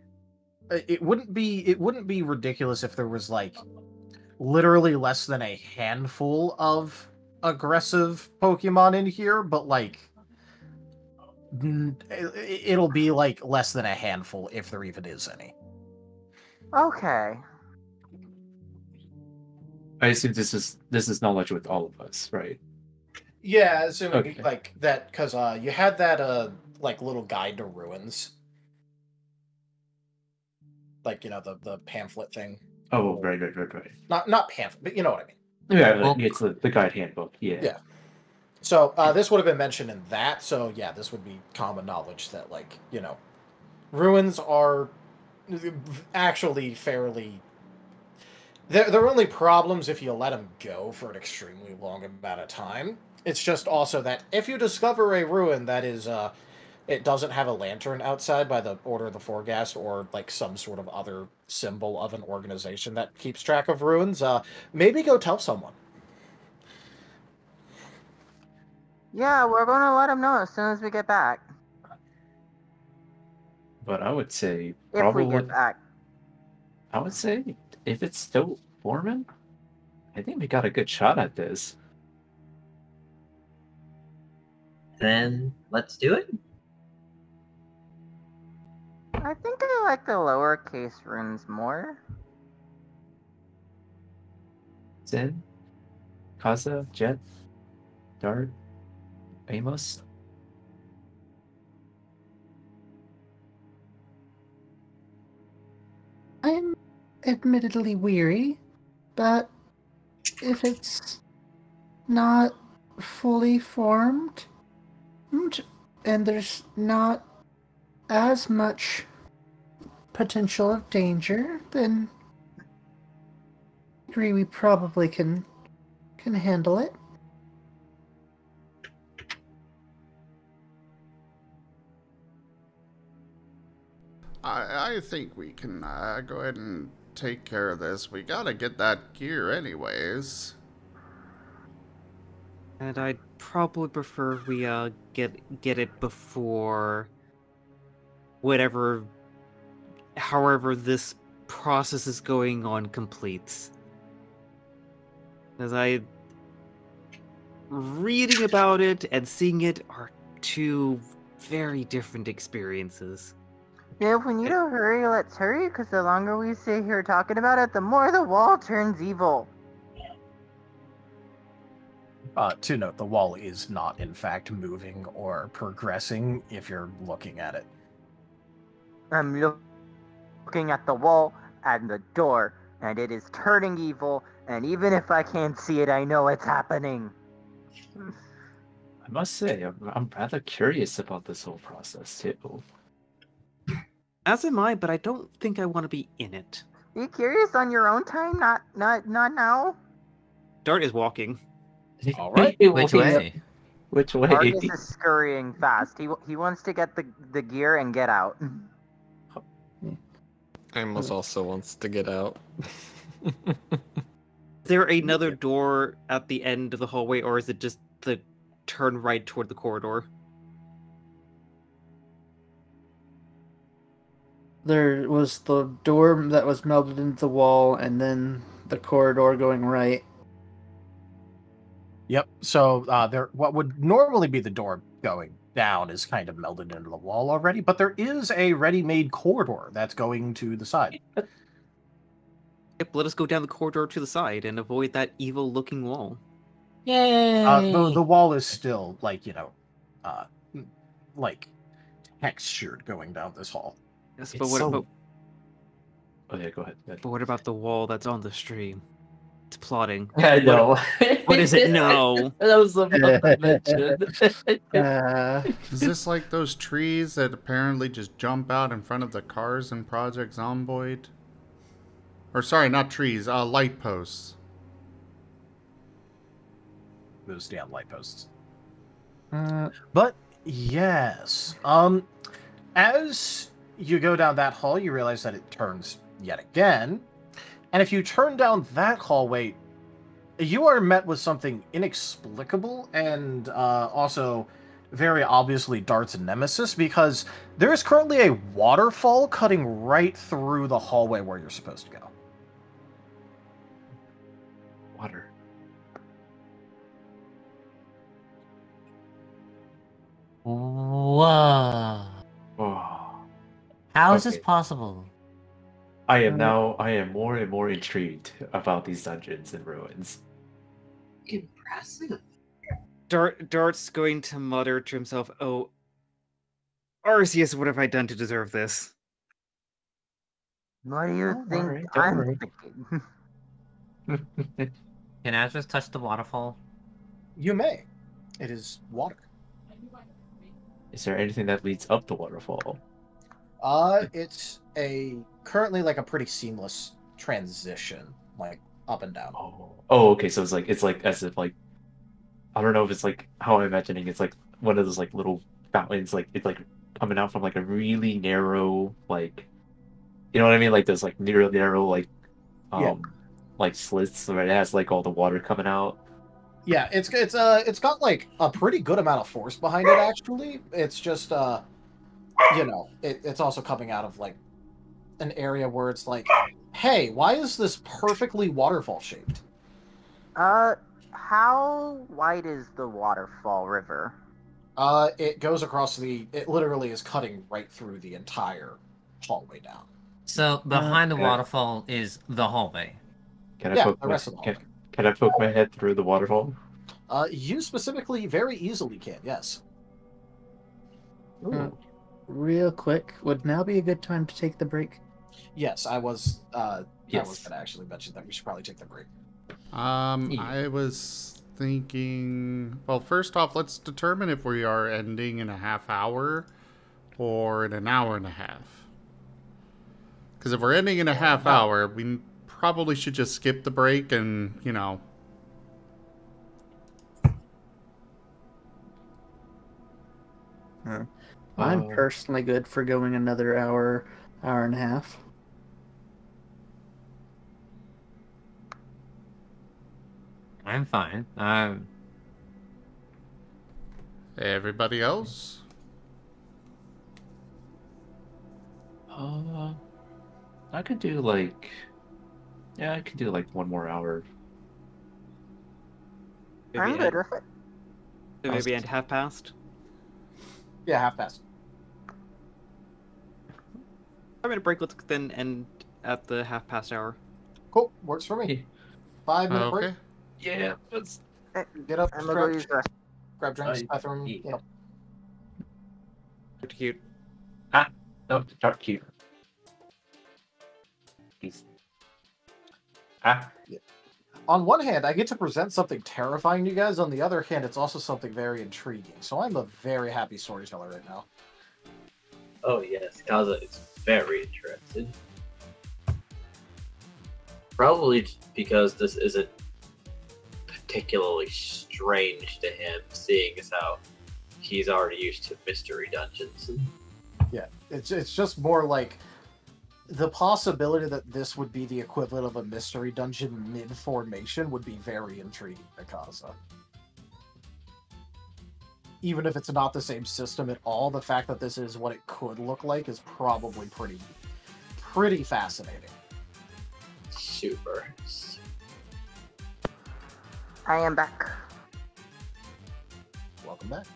[SPEAKER 2] it wouldn't be ridiculous if there was, like, literally less than a handful of aggressive Pokemon in here, but, like, it'll be, like, less than a handful if there even is any.
[SPEAKER 8] Okay.
[SPEAKER 6] I assume this is knowledge with all of us, right?
[SPEAKER 2] Yeah, assuming,
[SPEAKER 6] Okay.
[SPEAKER 2] like, that, because you had that, like, little guide to ruins. Like, the pamphlet thing.
[SPEAKER 6] Oh, right.
[SPEAKER 2] Not pamphlet, but you know what I mean.
[SPEAKER 6] Yeah,
[SPEAKER 3] Well-
[SPEAKER 6] it's the guide handbook. Yeah.
[SPEAKER 2] Yeah. So, this would have been mentioned in that, so yeah, this would be common knowledge that, like, ruins are actually fairly... They're only problems if you let them go for an extremely long amount of time. It's just also that if you discover a ruin that is, it doesn't have a lantern outside by the Order of the Foregast or, like, some sort of other symbol of an organization that keeps track of ruins, maybe go tell someone.
[SPEAKER 8] Yeah, we're gonna let him know as soon as we get back.
[SPEAKER 6] But I would say
[SPEAKER 8] If
[SPEAKER 6] probably.
[SPEAKER 8] we get back.
[SPEAKER 6] I would say if it's still forming, I think we got a good shot at this.
[SPEAKER 7] Then let's do it.
[SPEAKER 8] I think I like the lowercase runes more.
[SPEAKER 6] Zen, Kaza, Jet, Dart, Amos.
[SPEAKER 5] I'm admittedly weary, but if it's not fully formed, and there's not as much potential of danger, then I agree we probably can handle it.
[SPEAKER 1] I think we can go ahead and take care of this. We gotta get that gear anyways.
[SPEAKER 4] And I'd probably prefer we get it before however this process is going on completes. As reading about it and seeing it are two very different experiences.
[SPEAKER 8] Yeah, if we need to hurry, let's hurry, because the longer we stay here talking about it, the more the wall turns evil.
[SPEAKER 2] To note, the wall is not, in fact, moving or progressing if you're looking at it.
[SPEAKER 8] I'm looking at the wall and the door, and it is turning evil, and even if I can't see it, I know it's happening.
[SPEAKER 6] I must say, I'm rather curious about this whole process too.
[SPEAKER 4] As am I, but I don't think I want to be in it.
[SPEAKER 8] Be curious on your own time, not now.
[SPEAKER 4] Dart is walking.
[SPEAKER 2] All right.
[SPEAKER 3] Which way?
[SPEAKER 6] Which way?
[SPEAKER 8] Argus is scurrying fast. He wants to get the gear and get out.
[SPEAKER 9] Amos also wants to get out.
[SPEAKER 4] Is there another door at the end of the hallway, or is it just the turn right toward the corridor?
[SPEAKER 5] There was the door that was melted into the wall, and then the corridor going right.
[SPEAKER 2] Yep. So there, what would normally be the door going down is kind of melded into the wall already, but there is a ready-made corridor that's going to the side.
[SPEAKER 4] Yep, let us go down the corridor to the side and avoid that evil-looking wall.
[SPEAKER 3] Yay!
[SPEAKER 2] The wall is still like like textured going down this hall.
[SPEAKER 4] Yes,
[SPEAKER 6] It's
[SPEAKER 4] but what
[SPEAKER 6] so-
[SPEAKER 4] about
[SPEAKER 6] Oh yeah, go ahead.
[SPEAKER 4] but what about the wall that's on the stream? It's plotting.
[SPEAKER 6] I know.
[SPEAKER 4] What is it? No.
[SPEAKER 6] That was the one I mentioned.
[SPEAKER 1] Is this like those trees that apparently just jump out in front of the cars in Project Zomboid? Or sorry, not trees, light posts.
[SPEAKER 2] Those damn light posts. But yes, as you go down that hall, you realize that it turns yet again, and if you turn down that hallway, you are met with something inexplicable and also very obviously Dart's nemesis, because there is currently a waterfall cutting right through the hallway where you're supposed to go.
[SPEAKER 6] Water.
[SPEAKER 3] Whoa.
[SPEAKER 6] Oh.
[SPEAKER 3] How is this
[SPEAKER 6] Okay.
[SPEAKER 3] possible?
[SPEAKER 6] I am more and more intrigued about these dungeons and ruins.
[SPEAKER 7] Impressive.
[SPEAKER 4] Dart's going to mutter to himself, "Oh, Arceus, what have I done to deserve this?"
[SPEAKER 8] What do you
[SPEAKER 6] Don't
[SPEAKER 8] think
[SPEAKER 6] worry, don't
[SPEAKER 8] I'm
[SPEAKER 6] worry.
[SPEAKER 8] thinking?
[SPEAKER 3] Can Azris touch the waterfall?
[SPEAKER 2] You may. It is water.
[SPEAKER 6] Is there anything that leads up the waterfall?
[SPEAKER 2] It's currently like a pretty seamless transition, like up and down.
[SPEAKER 6] Oh, okay. So it's like as if like I don't know if it's like how I'm imagining it's like one of those like little fountains, like it's like coming out from like a really narrow like you know what I mean? Like those like narrow like
[SPEAKER 2] Yeah.
[SPEAKER 6] like slits where it has like all the water coming out.
[SPEAKER 2] Yeah, it's got like a pretty good amount of force behind it. Actually, it's just it's also coming out of like an area where it's like, hey, why is this perfectly waterfall shaped?
[SPEAKER 8] How wide is the waterfall river?
[SPEAKER 2] It goes across it literally is cutting right through the entire hallway down.
[SPEAKER 3] So behind the
[SPEAKER 6] Okay.
[SPEAKER 3] waterfall is the hallway.
[SPEAKER 6] Can
[SPEAKER 2] Yeah,
[SPEAKER 6] I poke
[SPEAKER 2] the rest of the hallway.
[SPEAKER 6] can I poke my head through the waterfall?
[SPEAKER 2] You specifically very easily can, yes.
[SPEAKER 6] Ooh.
[SPEAKER 5] Real quick, would now be a good time to take the break?
[SPEAKER 2] Yes, I was
[SPEAKER 6] Yes.
[SPEAKER 2] going to actually mention that we should probably take the break.
[SPEAKER 1] I was thinking, well, first off, let's determine if we are ending in a half hour or in an hour and a half. Because if we're ending in a half hour, we probably should just skip the break and,
[SPEAKER 5] I'm personally good for going another hour and a half.
[SPEAKER 3] I'm fine.
[SPEAKER 1] everybody else?
[SPEAKER 6] I could do like I could do like one more hour.
[SPEAKER 8] I'm
[SPEAKER 4] Maybe
[SPEAKER 8] good
[SPEAKER 4] end,
[SPEAKER 8] with it.
[SPEAKER 4] maybe end half past.
[SPEAKER 2] Yeah, half past.
[SPEAKER 4] I'm gonna break. Let's then end at the half past hour.
[SPEAKER 2] Cool, works for me. 5-minute break.
[SPEAKER 1] Okay.
[SPEAKER 6] Yeah, let's
[SPEAKER 2] Get up,
[SPEAKER 8] I'm gonna go use the rest.
[SPEAKER 2] grab drinks,
[SPEAKER 6] I-
[SPEAKER 2] bathroom.
[SPEAKER 6] yeah.
[SPEAKER 2] Yep.
[SPEAKER 4] Pretty cute.
[SPEAKER 6] no start cute. Please.
[SPEAKER 2] On one hand, I get to present something terrifying to you guys. On the other hand, it's also something very intriguing. So I'm a very happy storyteller right now.
[SPEAKER 7] Oh yes, Kaza is very interested. Probably because this isn't particularly strange to him, seeing as how he's already used to mystery dungeons.
[SPEAKER 2] Yeah, it's just more like the possibility that this would be the equivalent of a mystery dungeon mid-formation would be very intriguing to Kaza. Even if it's not the same system at all, the fact that this is what it could look like is probably pretty fascinating.
[SPEAKER 7] Super.
[SPEAKER 8] I am back.
[SPEAKER 2] Welcome back.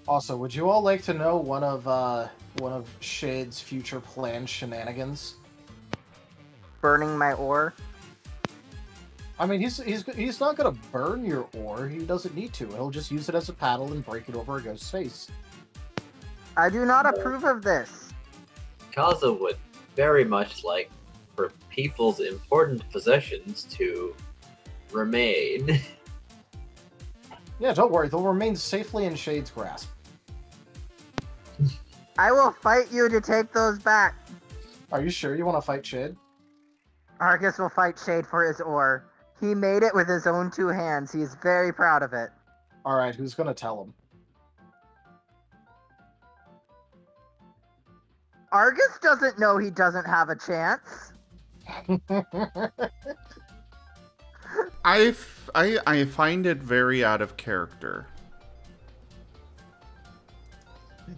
[SPEAKER 2] Also, would you all like to know one of Shade's future planned shenanigans?
[SPEAKER 8] Burning my ore.
[SPEAKER 2] I mean, he's not gonna burn your ore. He doesn't need to. He'll just use it as a paddle and break it over a ghost's face.
[SPEAKER 8] I do not approve of this.
[SPEAKER 7] Kaza would very much like for people's important possessions to remain.
[SPEAKER 2] Yeah, don't worry. They'll remain safely in Shade's grasp.
[SPEAKER 8] I will fight you to take those back.
[SPEAKER 2] Are you sure you want to fight Shade?
[SPEAKER 8] Argus will fight Shade for his ore. He made it with his own 2 hands. He is very proud of it.
[SPEAKER 2] Alright, who's gonna tell him?
[SPEAKER 8] Argus doesn't know he doesn't have a chance.
[SPEAKER 1] I find it very out of character.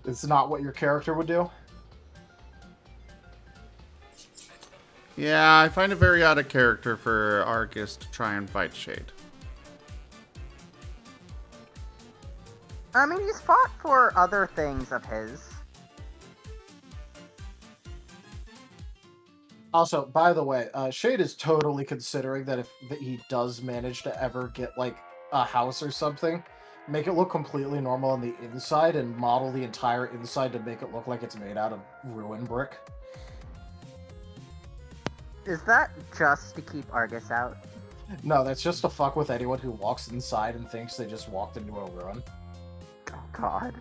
[SPEAKER 2] It's not what your character would do?
[SPEAKER 1] Yeah, I find it very out of character for Argus to try and fight Shade.
[SPEAKER 8] I mean, he's fought for other things of his.
[SPEAKER 2] Also, by the way, Shade is totally considering that if he does manage to ever get, like, a house or something, make it look completely normal on the inside and model the entire inside to make it look like it's made out of ruin brick.
[SPEAKER 8] Is that just to keep Argus out?
[SPEAKER 2] No, that's just to fuck with anyone who walks inside and thinks they just walked into a ruin.
[SPEAKER 8] Oh, God.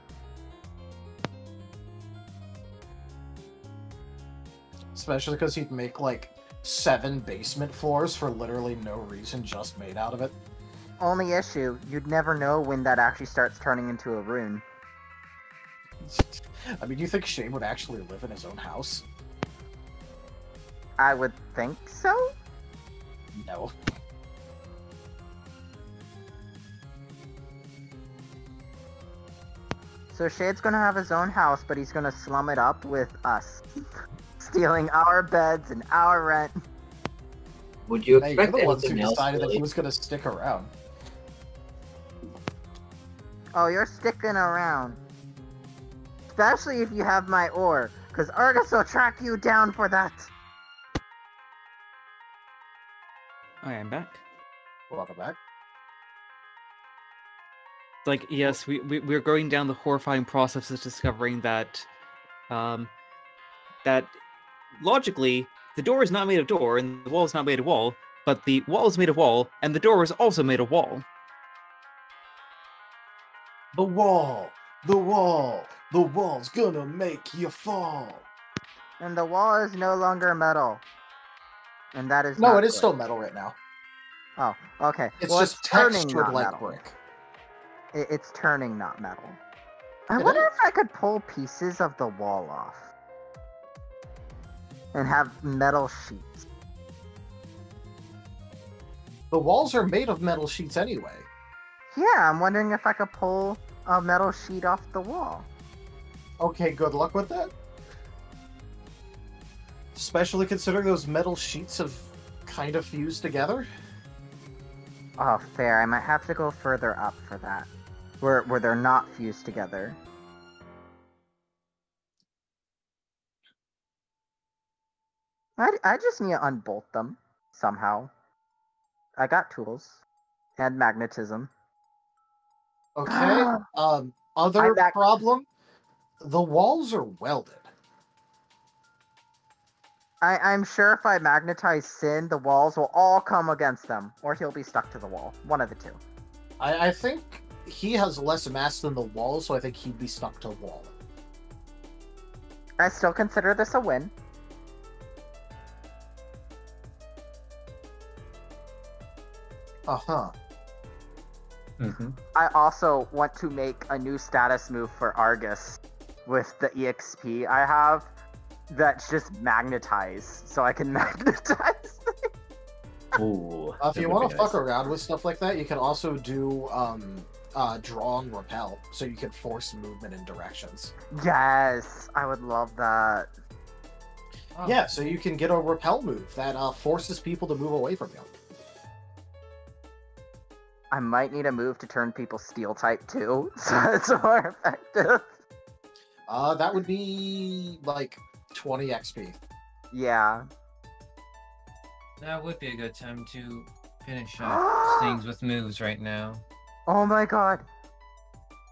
[SPEAKER 2] Especially because he'd make, like, 7 basement floors for literally no reason, just made out of it.
[SPEAKER 8] Only issue, you'd never know when that actually starts turning into a rune.
[SPEAKER 2] I mean, you think Shane would actually live in his own house?
[SPEAKER 8] I would think so?
[SPEAKER 2] No.
[SPEAKER 8] So Shade's gonna have his own house, but he's gonna slum it up with us. Stealing our beds and our rent.
[SPEAKER 7] Would you
[SPEAKER 2] Hey, you're
[SPEAKER 7] expect
[SPEAKER 2] the ones who
[SPEAKER 7] anything else?
[SPEAKER 2] decided that he
[SPEAKER 7] Really?
[SPEAKER 2] was gonna stick around.
[SPEAKER 8] Oh, you're sticking around. Especially if you have my ore, because Argus will track you down for that.
[SPEAKER 4] I am back.
[SPEAKER 2] Welcome back.
[SPEAKER 4] Like, yes, we're going down the horrifying process of discovering that, that logically, the door is not made of door, and the wall is not made of wall, but the wall is made of wall, and the door is also made of wall.
[SPEAKER 2] The wall! The wall! The wall's gonna make you fall!
[SPEAKER 8] And the wall is no longer metal. And that is
[SPEAKER 2] No,
[SPEAKER 8] not
[SPEAKER 2] it is
[SPEAKER 8] good.
[SPEAKER 2] still metal right now.
[SPEAKER 8] Oh, okay.
[SPEAKER 2] It's
[SPEAKER 8] well,
[SPEAKER 2] just
[SPEAKER 8] it's turning,
[SPEAKER 2] textured
[SPEAKER 8] not
[SPEAKER 2] like
[SPEAKER 8] metal.
[SPEAKER 2] brick.
[SPEAKER 8] It's turning, not metal. I
[SPEAKER 2] It
[SPEAKER 8] wonder
[SPEAKER 2] is.
[SPEAKER 8] if I could pull pieces of the wall off. And have metal sheets.
[SPEAKER 2] The walls are made of metal sheets anyway.
[SPEAKER 8] Yeah, I'm wondering if I could pull a metal sheet off the wall.
[SPEAKER 2] Okay, good luck with that. Especially considering those metal sheets have kind of fused together.
[SPEAKER 8] Oh, fair. I might have to go further up for that. where they're not fused together. I just need to unbolt them somehow. I got tools and magnetism.
[SPEAKER 2] Okay. Other problem: the walls are welded.
[SPEAKER 8] I'm sure if I magnetize Sin, the walls will all come against them, or he'll be stuck to the wall. One of the two.
[SPEAKER 2] I think he has less mass than the wall, so I think he'd be stuck to the wall.
[SPEAKER 8] I still consider this a win.
[SPEAKER 2] Uh-huh.
[SPEAKER 8] I also want to make a new status move for Argus with the EXP I have that's just magnetize, so I can magnetize.
[SPEAKER 6] Ooh.
[SPEAKER 2] If you want to fuck around with stuff like that, you can also do draw and repel, so you can force movement in directions.
[SPEAKER 8] Yes, I would love that.
[SPEAKER 2] Yeah, so you can get a repel move that forces people to move away from you.
[SPEAKER 8] I might need a move to turn people steel type too, so it's more effective.
[SPEAKER 2] That would be like 20 XP.
[SPEAKER 8] Yeah.
[SPEAKER 3] That would be a good time to finish up things with moves right now.
[SPEAKER 8] Oh my god.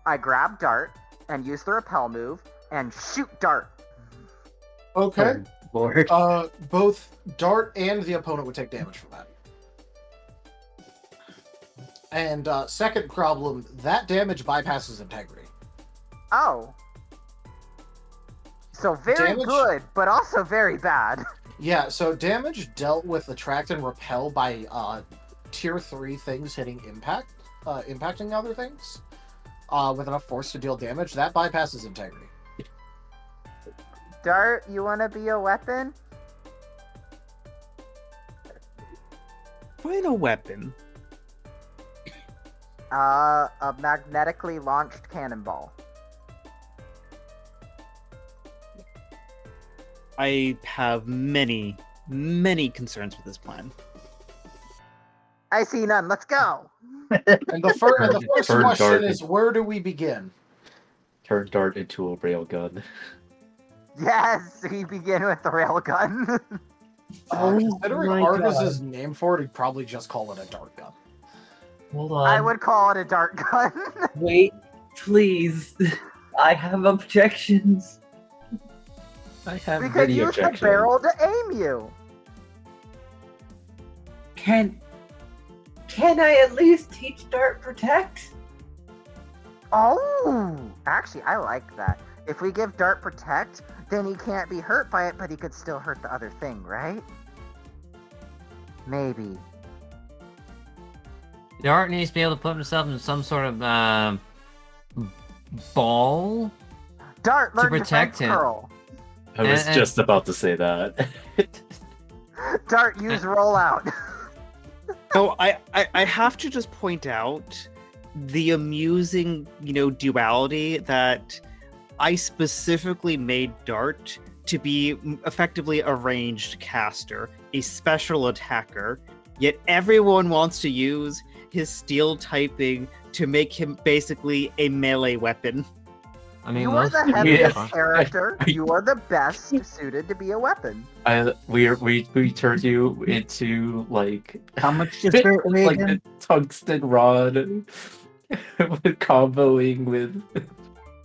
[SPEAKER 8] I grab Dart and use the repel move and shoot Dart.
[SPEAKER 2] Okay.
[SPEAKER 5] Oh, Lord.
[SPEAKER 2] Both Dart and the opponent would take damage from that. And second problem, that damage bypasses integrity.
[SPEAKER 8] Oh. So very good, but also very bad.
[SPEAKER 2] Yeah, so damage dealt with attract and repel by tier 3 things hitting impacting other things with enough force to deal damage, that bypasses integrity.
[SPEAKER 8] Dart, you want to be a weapon?
[SPEAKER 4] Find a weapon.
[SPEAKER 8] A magnetically launched cannonball.
[SPEAKER 4] I have many, many concerns with this plan.
[SPEAKER 8] I see none. Let's go.
[SPEAKER 2] And the first
[SPEAKER 6] Turn
[SPEAKER 2] question
[SPEAKER 6] Dart
[SPEAKER 2] is, where do we begin?
[SPEAKER 6] Turn Dart into a railgun.
[SPEAKER 8] Yes, we begin with the railgun.
[SPEAKER 2] Considering
[SPEAKER 5] my
[SPEAKER 2] Argus's name for it, he'd probably just call it a dart gun.
[SPEAKER 7] Hold on.
[SPEAKER 8] I would call it a dart gun.
[SPEAKER 7] Wait, please. I have objections.
[SPEAKER 6] I have
[SPEAKER 8] Because
[SPEAKER 6] many
[SPEAKER 8] use
[SPEAKER 6] objections.
[SPEAKER 8] the barrel to aim you.
[SPEAKER 7] Can I at least teach Dart Protect?
[SPEAKER 8] Oh, actually, I like that. If we give Dart Protect, then he can't be hurt by it, but he could still hurt the other thing, right? Maybe.
[SPEAKER 3] Dart needs to be able to put himself in some sort of ball.
[SPEAKER 8] Dart, learn
[SPEAKER 3] protect
[SPEAKER 8] defense
[SPEAKER 3] him.
[SPEAKER 8] curl.
[SPEAKER 6] I was
[SPEAKER 3] and-
[SPEAKER 6] just about to say that.
[SPEAKER 8] Dart, use rollout.
[SPEAKER 4] So I have to just point out the amusing, duality that I specifically made Dart to be effectively a ranged caster, a special attacker, yet everyone wants to use his steel typing to make him basically a melee weapon.
[SPEAKER 3] I mean,
[SPEAKER 8] You are
[SPEAKER 3] most
[SPEAKER 8] the
[SPEAKER 3] people
[SPEAKER 8] heaviest
[SPEAKER 3] are.
[SPEAKER 8] character. You are the best suited to be a weapon.
[SPEAKER 6] We turned you into like
[SPEAKER 5] How much does it weigh
[SPEAKER 6] like
[SPEAKER 5] again?
[SPEAKER 6] a tungsten rod with comboing with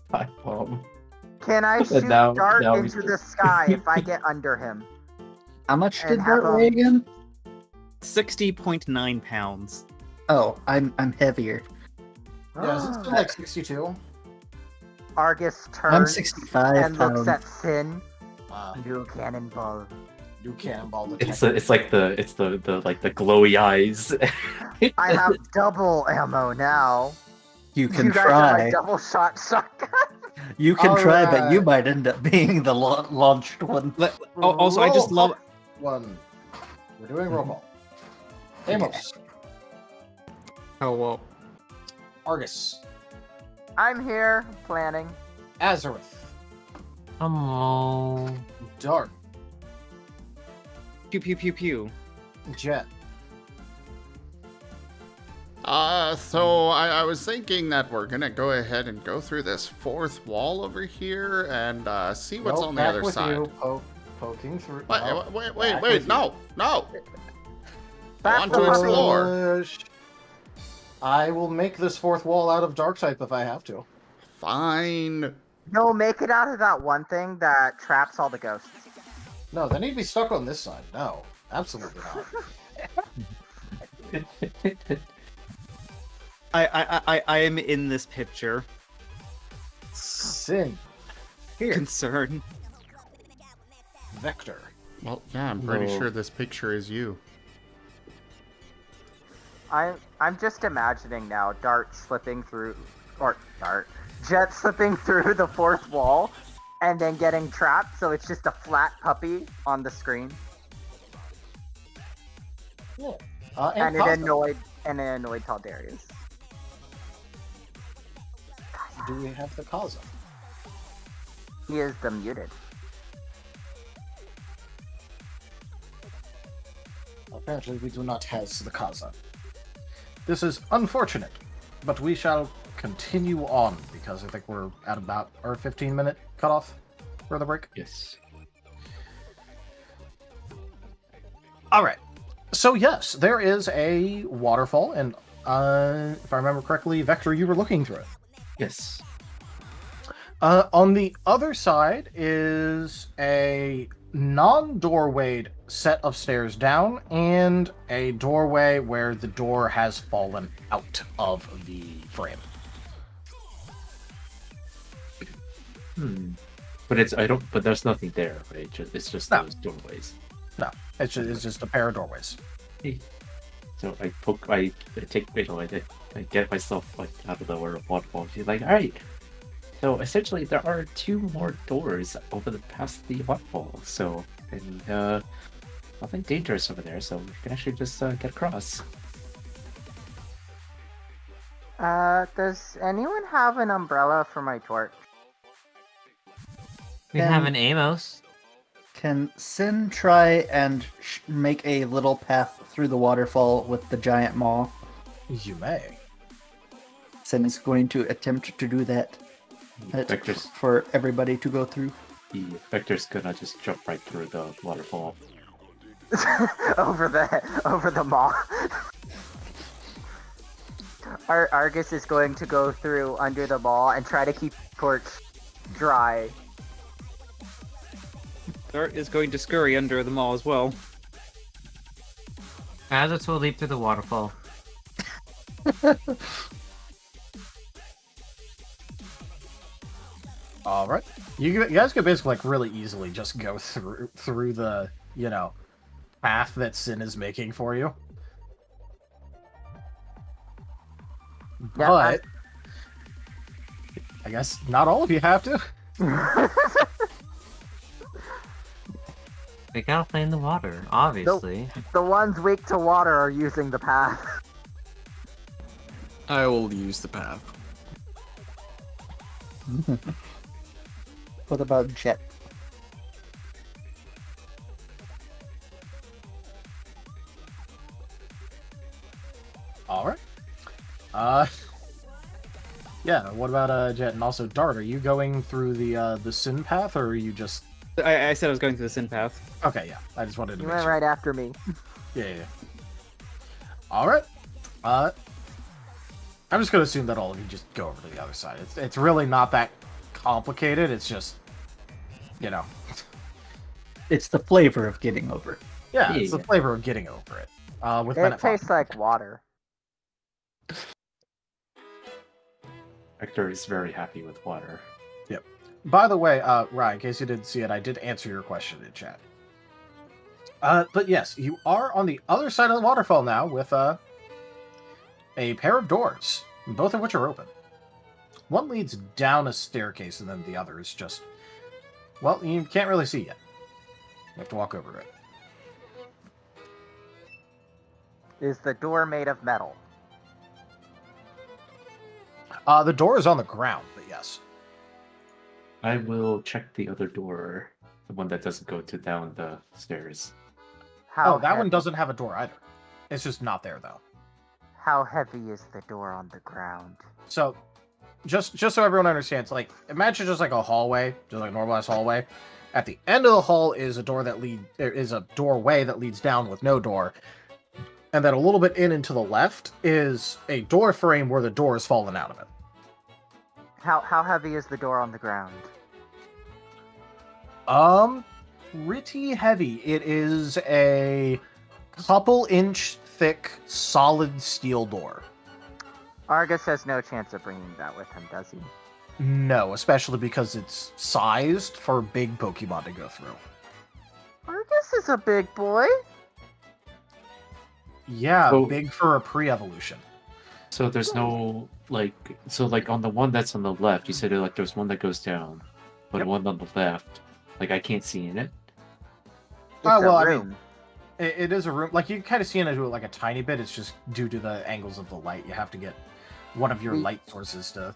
[SPEAKER 6] pipe bomb.
[SPEAKER 8] Can I shoot
[SPEAKER 6] now
[SPEAKER 8] Dart
[SPEAKER 6] we-
[SPEAKER 8] into the sky if I get under him?
[SPEAKER 5] How much
[SPEAKER 8] And
[SPEAKER 5] did
[SPEAKER 8] have
[SPEAKER 5] Dart weigh again?
[SPEAKER 4] 60.9 pounds.
[SPEAKER 5] Oh, I'm heavier.
[SPEAKER 2] Yeah, is it still like 62?
[SPEAKER 8] Argus
[SPEAKER 5] I'm
[SPEAKER 8] turns
[SPEAKER 5] 65
[SPEAKER 8] and looks
[SPEAKER 5] pounds.
[SPEAKER 8] at Sin.
[SPEAKER 2] Uh,
[SPEAKER 8] New cannonball.
[SPEAKER 2] new cannonball
[SPEAKER 6] It's
[SPEAKER 2] detected.
[SPEAKER 6] like the like the glowy eyes.
[SPEAKER 8] I have double ammo now.
[SPEAKER 5] You can
[SPEAKER 8] you guys have
[SPEAKER 5] try.
[SPEAKER 8] a double shot shotgun.
[SPEAKER 5] You can try, but you
[SPEAKER 2] Alright.
[SPEAKER 5] might end up being the launched one.
[SPEAKER 4] Also, I just
[SPEAKER 2] Roll
[SPEAKER 4] love.
[SPEAKER 2] one. We're doing roll call. Amos,
[SPEAKER 9] Oh, well.
[SPEAKER 2] Argus,
[SPEAKER 8] I'm here planning.
[SPEAKER 2] Azareth,
[SPEAKER 3] Oh,
[SPEAKER 2] Dart,
[SPEAKER 4] Pew pew pew pew.
[SPEAKER 2] Jet,
[SPEAKER 1] So I was thinking that we're gonna go ahead and go through this fourth wall over here and see what's
[SPEAKER 2] Nope,
[SPEAKER 1] on the
[SPEAKER 2] back
[SPEAKER 1] other
[SPEAKER 2] with
[SPEAKER 1] side.
[SPEAKER 2] You, poking through.
[SPEAKER 1] Wait,
[SPEAKER 2] no,
[SPEAKER 1] wait,
[SPEAKER 2] back with
[SPEAKER 1] no, no! I want
[SPEAKER 8] Back
[SPEAKER 1] to
[SPEAKER 8] with
[SPEAKER 1] explore.
[SPEAKER 2] I will make this fourth wall out of dark type if I have to.
[SPEAKER 1] Fine.
[SPEAKER 8] No, make it out of that one thing that traps all the ghosts.
[SPEAKER 2] No, they need to be stuck on this side. No, absolutely not.
[SPEAKER 4] I am in this picture.
[SPEAKER 2] Sin. Here.
[SPEAKER 4] Concern.
[SPEAKER 2] Vector.
[SPEAKER 1] Well, yeah, I'm pretty
[SPEAKER 6] No.
[SPEAKER 1] sure this picture is you.
[SPEAKER 8] I'm just imagining now Jet slipping through the fourth wall and then getting trapped, so it's just a flat puppy on the screen.
[SPEAKER 2] Yeah.
[SPEAKER 8] And it
[SPEAKER 2] Kaza.
[SPEAKER 8] annoyed Taldarius.
[SPEAKER 2] Do we have the Kaza?
[SPEAKER 8] He is the muted.
[SPEAKER 2] Apparently we do not have the Kaza. This is unfortunate, but we shall continue on because I think we're at about our 15-minute cutoff for the break.
[SPEAKER 6] Yes.
[SPEAKER 2] All right. So yes, there is a waterfall, and if I remember correctly, Vector, you were looking through it.
[SPEAKER 6] Yes.
[SPEAKER 2] On the other side is a non-doorwayed set of stairs down and a doorway where the door has fallen out of the frame.
[SPEAKER 6] But there's nothing there, right? It's just
[SPEAKER 2] No.
[SPEAKER 6] those doorways.
[SPEAKER 2] No, it's just a pair of doorways.
[SPEAKER 6] So I get myself like out of the waterfall. She's like, all right. So essentially, there are 2 more doors past the waterfall. So and nothing dangerous over there. So we can actually just get across.
[SPEAKER 8] Does anyone have an umbrella for my torch?
[SPEAKER 3] We have an Amos.
[SPEAKER 5] Can Sin try and make a little path through the waterfall with the giant maw?
[SPEAKER 2] You may.
[SPEAKER 5] Sin is going to attempt to do that.
[SPEAKER 6] Vector's
[SPEAKER 5] For everybody to go through.
[SPEAKER 6] Vector's gonna just jump right through the waterfall.
[SPEAKER 8] over the maw. Argus is going to go through under the maw and try to keep torch dry.
[SPEAKER 4] Dart is going to scurry under the maw as well.
[SPEAKER 3] Azaz will leap through the waterfall.
[SPEAKER 2] All right, you guys could basically like really easily just go through the path that Sin is making for you.
[SPEAKER 8] Yeah,
[SPEAKER 2] But I guess not all of you have to.
[SPEAKER 3] We gotta play in the water, obviously.
[SPEAKER 8] The ones weak to water are using the path.
[SPEAKER 9] I will use the path.
[SPEAKER 5] What about Jet?
[SPEAKER 2] All right. Yeah. What about Jet and also Dart? Are you going through the Sin path, or are you just?
[SPEAKER 4] I said I was going through the sin path.
[SPEAKER 2] Okay, yeah. I just wanted to
[SPEAKER 8] You
[SPEAKER 2] make
[SPEAKER 8] went
[SPEAKER 2] sure.
[SPEAKER 8] right after me.
[SPEAKER 2] Yeah. All right. I'm just gonna assume that all of you just go over to the other side. It's really not that complicated. It's just,
[SPEAKER 5] It's the flavor of getting over it.
[SPEAKER 2] yeah, it's the flavor of getting over it. With
[SPEAKER 8] It
[SPEAKER 2] Bennett
[SPEAKER 8] tastes like water.
[SPEAKER 6] Vector is very happy with water.
[SPEAKER 2] By the way, Ryan, in case you didn't see it, I did answer your question in chat. But yes, you are on the other side of the waterfall now with a pair of doors, both of which are open. One leads down a staircase, and then the other is just, well, you can't really see yet. You have to walk over to it.
[SPEAKER 8] Is the door made of metal?
[SPEAKER 2] The door is on the ground, but yes.
[SPEAKER 6] I will check the other door, the one that doesn't go down the stairs.
[SPEAKER 8] How
[SPEAKER 2] that one
[SPEAKER 8] heavy-
[SPEAKER 2] doesn't have a door either. It's just not there, though.
[SPEAKER 8] How heavy is the door on the ground?
[SPEAKER 2] So, just so everyone understands, like, imagine just like a hallway, just like a normalized hallway. At the end of the hall is a doorway that leads down with no door. And then a little bit in and to the left is a door frame where the door has fallen out of it.
[SPEAKER 8] How heavy is the door on the ground?
[SPEAKER 2] Pretty heavy. It is a couple inch thick, solid steel door.
[SPEAKER 8] Argus has no chance of bringing that with him, does he?
[SPEAKER 2] No, especially because it's sized for big Pokemon to go through.
[SPEAKER 8] Argus is a big boy.
[SPEAKER 2] Yeah,
[SPEAKER 6] So-
[SPEAKER 2] big for a pre-evolution.
[SPEAKER 6] So there's no like on the one that's on the left, you said like there's one that goes down, but
[SPEAKER 2] Yep.
[SPEAKER 6] the one on the left, like I can't see in it.
[SPEAKER 8] It's
[SPEAKER 2] Oh, well,
[SPEAKER 8] a
[SPEAKER 2] I mean,
[SPEAKER 8] room.
[SPEAKER 2] It is a room. Like, you can kind of see into it like a tiny bit. It's just due to the angles of the light. You have to get one of your
[SPEAKER 8] We-
[SPEAKER 2] light sources to...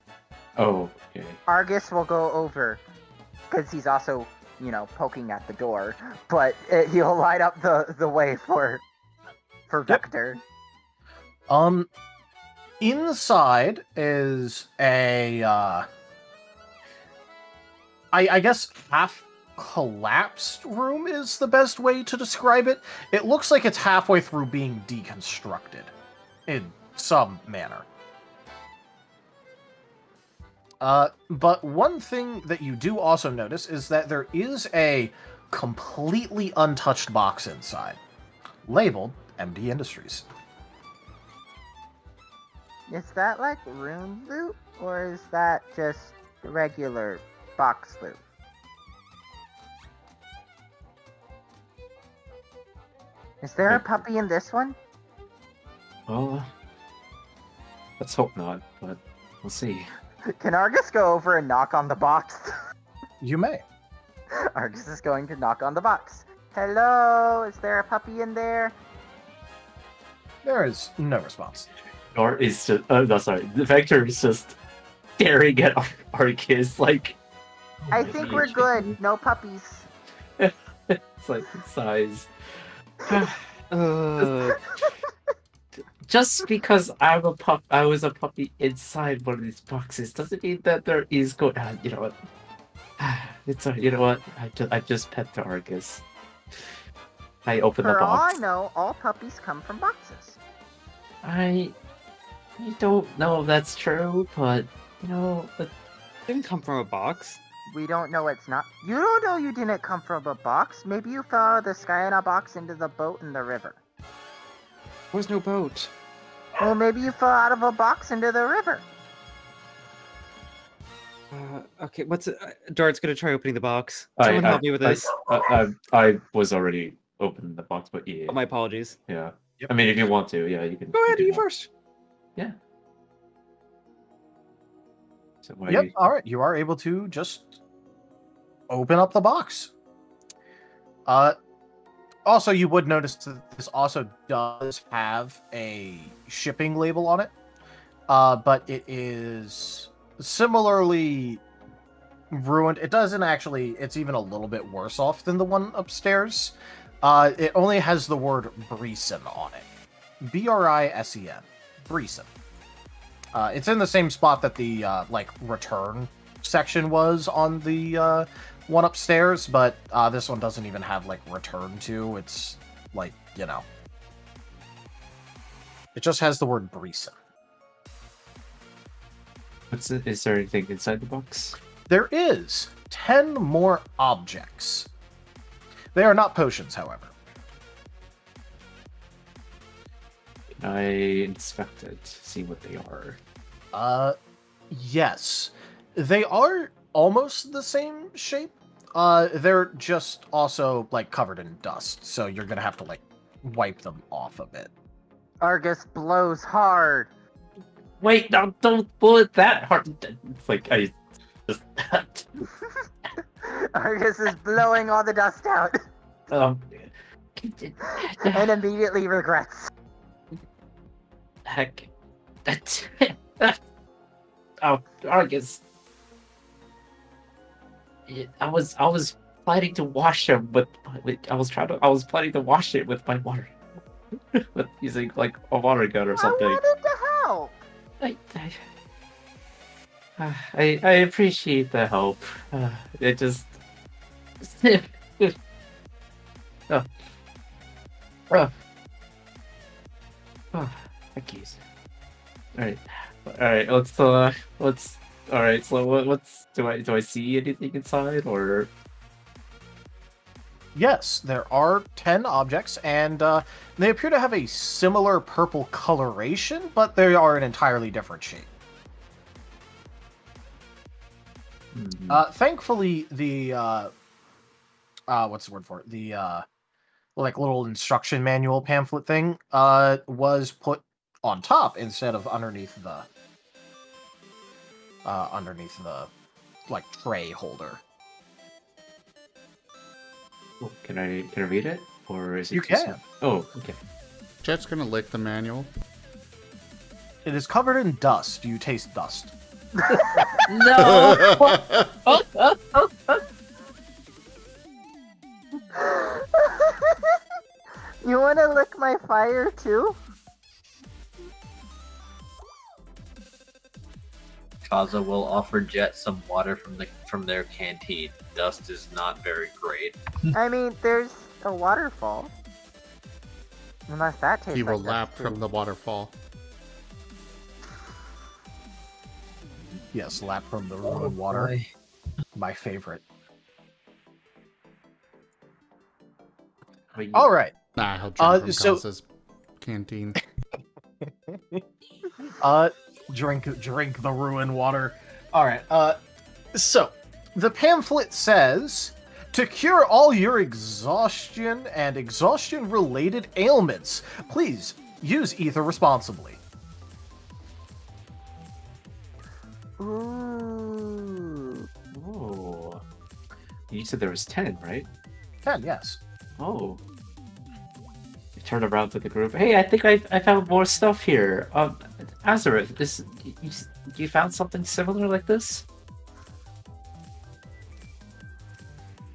[SPEAKER 6] Oh, okay.
[SPEAKER 8] Argus will go over, because he's also, poking at the door, but he'll light up the way for Victor.
[SPEAKER 2] Inside is a, I guess half collapsed room is the best way to describe it. It looks like it's halfway through being deconstructed in some manner. But one thing that you do also notice is that there is a completely untouched box inside, labeled MD Industries.
[SPEAKER 8] Is that like room loot, or is that just regular box loot? Is there a puppy in this one?
[SPEAKER 6] Well, let's hope not, but we'll see.
[SPEAKER 8] Can Argus go over and knock on the box?
[SPEAKER 2] You may.
[SPEAKER 8] Argus is going to knock on the box. Hello, is there a puppy in there?
[SPEAKER 2] There is no response.
[SPEAKER 6] Or is just no, sorry. The Vector is just staring at Arcus like.
[SPEAKER 8] I think we're good. No puppies.
[SPEAKER 6] It's like size.
[SPEAKER 4] Uh,
[SPEAKER 6] Just because I was a puppy inside one of these boxes doesn't mean that there is go. You know what? It's you know what? I just pet the Argus. I open the
[SPEAKER 8] For all I
[SPEAKER 6] box.
[SPEAKER 8] know, all puppies come from boxes.
[SPEAKER 6] I don't know if that's true, but but
[SPEAKER 4] didn't come from a box.
[SPEAKER 8] We don't know it's not. You don't know you didn't come from a box. Maybe you fell out of the sky in a box into the boat in the river.
[SPEAKER 4] There's no boat.
[SPEAKER 8] Well, maybe you fell out of a box into the river.
[SPEAKER 4] Okay, Dart's gonna try opening the box. Someone help me with this.
[SPEAKER 6] I was already opening the box, but yeah.
[SPEAKER 4] Oh, my apologies.
[SPEAKER 6] Yeah.
[SPEAKER 2] Yep.
[SPEAKER 6] I mean, if you want to, yeah, you can.
[SPEAKER 4] Go ahead,
[SPEAKER 6] do
[SPEAKER 4] you
[SPEAKER 6] that.
[SPEAKER 4] first.
[SPEAKER 6] Yeah. So why?
[SPEAKER 2] Yep, alright, you are able to just open up the box. Also, you would notice that this also does have a shipping label on it, but it is similarly ruined. It doesn't actually, it's even a little bit worse off than the one upstairs. It only has the word Brisen on it. B-R-I-S-E-N. Brisen. It's in the same spot that the, return section was on the, one upstairs, but, this one doesn't even have, return to. It's, it just has the word Brisen.
[SPEAKER 6] Is there anything inside the box?
[SPEAKER 2] There is 10 more objects. They are not potions, however.
[SPEAKER 6] Can I inspect it, see what they are?
[SPEAKER 2] Yes. They are almost the same shape. They're just also, covered in dust, so you're gonna have to, wipe them off a bit.
[SPEAKER 8] Argus blows hard.
[SPEAKER 6] Wait, no, don't pull it that hard. It's like I just.
[SPEAKER 8] Argus is blowing all the dust out
[SPEAKER 6] um,
[SPEAKER 8] and immediately regrets.
[SPEAKER 6] heck. Oh, Argus. I was planning to wash him with I was planning to wash it with my water. with using like a water gun or something.
[SPEAKER 8] I wanted to help.
[SPEAKER 6] I appreciate the help. It just. Oh. Oh. Oh, thank you. Alright, let's alright, so what's do I see anything inside or
[SPEAKER 2] Yes, there are 10 objects, and they appear to have a similar purple coloration, but they are an entirely different shape. Thankfully, the what's the word for it? The like little instruction manual pamphlet thing was put on top instead of underneath the like tray holder.
[SPEAKER 6] Oh, can I read it? Or is it
[SPEAKER 2] You
[SPEAKER 6] just-
[SPEAKER 2] can.
[SPEAKER 6] Oh, okay.
[SPEAKER 1] Jet's gonna lick the manual.
[SPEAKER 2] It is covered in dust. Do you taste dust?
[SPEAKER 3] No!
[SPEAKER 8] You want to lick my fire too?
[SPEAKER 7] Kaza will offer Jet some water from their canteen. Dust is not very great.
[SPEAKER 8] I mean, there's a waterfall. Unless that tastes
[SPEAKER 1] He will
[SPEAKER 8] like
[SPEAKER 1] lap
[SPEAKER 8] dust, too.
[SPEAKER 1] from the waterfall.
[SPEAKER 2] Yes, lap from the ruined water.
[SPEAKER 7] boy.
[SPEAKER 2] My favorite.
[SPEAKER 6] Wait,
[SPEAKER 2] All right.
[SPEAKER 1] Nah, he'll drink from
[SPEAKER 2] so-
[SPEAKER 1] Kaza's canteen.
[SPEAKER 2] Drink the ruined water. All right. So the pamphlet says to cure all your exhaustion and exhaustion-related ailments, please use ether responsibly.
[SPEAKER 8] Ooh.
[SPEAKER 6] Oh. You said there was 10, right?
[SPEAKER 2] 10, yes.
[SPEAKER 6] Oh. I turned around to the group. Hey, I think I found more stuff here. Azareth, you found something similar like this?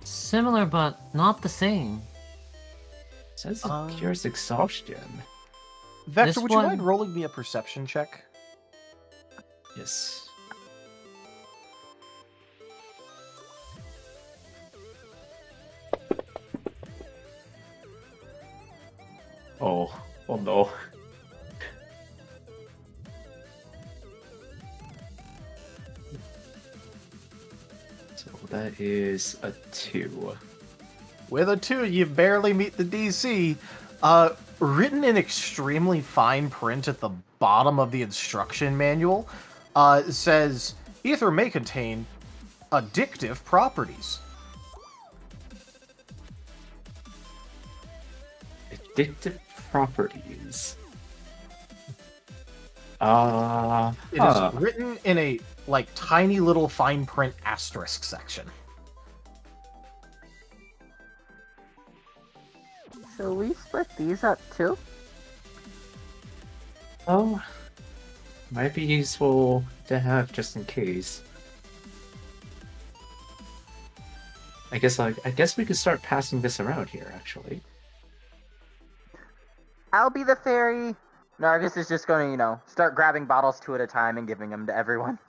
[SPEAKER 3] Similar, but not the same.
[SPEAKER 6] It says it cures exhaustion.
[SPEAKER 2] Vector,
[SPEAKER 3] This
[SPEAKER 2] would you
[SPEAKER 3] one-
[SPEAKER 2] mind rolling me a perception check?
[SPEAKER 6] Yes. Oh no. So that is a 2.
[SPEAKER 2] With a 2, you barely meet the DC. Written in extremely fine print at the bottom of the instruction manual, it says, ether may contain addictive properties.
[SPEAKER 6] Addictive properties.
[SPEAKER 2] It is written in a, like, tiny little fine print asterisk section.
[SPEAKER 8] So we split these up too?
[SPEAKER 6] Oh, might be useful to have just in case. I guess we could start passing this around here, actually.
[SPEAKER 8] I'll be the fairy. Nargis is just going to, start grabbing bottles 2 at a time and giving them to everyone.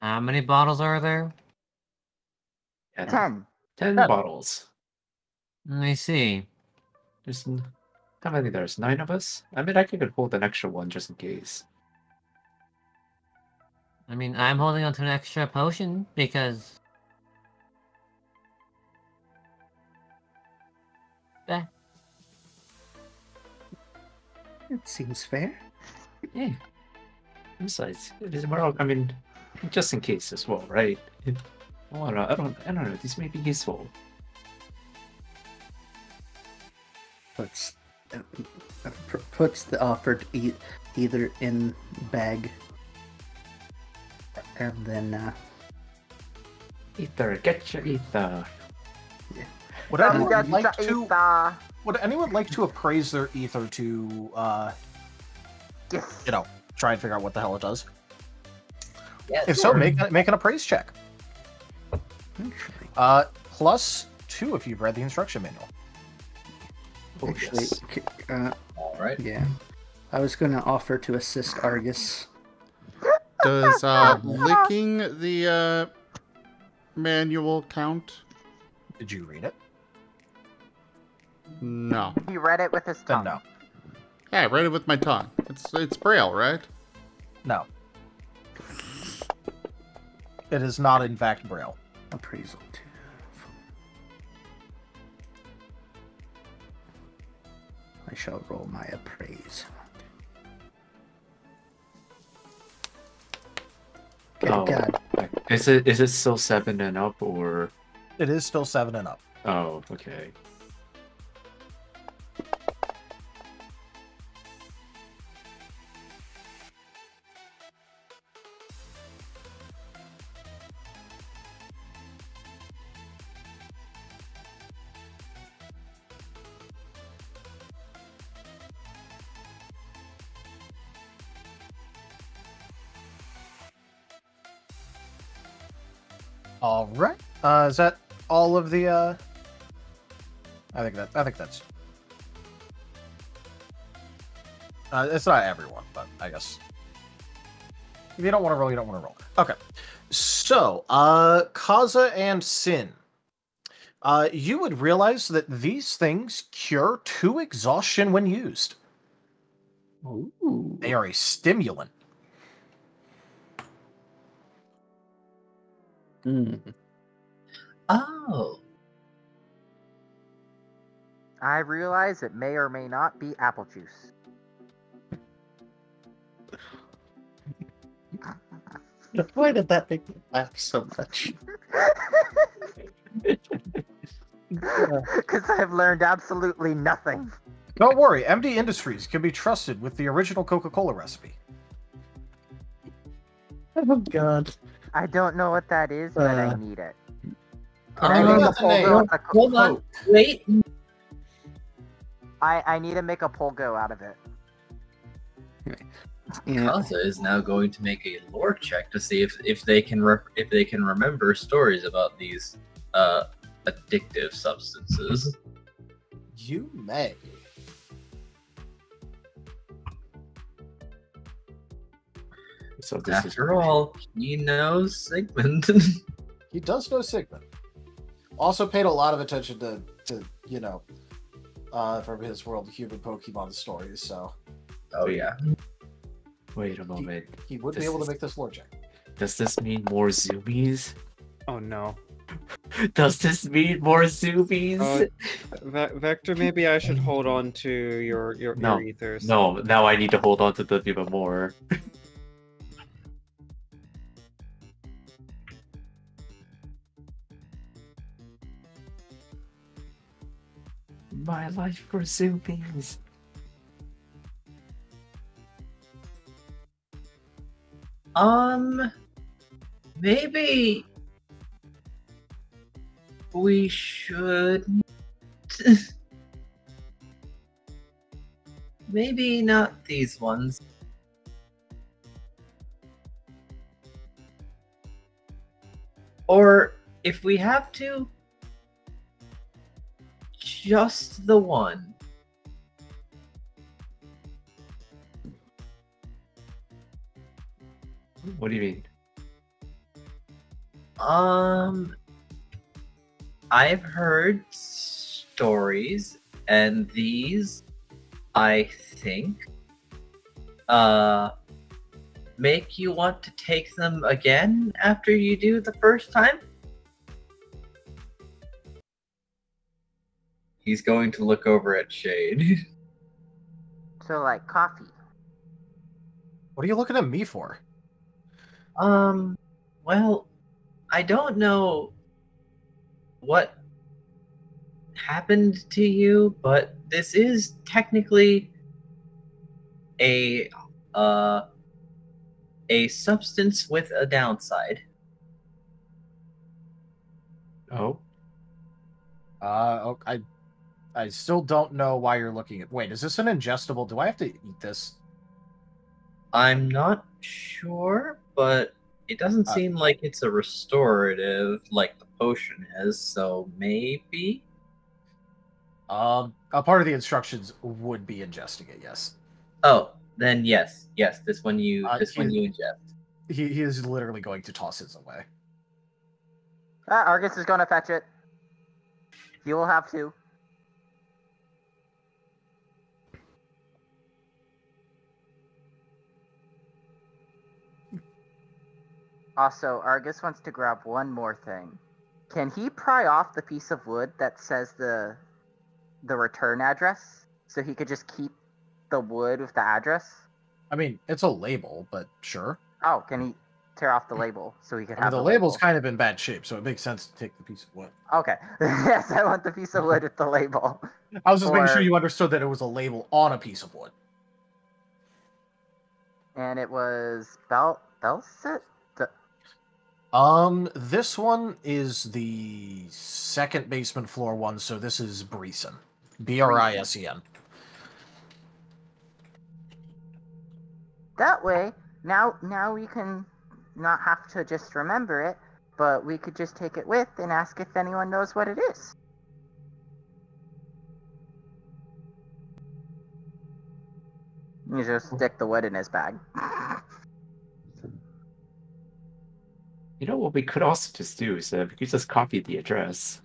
[SPEAKER 3] How many bottles are there?
[SPEAKER 6] Yeah,
[SPEAKER 8] 10.
[SPEAKER 6] 10
[SPEAKER 2] Yeah.
[SPEAKER 6] bottles.
[SPEAKER 3] Let me see.
[SPEAKER 6] How many there's 9 of us? I mean, I could hold an extra one just in case.
[SPEAKER 3] I mean, I'm holding on to an extra potion because... Eh,
[SPEAKER 5] It seems fair.
[SPEAKER 6] Yeah. Besides, I mean, just in case as well, right? I don't know. These may be useful.
[SPEAKER 5] Puts the offered either in bag, and then
[SPEAKER 6] Ether, get your ether.
[SPEAKER 2] Would anyone
[SPEAKER 8] That's
[SPEAKER 2] like
[SPEAKER 8] the
[SPEAKER 2] to?
[SPEAKER 8] ether.
[SPEAKER 2] Would anyone like to appraise their ether to,
[SPEAKER 8] Yes.
[SPEAKER 2] try and figure out what the hell it does?
[SPEAKER 7] Yeah,
[SPEAKER 2] If so, make an appraise check.
[SPEAKER 5] actually,
[SPEAKER 2] +2 if you've read the instruction manual.
[SPEAKER 6] Oh,
[SPEAKER 5] Actually,
[SPEAKER 6] yes.
[SPEAKER 7] All right.
[SPEAKER 5] yeah. I was going to offer to assist Argus.
[SPEAKER 1] Does licking the manual count?
[SPEAKER 2] Did you read it?
[SPEAKER 1] No.
[SPEAKER 8] He read it with his
[SPEAKER 2] Then
[SPEAKER 8] tongue.
[SPEAKER 2] no.
[SPEAKER 1] Yeah, I read it with my tongue. It's Braille, right?
[SPEAKER 2] No. It is not, in fact, Braille.
[SPEAKER 5] Appraisal 2. I shall roll my appraise. Oh, God.
[SPEAKER 6] Is it still 7 and up or?
[SPEAKER 2] It is still 7 and up.
[SPEAKER 6] Oh, okay.
[SPEAKER 2] All right. Is that all of the? I think that's. It's not everyone, but I guess if you don't want to roll, you don't want to roll. Okay. So, Kaza and Sin. You would realize that these things cure 2 exhaustion when used.
[SPEAKER 6] Ooh.
[SPEAKER 2] They are a stimulant.
[SPEAKER 7] Oh.
[SPEAKER 8] I realize it may or may not be apple juice.
[SPEAKER 5] Why did that make me laugh so much?
[SPEAKER 8] Because I've learned absolutely nothing.
[SPEAKER 2] Don't worry, MD Industries can be trusted with the original Coca-Cola recipe.
[SPEAKER 5] Oh, God.
[SPEAKER 8] I don't know what that is, but I need it.
[SPEAKER 7] Um,
[SPEAKER 8] Can I make a
[SPEAKER 2] that's the name.
[SPEAKER 8] polgo?
[SPEAKER 7] Hold on. Wait.
[SPEAKER 8] I need to make a polgo out of it.
[SPEAKER 5] Yeah.
[SPEAKER 7] Kaza is now going to make a lore check to see if they can remember stories about these addictive substances.
[SPEAKER 2] You may.
[SPEAKER 6] So this is
[SPEAKER 2] Oh,
[SPEAKER 7] After all, he knows Sigmund.
[SPEAKER 2] He does know Sigmund. Also paid a lot of attention to you know, from his World of Human Pokemon stories, so
[SPEAKER 7] Oh yeah.
[SPEAKER 6] Wait a moment.
[SPEAKER 2] he would be
[SPEAKER 6] This
[SPEAKER 2] able to
[SPEAKER 6] is-
[SPEAKER 2] make this lore check.
[SPEAKER 6] Does this mean more zoomies?
[SPEAKER 4] Oh no.
[SPEAKER 6] Does this mean more zoomies?
[SPEAKER 4] Vector, maybe I should hold on to your
[SPEAKER 6] No,
[SPEAKER 4] ethers.
[SPEAKER 6] No, now I need to hold on to them even more. My life for zoomies.
[SPEAKER 7] Maybe we should. Maybe not these ones. Or if we have to, just the one.
[SPEAKER 6] What do you mean?
[SPEAKER 7] I've heard stories, and these, I think, make you want to take them again after you do the first time? He's going to look over at Shade.
[SPEAKER 8] So, like, coffee.
[SPEAKER 2] What are you looking at me for?
[SPEAKER 7] Well, I don't know what happened to you, but this is technically a substance with a downside.
[SPEAKER 6] Oh,
[SPEAKER 2] I still don't know why you're looking at. Wait, is this an ingestible? Do I have to eat this?
[SPEAKER 7] I'm not sure, but it doesn't seem like it's a restorative like the potion is, so maybe?
[SPEAKER 2] A part of the instructions would be ingesting it. Yes.
[SPEAKER 7] Oh, then yes. This one you
[SPEAKER 2] he-
[SPEAKER 7] ingest.
[SPEAKER 2] He is literally going to toss his away.
[SPEAKER 8] Argus is going to fetch it. He will have to. Also, Argus wants to grab one more thing. Can he pry off the piece of wood that says the return address? So he could just keep the wood with the address?
[SPEAKER 2] I mean, it's a label, but sure.
[SPEAKER 8] Oh, can he tear off the label so he could have
[SPEAKER 2] the label's kind of in bad shape, so it makes sense to take the piece of wood.
[SPEAKER 8] Okay. Yes, I want the piece of wood with the label.
[SPEAKER 2] I was just making sure you understood that it was a label on a piece of wood.
[SPEAKER 8] And it was Belsit?
[SPEAKER 2] This one is the second basement floor one, so this is Brisen. Brisen.
[SPEAKER 8] That way, now we can not have to just remember it, but we could just take it with and ask if anyone knows what it is. You just stick the wood in his bag.
[SPEAKER 6] You know what we could also just do is we could just copy the address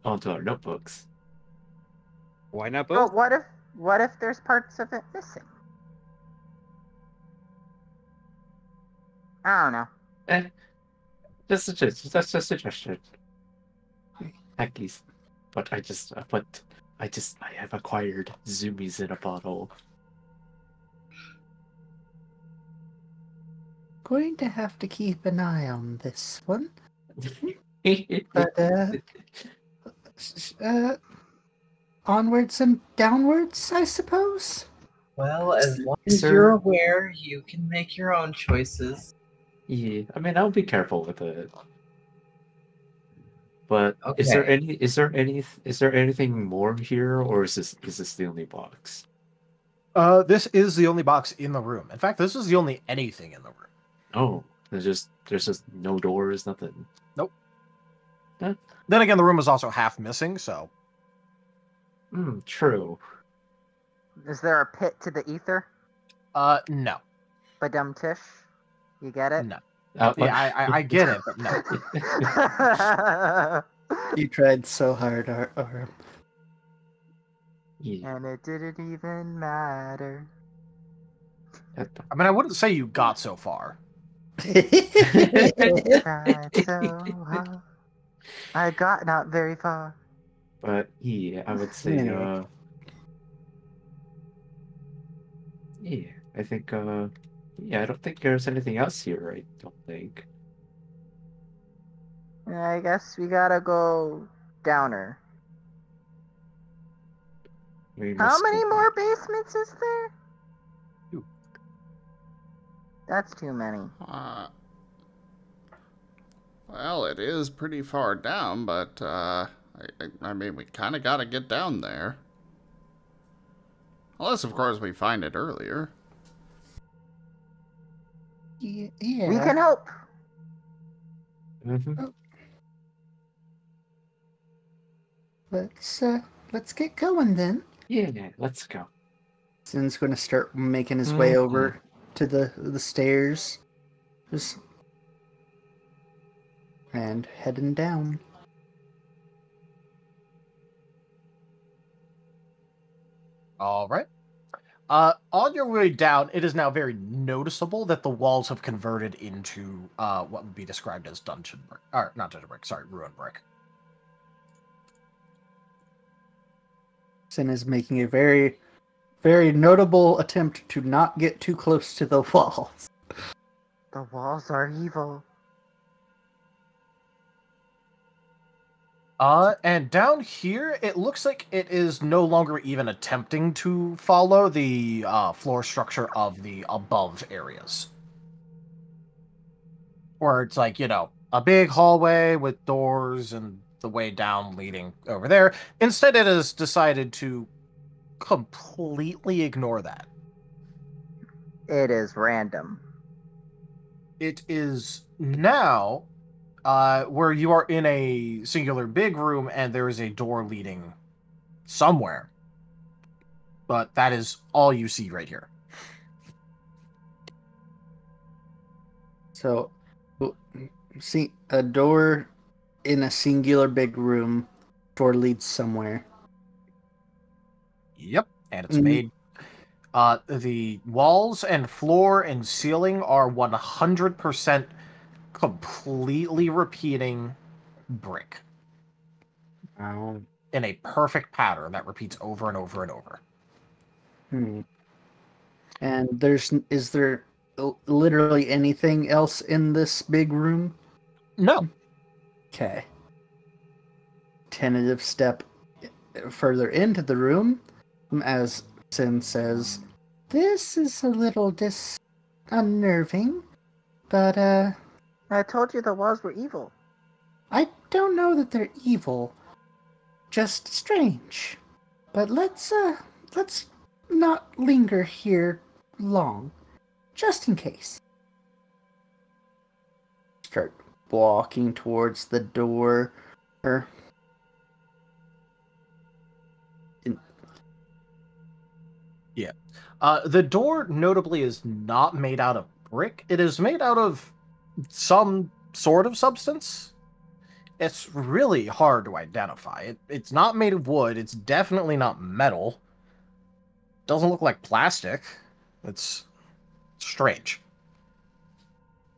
[SPEAKER 6] onto our notebooks.
[SPEAKER 4] Why not both?
[SPEAKER 8] But what if there's parts of it missing? I don't know.
[SPEAKER 6] That's just a suggestion. At least, but I have acquired zoomies in a bottle.
[SPEAKER 5] Going to have to keep an eye on this one. But, onwards and downwards, I suppose?
[SPEAKER 7] Well, as long as
[SPEAKER 6] Sir.
[SPEAKER 7] you're aware, you can make your own choices.
[SPEAKER 6] Yeah, I mean, I'll be careful with it. But
[SPEAKER 7] Okay.
[SPEAKER 6] is there anything more here, or is this the only box?
[SPEAKER 2] This is the only box in the room. In fact, this is the only anything in the room.
[SPEAKER 6] Oh, there's just no doors, nothing.
[SPEAKER 2] Nope.
[SPEAKER 6] Huh?
[SPEAKER 2] Then again, the room is also half missing, so.
[SPEAKER 6] True.
[SPEAKER 8] Is there a pit to the ether?
[SPEAKER 2] No.
[SPEAKER 8] Badum tish? You get it?
[SPEAKER 2] No. Yeah, I get it, but no.
[SPEAKER 5] You tried so hard, Aurum.
[SPEAKER 6] Yeah.
[SPEAKER 8] And it didn't even matter.
[SPEAKER 2] I mean, I wouldn't say you got so far.
[SPEAKER 8] Tried so hard. I got not very far.
[SPEAKER 6] But yeah, I would say
[SPEAKER 5] Anyway.
[SPEAKER 6] yeah, I think yeah, I don't think there's anything else here, I don't think.
[SPEAKER 8] I guess we gotta go downer.
[SPEAKER 6] We
[SPEAKER 8] How
[SPEAKER 6] must
[SPEAKER 8] many
[SPEAKER 6] go-
[SPEAKER 8] more basements is there?
[SPEAKER 2] 2.
[SPEAKER 8] That's too many.
[SPEAKER 1] Well, it is pretty far down, but, I mean, we kind of got to get down there. Unless, of course, we find it earlier.
[SPEAKER 5] Yeah.
[SPEAKER 8] We can help.
[SPEAKER 6] Mhm.
[SPEAKER 5] Let's get going then.
[SPEAKER 6] Yeah, let's go.
[SPEAKER 5] Sin's going to start making his way over to the stairs, and heading down.
[SPEAKER 2] All right. On your way down, it is now very noticeable that the walls have converted into what would be described as dungeon brick. Or, not dungeon brick, sorry, ruin brick.
[SPEAKER 5] Sin is making a very, very notable attempt to not get too close to the walls.
[SPEAKER 8] The walls are evil.
[SPEAKER 2] And down here, it looks like it is no longer even attempting to follow the floor structure of the above areas. Where it's like, you know, a big hallway with doors and the way down leading over there. Instead, it has decided to completely ignore that.
[SPEAKER 8] It is random.
[SPEAKER 2] It is now where you are in a singular big room and there is a door leading somewhere. But that is all you see right here.
[SPEAKER 5] So, see a door in a singular big room. Door leads somewhere.
[SPEAKER 2] Yep, and it's made. The walls and floor and ceiling are 100% completely repeating brick in a perfect pattern that repeats over and over and over.
[SPEAKER 5] And is there literally anything else in this big room?
[SPEAKER 2] No.
[SPEAKER 5] Okay. Tentative step further into the room, as Sin says, "This is a little unnerving, but
[SPEAKER 8] I told you the walls were evil.
[SPEAKER 5] I don't know that they're evil, just strange. But let's not linger here long, just in case." Start walking towards the door.
[SPEAKER 2] The door, notably, is not made out of brick. It is made out of some sort of substance. It's really hard to identify. It's not made of wood. It's definitely not metal. Doesn't look like plastic. It's strange.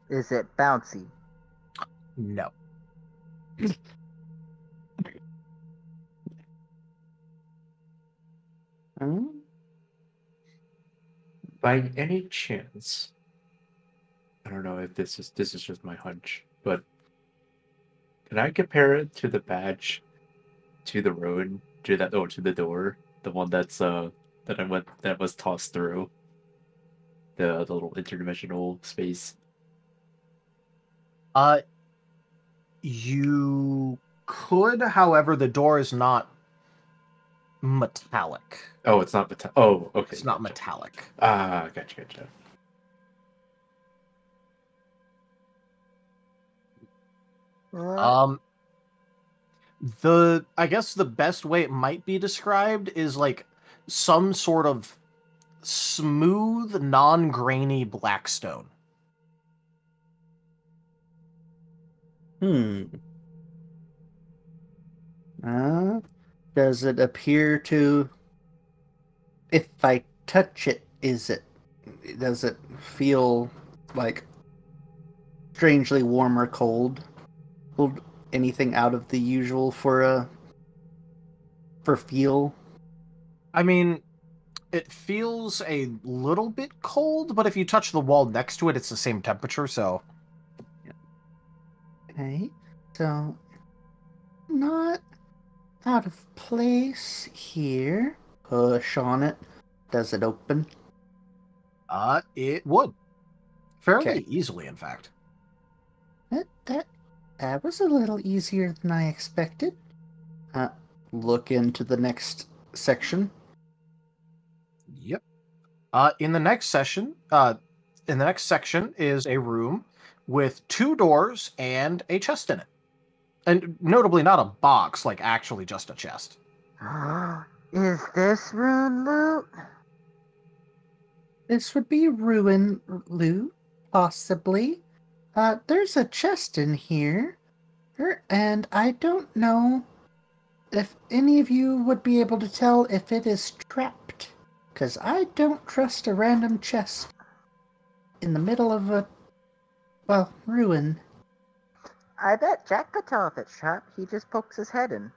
[SPEAKER 8] Is it bouncy?
[SPEAKER 2] No.
[SPEAKER 6] By any chance, I don't know if this is just my hunch, but can I compare it to the badge, to the ruin, to the door, the one that was tossed through the little interdimensional space?
[SPEAKER 2] You could, however, the door is not metallic.
[SPEAKER 6] Oh, it's not metallic. Oh, okay.
[SPEAKER 2] It's not metallic.
[SPEAKER 6] Gotcha.
[SPEAKER 2] I guess the best way it might be described is like some sort of smooth, non-grainy blackstone.
[SPEAKER 5] Does it appear to... If I touch it, does it feel like strangely warm or cold? Anything out of the usual for feel?
[SPEAKER 2] I mean, it feels a little bit cold, but if you touch the wall next to it, it's the same temperature, so...
[SPEAKER 5] Okay, so... Not out of place here. Push on it. Does it open?
[SPEAKER 2] It would. Fairly
[SPEAKER 5] Okay.
[SPEAKER 2] easily, in fact.
[SPEAKER 5] That was a little easier than I expected. Look into the next section.
[SPEAKER 2] Yep. In the next section is a room with 2 doors and a chest in it. And notably not a box, like actually just a chest.
[SPEAKER 8] Is this rune loot?
[SPEAKER 5] This would be ruin loot, possibly. There's a chest in here, and I don't know if any of you would be able to tell if it is trapped, because I don't trust a random chest in the middle of ruin.
[SPEAKER 8] I bet Jack could tell if it's trapped. He just pokes his head in.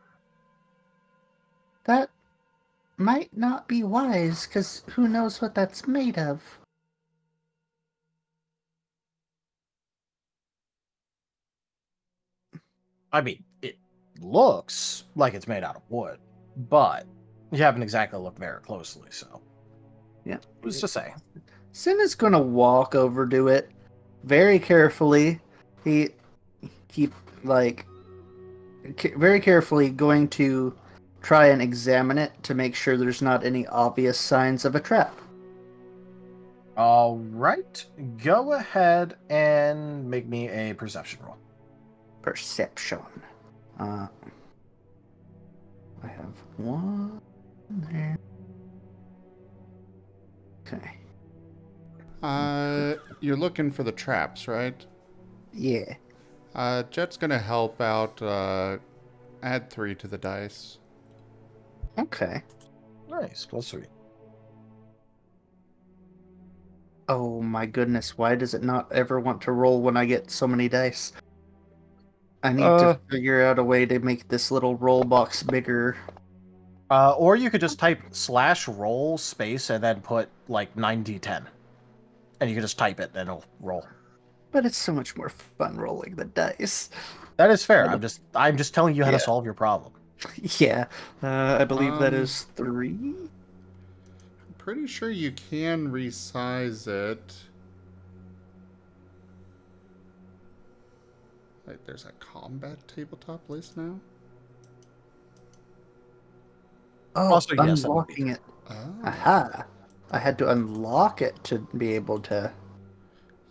[SPEAKER 5] That might not be wise, because who knows what that's made of.
[SPEAKER 2] I mean, it looks like it's made out of wood, but you haven't exactly looked very closely, so...
[SPEAKER 5] Yeah.
[SPEAKER 2] Who's to say?
[SPEAKER 5] Sin is going to walk over to it very carefully. Very carefully going to try and examine it to make sure there's not any obvious signs of a trap.
[SPEAKER 2] All right. Go ahead and make me a perception roll.
[SPEAKER 5] Perception. I have one there. Okay.
[SPEAKER 1] You're looking for the traps, right?
[SPEAKER 5] Yeah.
[SPEAKER 1] Jet's gonna help out, add 3 to the dice.
[SPEAKER 5] Okay.
[SPEAKER 2] Nice, +3.
[SPEAKER 5] Oh my goodness, why does it not ever want to roll when I get so many dice? I need to figure out a way to make this little roll box bigger.
[SPEAKER 2] Or you could just type /roll space and then put like 9d10. And you can just type it and it'll roll.
[SPEAKER 5] But it's so much more fun rolling the dice.
[SPEAKER 2] That is fair. I'm just telling you how to solve your problem.
[SPEAKER 5] Yeah. I believe that is 3.
[SPEAKER 1] I'm pretty sure you can resize it. Like, there's a combat tabletop list now?
[SPEAKER 5] Oh,
[SPEAKER 2] Also, yes,
[SPEAKER 5] unlocking it.
[SPEAKER 1] Oh.
[SPEAKER 5] Aha. I had to unlock it to be able to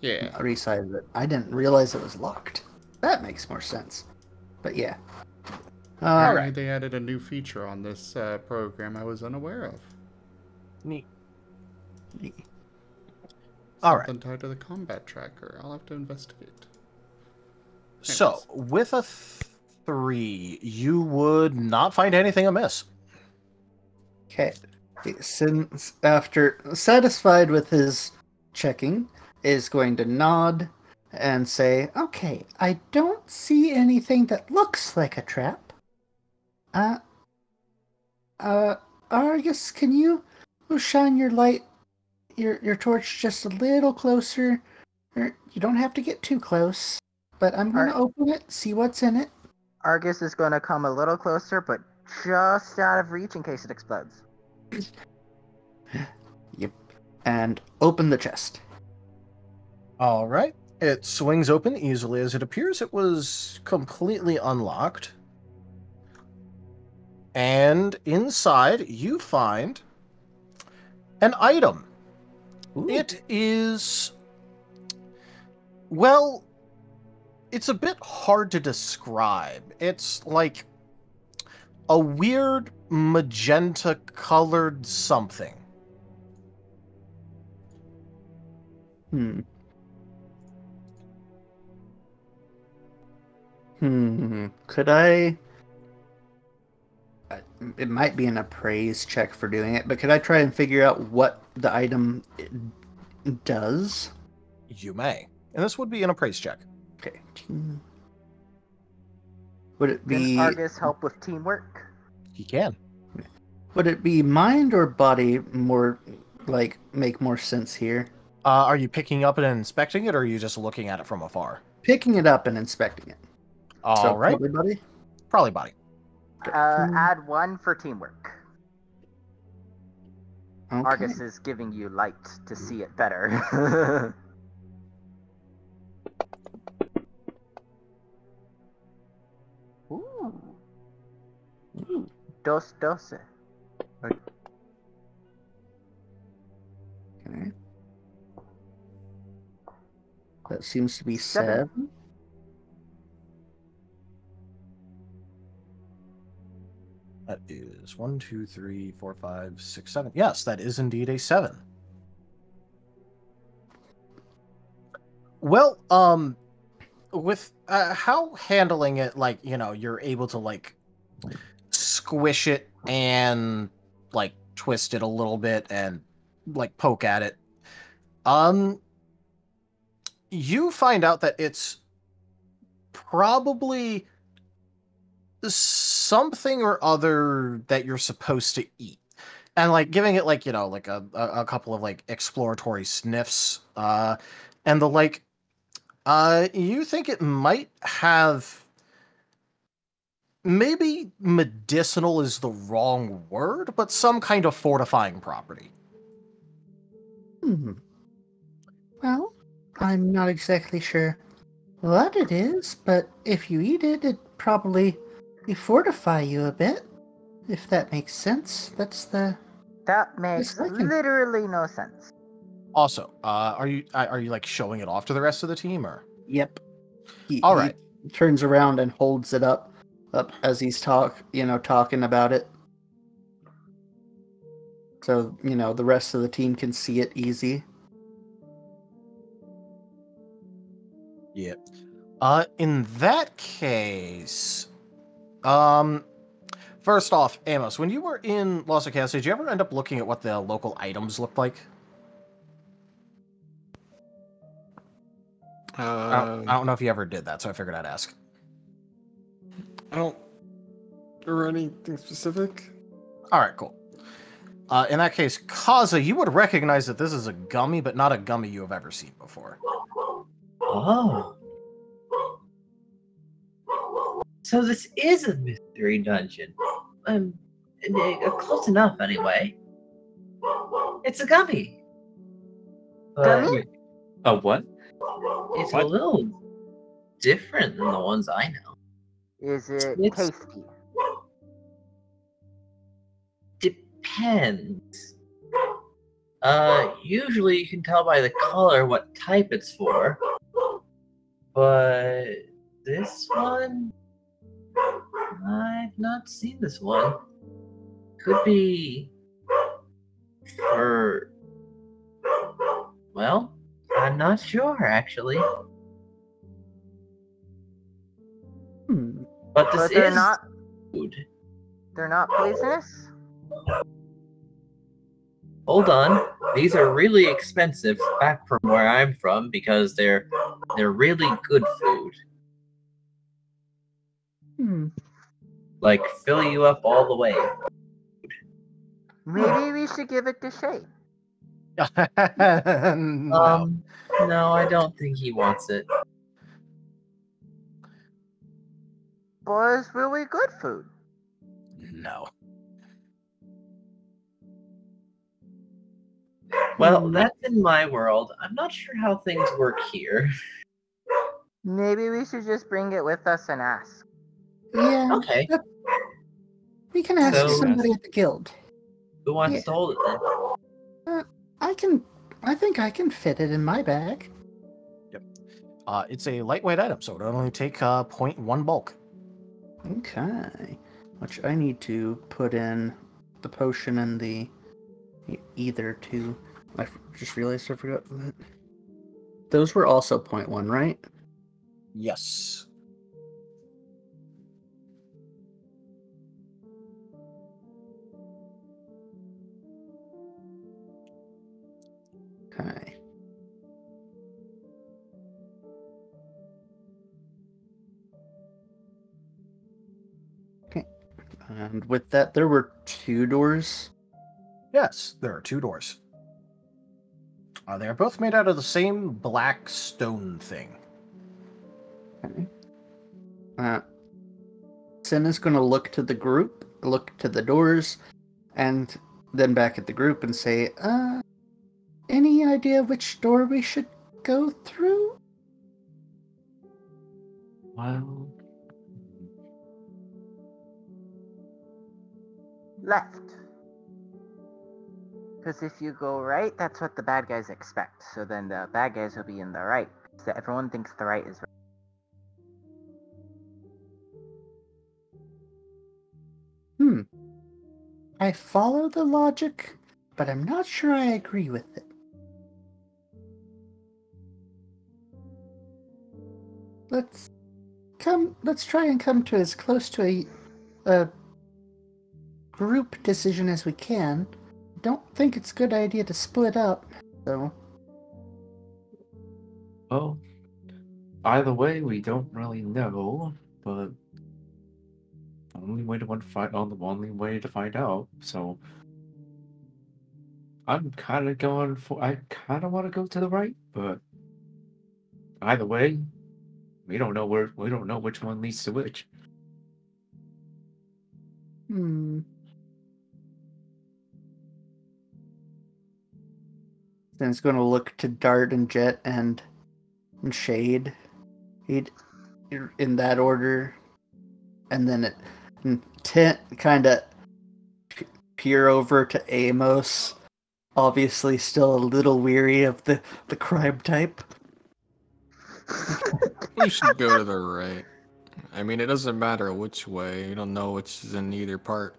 [SPEAKER 5] resize it. I didn't realize it was locked. That makes more sense. But yeah.
[SPEAKER 1] Apparently they added a new feature on this program I was unaware of.
[SPEAKER 2] Neat.
[SPEAKER 1] Something tied to the combat tracker. I'll have to investigate. Anyways.
[SPEAKER 2] So, with a 3, you would not find anything amiss.
[SPEAKER 5] Okay. Since after satisfied with his checking, is going to nod and say, "Okay, I don't see anything that looks like a trap. Argus, can you shine your light, your torch just a little closer? You don't have to get too close, but I'm gonna open it, see what's in it."
[SPEAKER 8] Argus is going to come a little closer, but just out of reach in case it explodes.
[SPEAKER 5] Yep. And open the chest.
[SPEAKER 2] All right. It swings open easily as it appears it was completely unlocked. And inside you find an item.
[SPEAKER 5] Ooh.
[SPEAKER 2] It is, well, it's a bit hard to describe. It's like a weird magenta colored something.
[SPEAKER 5] Could I... It might be an appraise check for doing it, but could I try and figure out what the item does?
[SPEAKER 2] You may. And this would be an appraise check.
[SPEAKER 5] Okay. Would it be...
[SPEAKER 8] Can Argus help with teamwork?
[SPEAKER 2] He can.
[SPEAKER 5] Would it be mind or body more, like, make more sense here?
[SPEAKER 2] Are you picking up and inspecting it, or are you just looking at it from afar?
[SPEAKER 5] Picking it up and inspecting it.
[SPEAKER 2] All right.
[SPEAKER 5] Probably body?
[SPEAKER 2] Probably body.
[SPEAKER 8] Add 1 for teamwork.
[SPEAKER 5] Okay.
[SPEAKER 8] Argus is giving you light to see it better. Ooh. Dos.
[SPEAKER 5] Okay. That seems to be 7.
[SPEAKER 2] That is 1, 2, 3, 4, 5, 6, 7. Yes, that is indeed a 7. Well, with how handling it, like, you know, you're able to, like, squish it and, like, twist it a little bit and, like, poke at it. You find out that it's probably something or other that you're supposed to eat. And, like, giving it, like, you know, like a couple of, like, exploratory sniffs, and the like, you think it might have, maybe medicinal is the wrong word, but some kind of fortifying property.
[SPEAKER 5] Well, I'm not exactly sure what it is, but if you eat it, it'd probably fortify you a bit, if that makes sense.
[SPEAKER 8] That makes literally no sense.
[SPEAKER 2] Also, are you like showing it off to the rest of the team, or?
[SPEAKER 5] Yep.
[SPEAKER 2] All right.
[SPEAKER 5] He turns around and holds it up up as he's talking about it. So, the rest of the team can see it easy.
[SPEAKER 2] Yeah. In that case, first off, Amos, when you were in Los Angeles, did you ever end up looking at what the local items looked like? I don't know if you ever did that, so I figured I'd ask.
[SPEAKER 9] I don't remember anything specific.
[SPEAKER 2] All right, cool. In that case, Kaza, you would recognize that this is a gummy, but not a gummy you have ever seen before.
[SPEAKER 7] Oh. So this is a mystery dungeon. Close enough, anyway. It's a gummy. But
[SPEAKER 8] Gummy?
[SPEAKER 6] A what?
[SPEAKER 7] it's
[SPEAKER 6] What?
[SPEAKER 7] a little different than the ones I know.
[SPEAKER 8] Is it
[SPEAKER 7] It's-
[SPEAKER 8] tasty?
[SPEAKER 7] Depends. Usually you can tell by the color what type it's for. But this one, I've not seen this one. Could be for, well, I'm not sure actually.
[SPEAKER 5] Hmm.
[SPEAKER 7] But this
[SPEAKER 8] But they're
[SPEAKER 7] is
[SPEAKER 8] not.
[SPEAKER 7] food.
[SPEAKER 8] They're not poisonous.
[SPEAKER 7] Hold on, these are really expensive back from where I'm from because they're really good food.
[SPEAKER 5] Hmm.
[SPEAKER 7] Like fill you up all the way.
[SPEAKER 8] Maybe we should give it to Shay.
[SPEAKER 2] No.
[SPEAKER 7] No, I don't think he wants it.
[SPEAKER 8] But it's really good food.
[SPEAKER 2] No.
[SPEAKER 7] Well, that's in my world. I'm not sure how things work here.
[SPEAKER 8] Maybe we should just bring it with us and ask.
[SPEAKER 5] Yeah.
[SPEAKER 7] Okay,
[SPEAKER 5] We can ask
[SPEAKER 7] So-
[SPEAKER 5] somebody at the guild.
[SPEAKER 7] who wants
[SPEAKER 5] Yeah.
[SPEAKER 7] to hold it then?
[SPEAKER 5] I think I can fit it in my bag.
[SPEAKER 2] It's a lightweight item, so it'll only take 0.1 bulk.
[SPEAKER 5] Okay. Which I need to put in the potion and the either two. Just realized I forgot that. Those were also 0.1, right?
[SPEAKER 2] Yes.
[SPEAKER 5] Okay. Okay. And with that, there were 2 doors.
[SPEAKER 2] Yes, there are 2 doors. They are both made out of the same black stone thing.
[SPEAKER 5] Okay. Sin is going to look to the group, look to the doors, and then back at the group and say, any idea which door we should go through?
[SPEAKER 6] Well,
[SPEAKER 8] Left. Because if you go right, that's what the bad guys expect. So then the bad guys will be in the right. So everyone thinks the right is right.
[SPEAKER 5] I follow the logic, but I'm not sure I agree with it. Let's try and come to as close to a group decision as we can. Don't think it's a good idea to split up, so.
[SPEAKER 6] well, either way, we don't really know, but the only way to only way to find out. So I'm kind of going for. I kind of want to go to the right, but either way, we don't know which one leads to which.
[SPEAKER 5] Then it's going to look to Dart and Jet and Shade. He'd in that order, and then it kind of peer over to Amos. Obviously, still a little weary of the crime type.
[SPEAKER 9] We should go to the right. I mean, it doesn't matter which way. You don't know which is in either part.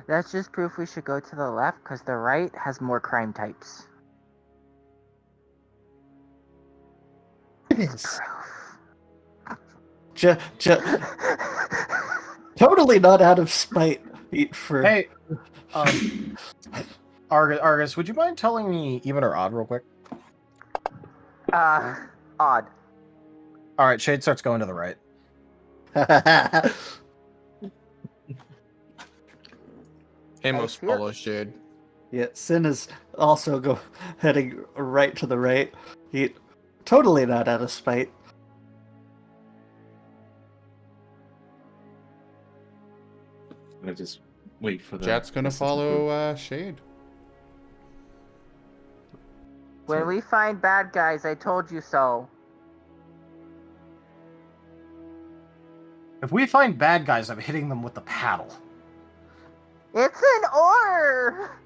[SPEAKER 8] That's just proof we should go to the left, because the right has more crime types.
[SPEAKER 5] It is. Totally not out of spite for.
[SPEAKER 2] Hey, Argus, would you mind telling me even or odd real quick?
[SPEAKER 8] Odd.
[SPEAKER 2] All right, Shade starts going to the right.
[SPEAKER 9] Amos
[SPEAKER 8] feel-
[SPEAKER 9] follows Shade.
[SPEAKER 5] Yeah, Sin is also heading right to the right. He totally not out of spite.
[SPEAKER 6] I just wait for the.
[SPEAKER 1] Jet's gonna
[SPEAKER 6] distance to move.
[SPEAKER 1] follow Shade.
[SPEAKER 8] When we find bad guys, I told you so.
[SPEAKER 2] If we find bad guys, I'm hitting them with the paddle.
[SPEAKER 8] It's an ore!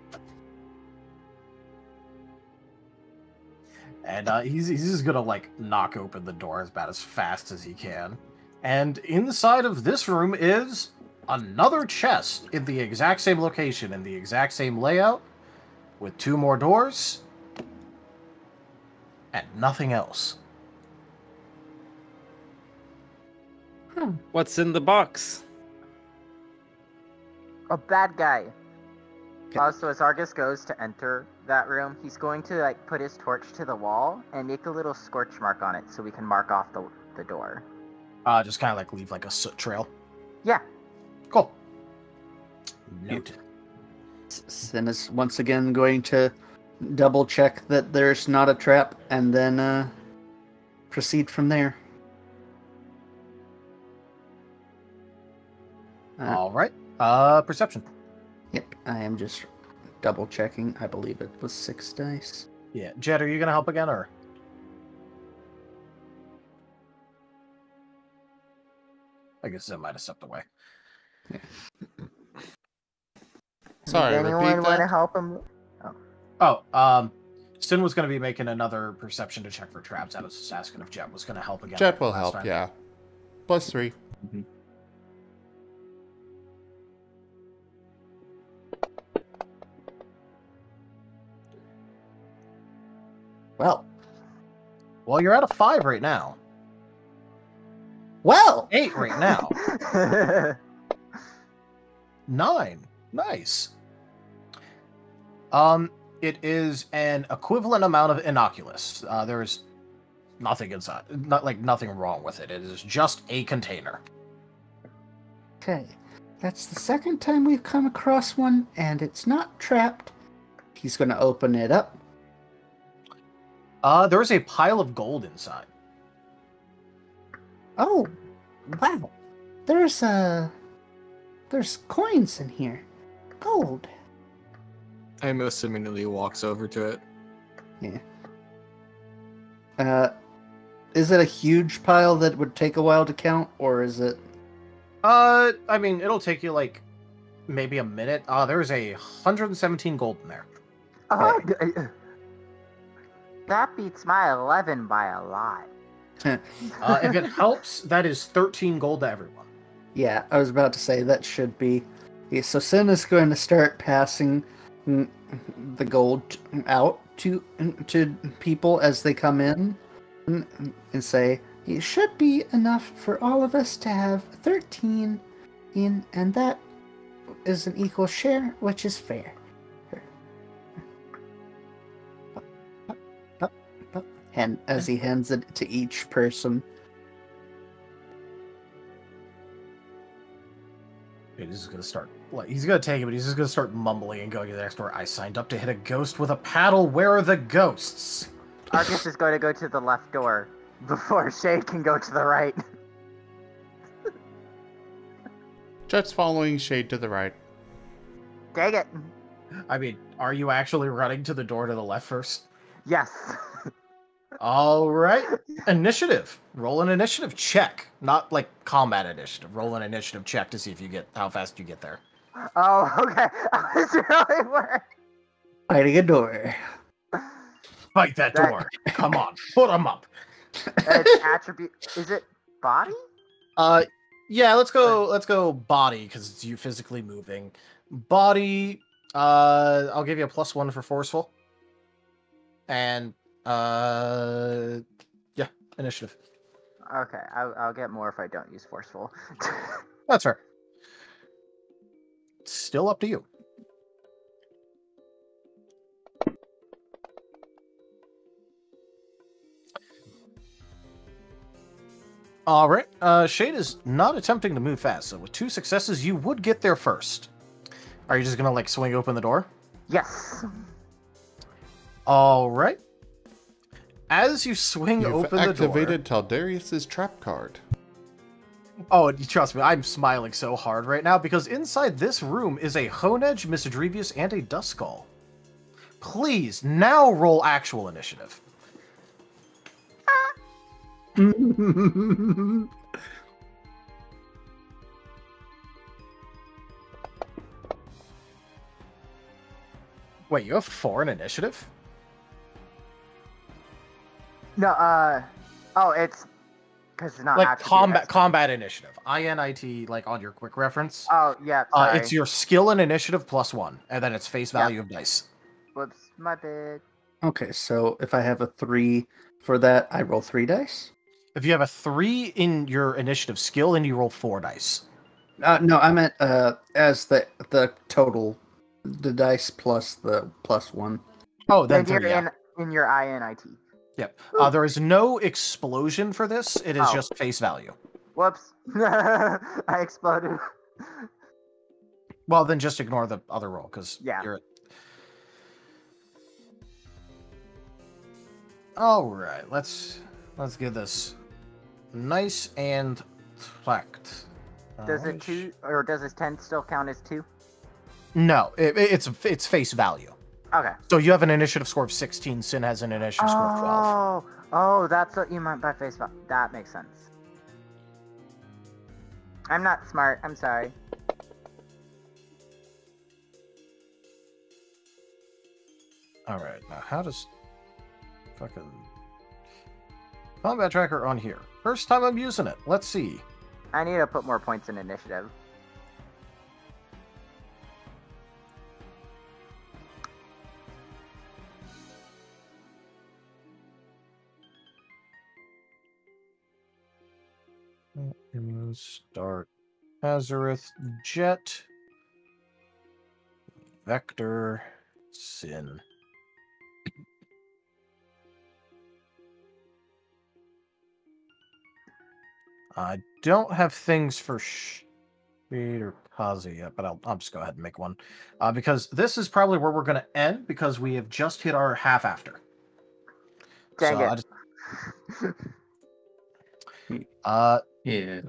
[SPEAKER 2] And he's just gonna like knock open the door about as fast as he can. And inside of this room is another chest in the exact same location, in the exact same layout, with 2 more doors, and nothing else.
[SPEAKER 4] What's in the box?
[SPEAKER 8] A bad guy.
[SPEAKER 5] Okay.
[SPEAKER 8] Also, as Argus goes to enter that room, he's going to like put his torch to the wall and make a little scorch mark on it so we can mark off the door.
[SPEAKER 2] Just kind of like leave like a soot trail.
[SPEAKER 8] Yeah.
[SPEAKER 2] Cool. Noted.
[SPEAKER 5] Sin is once again going to double check that there's not a trap and then proceed from there.
[SPEAKER 2] All right. Perception.
[SPEAKER 5] Yep, I am just double checking. I believe it was 6 dice.
[SPEAKER 2] Yeah. Jet, are you gonna help again, or? I guess I might have stepped away.
[SPEAKER 1] Sorry,
[SPEAKER 8] Does anyone
[SPEAKER 1] repeat
[SPEAKER 8] want to
[SPEAKER 1] that.
[SPEAKER 8] help him?
[SPEAKER 2] Sin was going to be making another perception to check for traps. I was just asking if Jet was going to help again.
[SPEAKER 1] Jet will
[SPEAKER 2] last
[SPEAKER 1] help,
[SPEAKER 2] time.
[SPEAKER 1] yeah. +3.
[SPEAKER 2] Well, you're at a 5 right now.
[SPEAKER 5] Well,
[SPEAKER 2] 8 right now. 9. Nice. It is an equivalent amount of innocuous. There's nothing inside, nothing wrong with it. It is just a container.
[SPEAKER 5] okay. That's the second time we've come across one, and it's not trapped. He's going to open it up.
[SPEAKER 2] There's a pile of gold inside.
[SPEAKER 5] Oh, wow. There's coins in here. Gold.
[SPEAKER 9] Amos immediately walks over to it.
[SPEAKER 5] Yeah. Is it a huge pile that would take a while to count, or is it?
[SPEAKER 2] I mean, it'll take you like maybe a minute. There's 117 gold in there.
[SPEAKER 8] That beats my 11 by a lot.
[SPEAKER 2] If it helps, that is 13 gold to everyone.
[SPEAKER 5] Yeah, I was about to say that should be. Yeah, so Sin is going to start passing the gold out to people as they come in, and say it should be enough for all of us to have 13 in, and that is an equal share, which is fair. And as he hands it to each person.
[SPEAKER 2] He's just gonna start. He's gonna take it, but he's just gonna start mumbling and going to the next door. I signed up to hit a ghost with a paddle. Where are the ghosts?
[SPEAKER 8] Argus is going to go to the left door before Shade can go to the right.
[SPEAKER 1] Jet's following Shade to the right.
[SPEAKER 8] Dang it.
[SPEAKER 2] I mean, are you actually running to the door to the left first?
[SPEAKER 8] Yes.
[SPEAKER 2] All right. Initiative. Roll an initiative check. Not like combat initiative. Roll an initiative check to see if you get how fast you get there.
[SPEAKER 8] Oh, okay. I was really worried.
[SPEAKER 5] Fighting a door.
[SPEAKER 2] Fight that door. Come on. Put them up.
[SPEAKER 8] It's attribute. Is it body?
[SPEAKER 2] Yeah, let's go body because it's you physically moving. Body, I'll give you a +1 for forceful. And yeah, initiative.
[SPEAKER 8] Okay, I'll get more if I don't use forceful.
[SPEAKER 2] That's fair. Still up to you. All right. Shade is not attempting to move fast, so with 2 successes, you would get there first. Are you just gonna like swing open the door?
[SPEAKER 8] Yes.
[SPEAKER 2] All right. As you swing
[SPEAKER 1] You've
[SPEAKER 2] open the door,
[SPEAKER 1] activated Taldarius's trap card.
[SPEAKER 2] oh, trust me, I'm smiling so hard right now because inside this room is a Honedge, Misdrevius, and a Duskull. Please now roll actual initiative. Wait, you have 4 in initiative?
[SPEAKER 8] No, oh, it's because it's not
[SPEAKER 2] Like
[SPEAKER 8] actually
[SPEAKER 2] combat initiative. INIT, like on your quick reference.
[SPEAKER 8] Oh, yeah, sorry.
[SPEAKER 2] It's your skill and initiative +1, and then it's face value of dice.
[SPEAKER 8] Whoops, my bad.
[SPEAKER 5] Okay, so if I have a 3 for that, I roll 3 dice?
[SPEAKER 2] If you have a 3 in your initiative skill, then you roll 4 dice.
[SPEAKER 5] No, I meant as the total, the dice plus the +1.
[SPEAKER 2] Oh, then
[SPEAKER 8] And
[SPEAKER 2] 3,
[SPEAKER 8] you're
[SPEAKER 2] yeah.
[SPEAKER 8] in your INIT.
[SPEAKER 2] Yep. There is no explosion for this. It is just face value.
[SPEAKER 8] Whoops. I exploded.
[SPEAKER 2] Well, then just ignore the other roll, because you're... Alright, let's get this nice and tracked.
[SPEAKER 8] Does it 2, or does this 10 still count as 2?
[SPEAKER 2] No, it's face value.
[SPEAKER 8] Okay.
[SPEAKER 2] So you have an initiative score of 16, Sin has an initiative score of 12.
[SPEAKER 8] Oh, that's what you meant by face value. That makes sense. I'm not smart, I'm sorry.
[SPEAKER 2] Alright, now how does... fucking... combat tracker on here. First time I'm using it. Let's see.
[SPEAKER 8] I need to put more points in initiative.
[SPEAKER 2] Start Azareth, Jet, Vector, Sin. I don't have things for Shade or Kaza yet, but I'll just go ahead and make one. Because this is probably where we're going to end, because we have just hit our half after.
[SPEAKER 8] Dang it.
[SPEAKER 6] Yeah.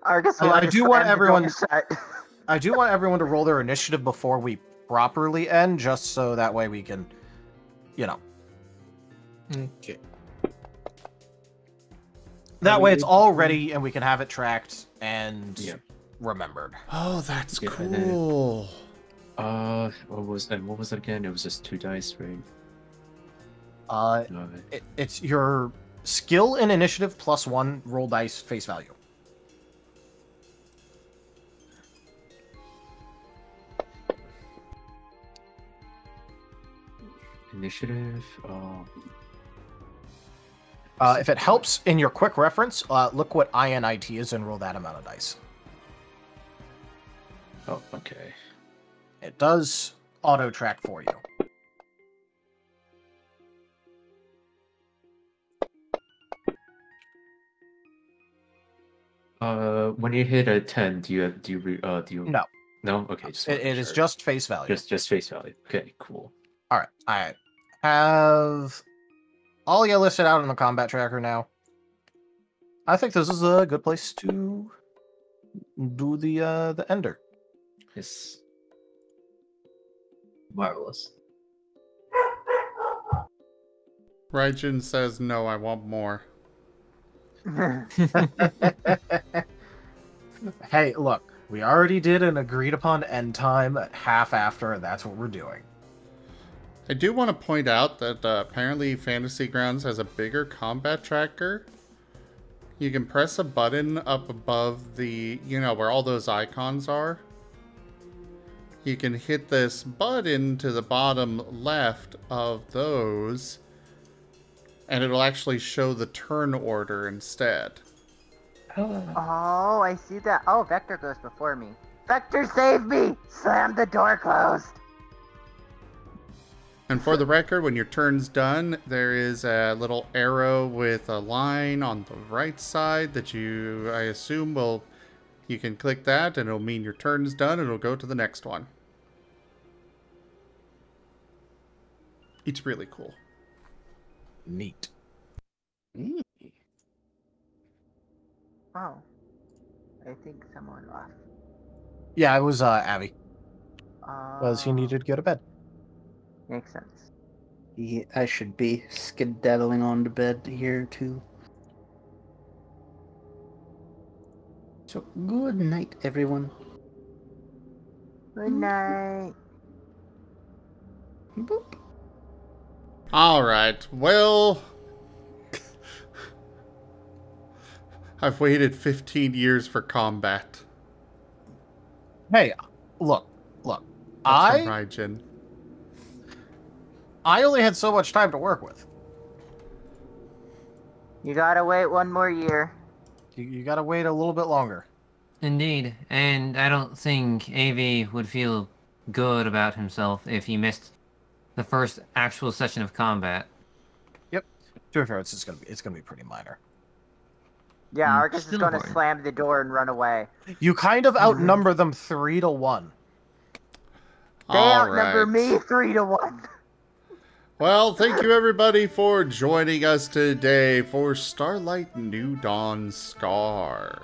[SPEAKER 2] I do want everyone. I do want everyone to roll their initiative before we properly end, just so that way we can, you know.
[SPEAKER 9] Okay.
[SPEAKER 2] That way it's all ready and we can have it tracked and remembered.
[SPEAKER 1] Oh, that's cool.
[SPEAKER 6] What was it again? It was just 2 dice, right?
[SPEAKER 2] It's your skill and initiative +1 roll dice face value.
[SPEAKER 6] Initiative.
[SPEAKER 2] If it helps in your quick reference, look what INIT is and roll that amount of dice.
[SPEAKER 6] Oh, okay.
[SPEAKER 2] It does auto track for you.
[SPEAKER 6] When you hit a 10, do you
[SPEAKER 2] No.
[SPEAKER 6] No? Okay, just
[SPEAKER 2] it is just face value.
[SPEAKER 6] Just face value. Okay, cool.
[SPEAKER 2] Alright, I have all you listed out in the combat tracker now. I think this is a good place to do the ender.
[SPEAKER 6] Yes.
[SPEAKER 7] Marvelous.
[SPEAKER 1] Rdyjin says, no, I want more.
[SPEAKER 2] Hey, look, we already did an agreed upon end time at half after, and that's what we're doing.
[SPEAKER 1] I do want to point out that apparently Fantasy Grounds has a bigger combat tracker. you can press a button up above the, where all those icons are. You can hit this button to the bottom left of those, and it'll actually show the turn order instead.
[SPEAKER 8] Oh, I see that. Oh, Vector goes before me. Vector, save me! Slam the door closed!
[SPEAKER 1] And for the record, when your turn's done, there is a little arrow with a line on the right side that I assume you can click that and it'll mean your turn's done and it'll go to the next one. It's really cool.
[SPEAKER 2] Neat.
[SPEAKER 8] Oh. I think someone left.
[SPEAKER 2] Yeah, it was Abby. Was he needed to go to bed.
[SPEAKER 8] Makes sense.
[SPEAKER 5] Yeah, I should be skedaddling on to bed here too. So good night, everyone.
[SPEAKER 8] Good night.
[SPEAKER 5] Boop.
[SPEAKER 1] Alright, well... I've waited 15 years for combat.
[SPEAKER 2] Hey, look.
[SPEAKER 1] That's
[SPEAKER 2] I
[SPEAKER 1] from Rdyjin.
[SPEAKER 2] only had so much time to work with.
[SPEAKER 8] You gotta wait one more year.
[SPEAKER 2] You gotta wait a little bit longer.
[SPEAKER 3] Indeed, and I don't think AV would feel good about himself if he missed the first actual session of combat.
[SPEAKER 2] Yep. To be fair, it's gonna be pretty minor.
[SPEAKER 8] Yeah, Argus is
[SPEAKER 3] still
[SPEAKER 8] gonna
[SPEAKER 3] important.
[SPEAKER 8] slam the door and run away.
[SPEAKER 2] You kind of outnumber them 3-1.
[SPEAKER 8] They outnumber me 3-1.
[SPEAKER 1] Well, thank you everybody for joining us today for Starlight New Dawn Scar.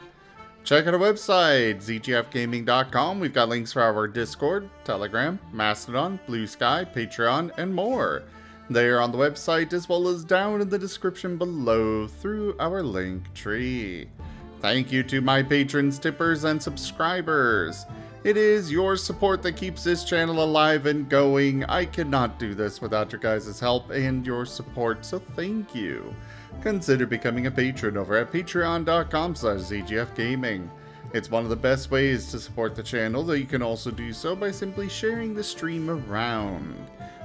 [SPEAKER 1] Check out our website, zgfgaming.com. We've got links for our Discord, Telegram, Mastodon, Blue Sky, Patreon, and more. They are on the website as well as down in the description below through our link tree. Thank you to my patrons, tippers, and subscribers. It is your support that keeps this channel alive and going. I cannot do this without your guys' help and your support, so thank you. Consider becoming a patron over at patreon.com/zgfgaming. It's one of the best ways to support the channel, though you can also do so by simply sharing the stream around,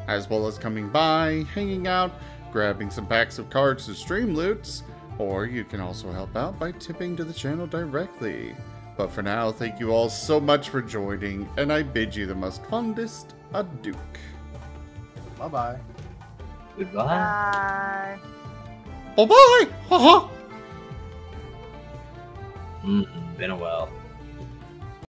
[SPEAKER 1] as well as coming by, hanging out, grabbing some packs of cards to stream loots, or you can also help out by tipping to the channel directly. But for now, thank you all so much for joining, and I bid you the most fondest adieu.
[SPEAKER 2] Bye-bye.
[SPEAKER 7] Goodbye.
[SPEAKER 8] Bye.
[SPEAKER 1] Bye-bye! Haha!
[SPEAKER 7] Been a while.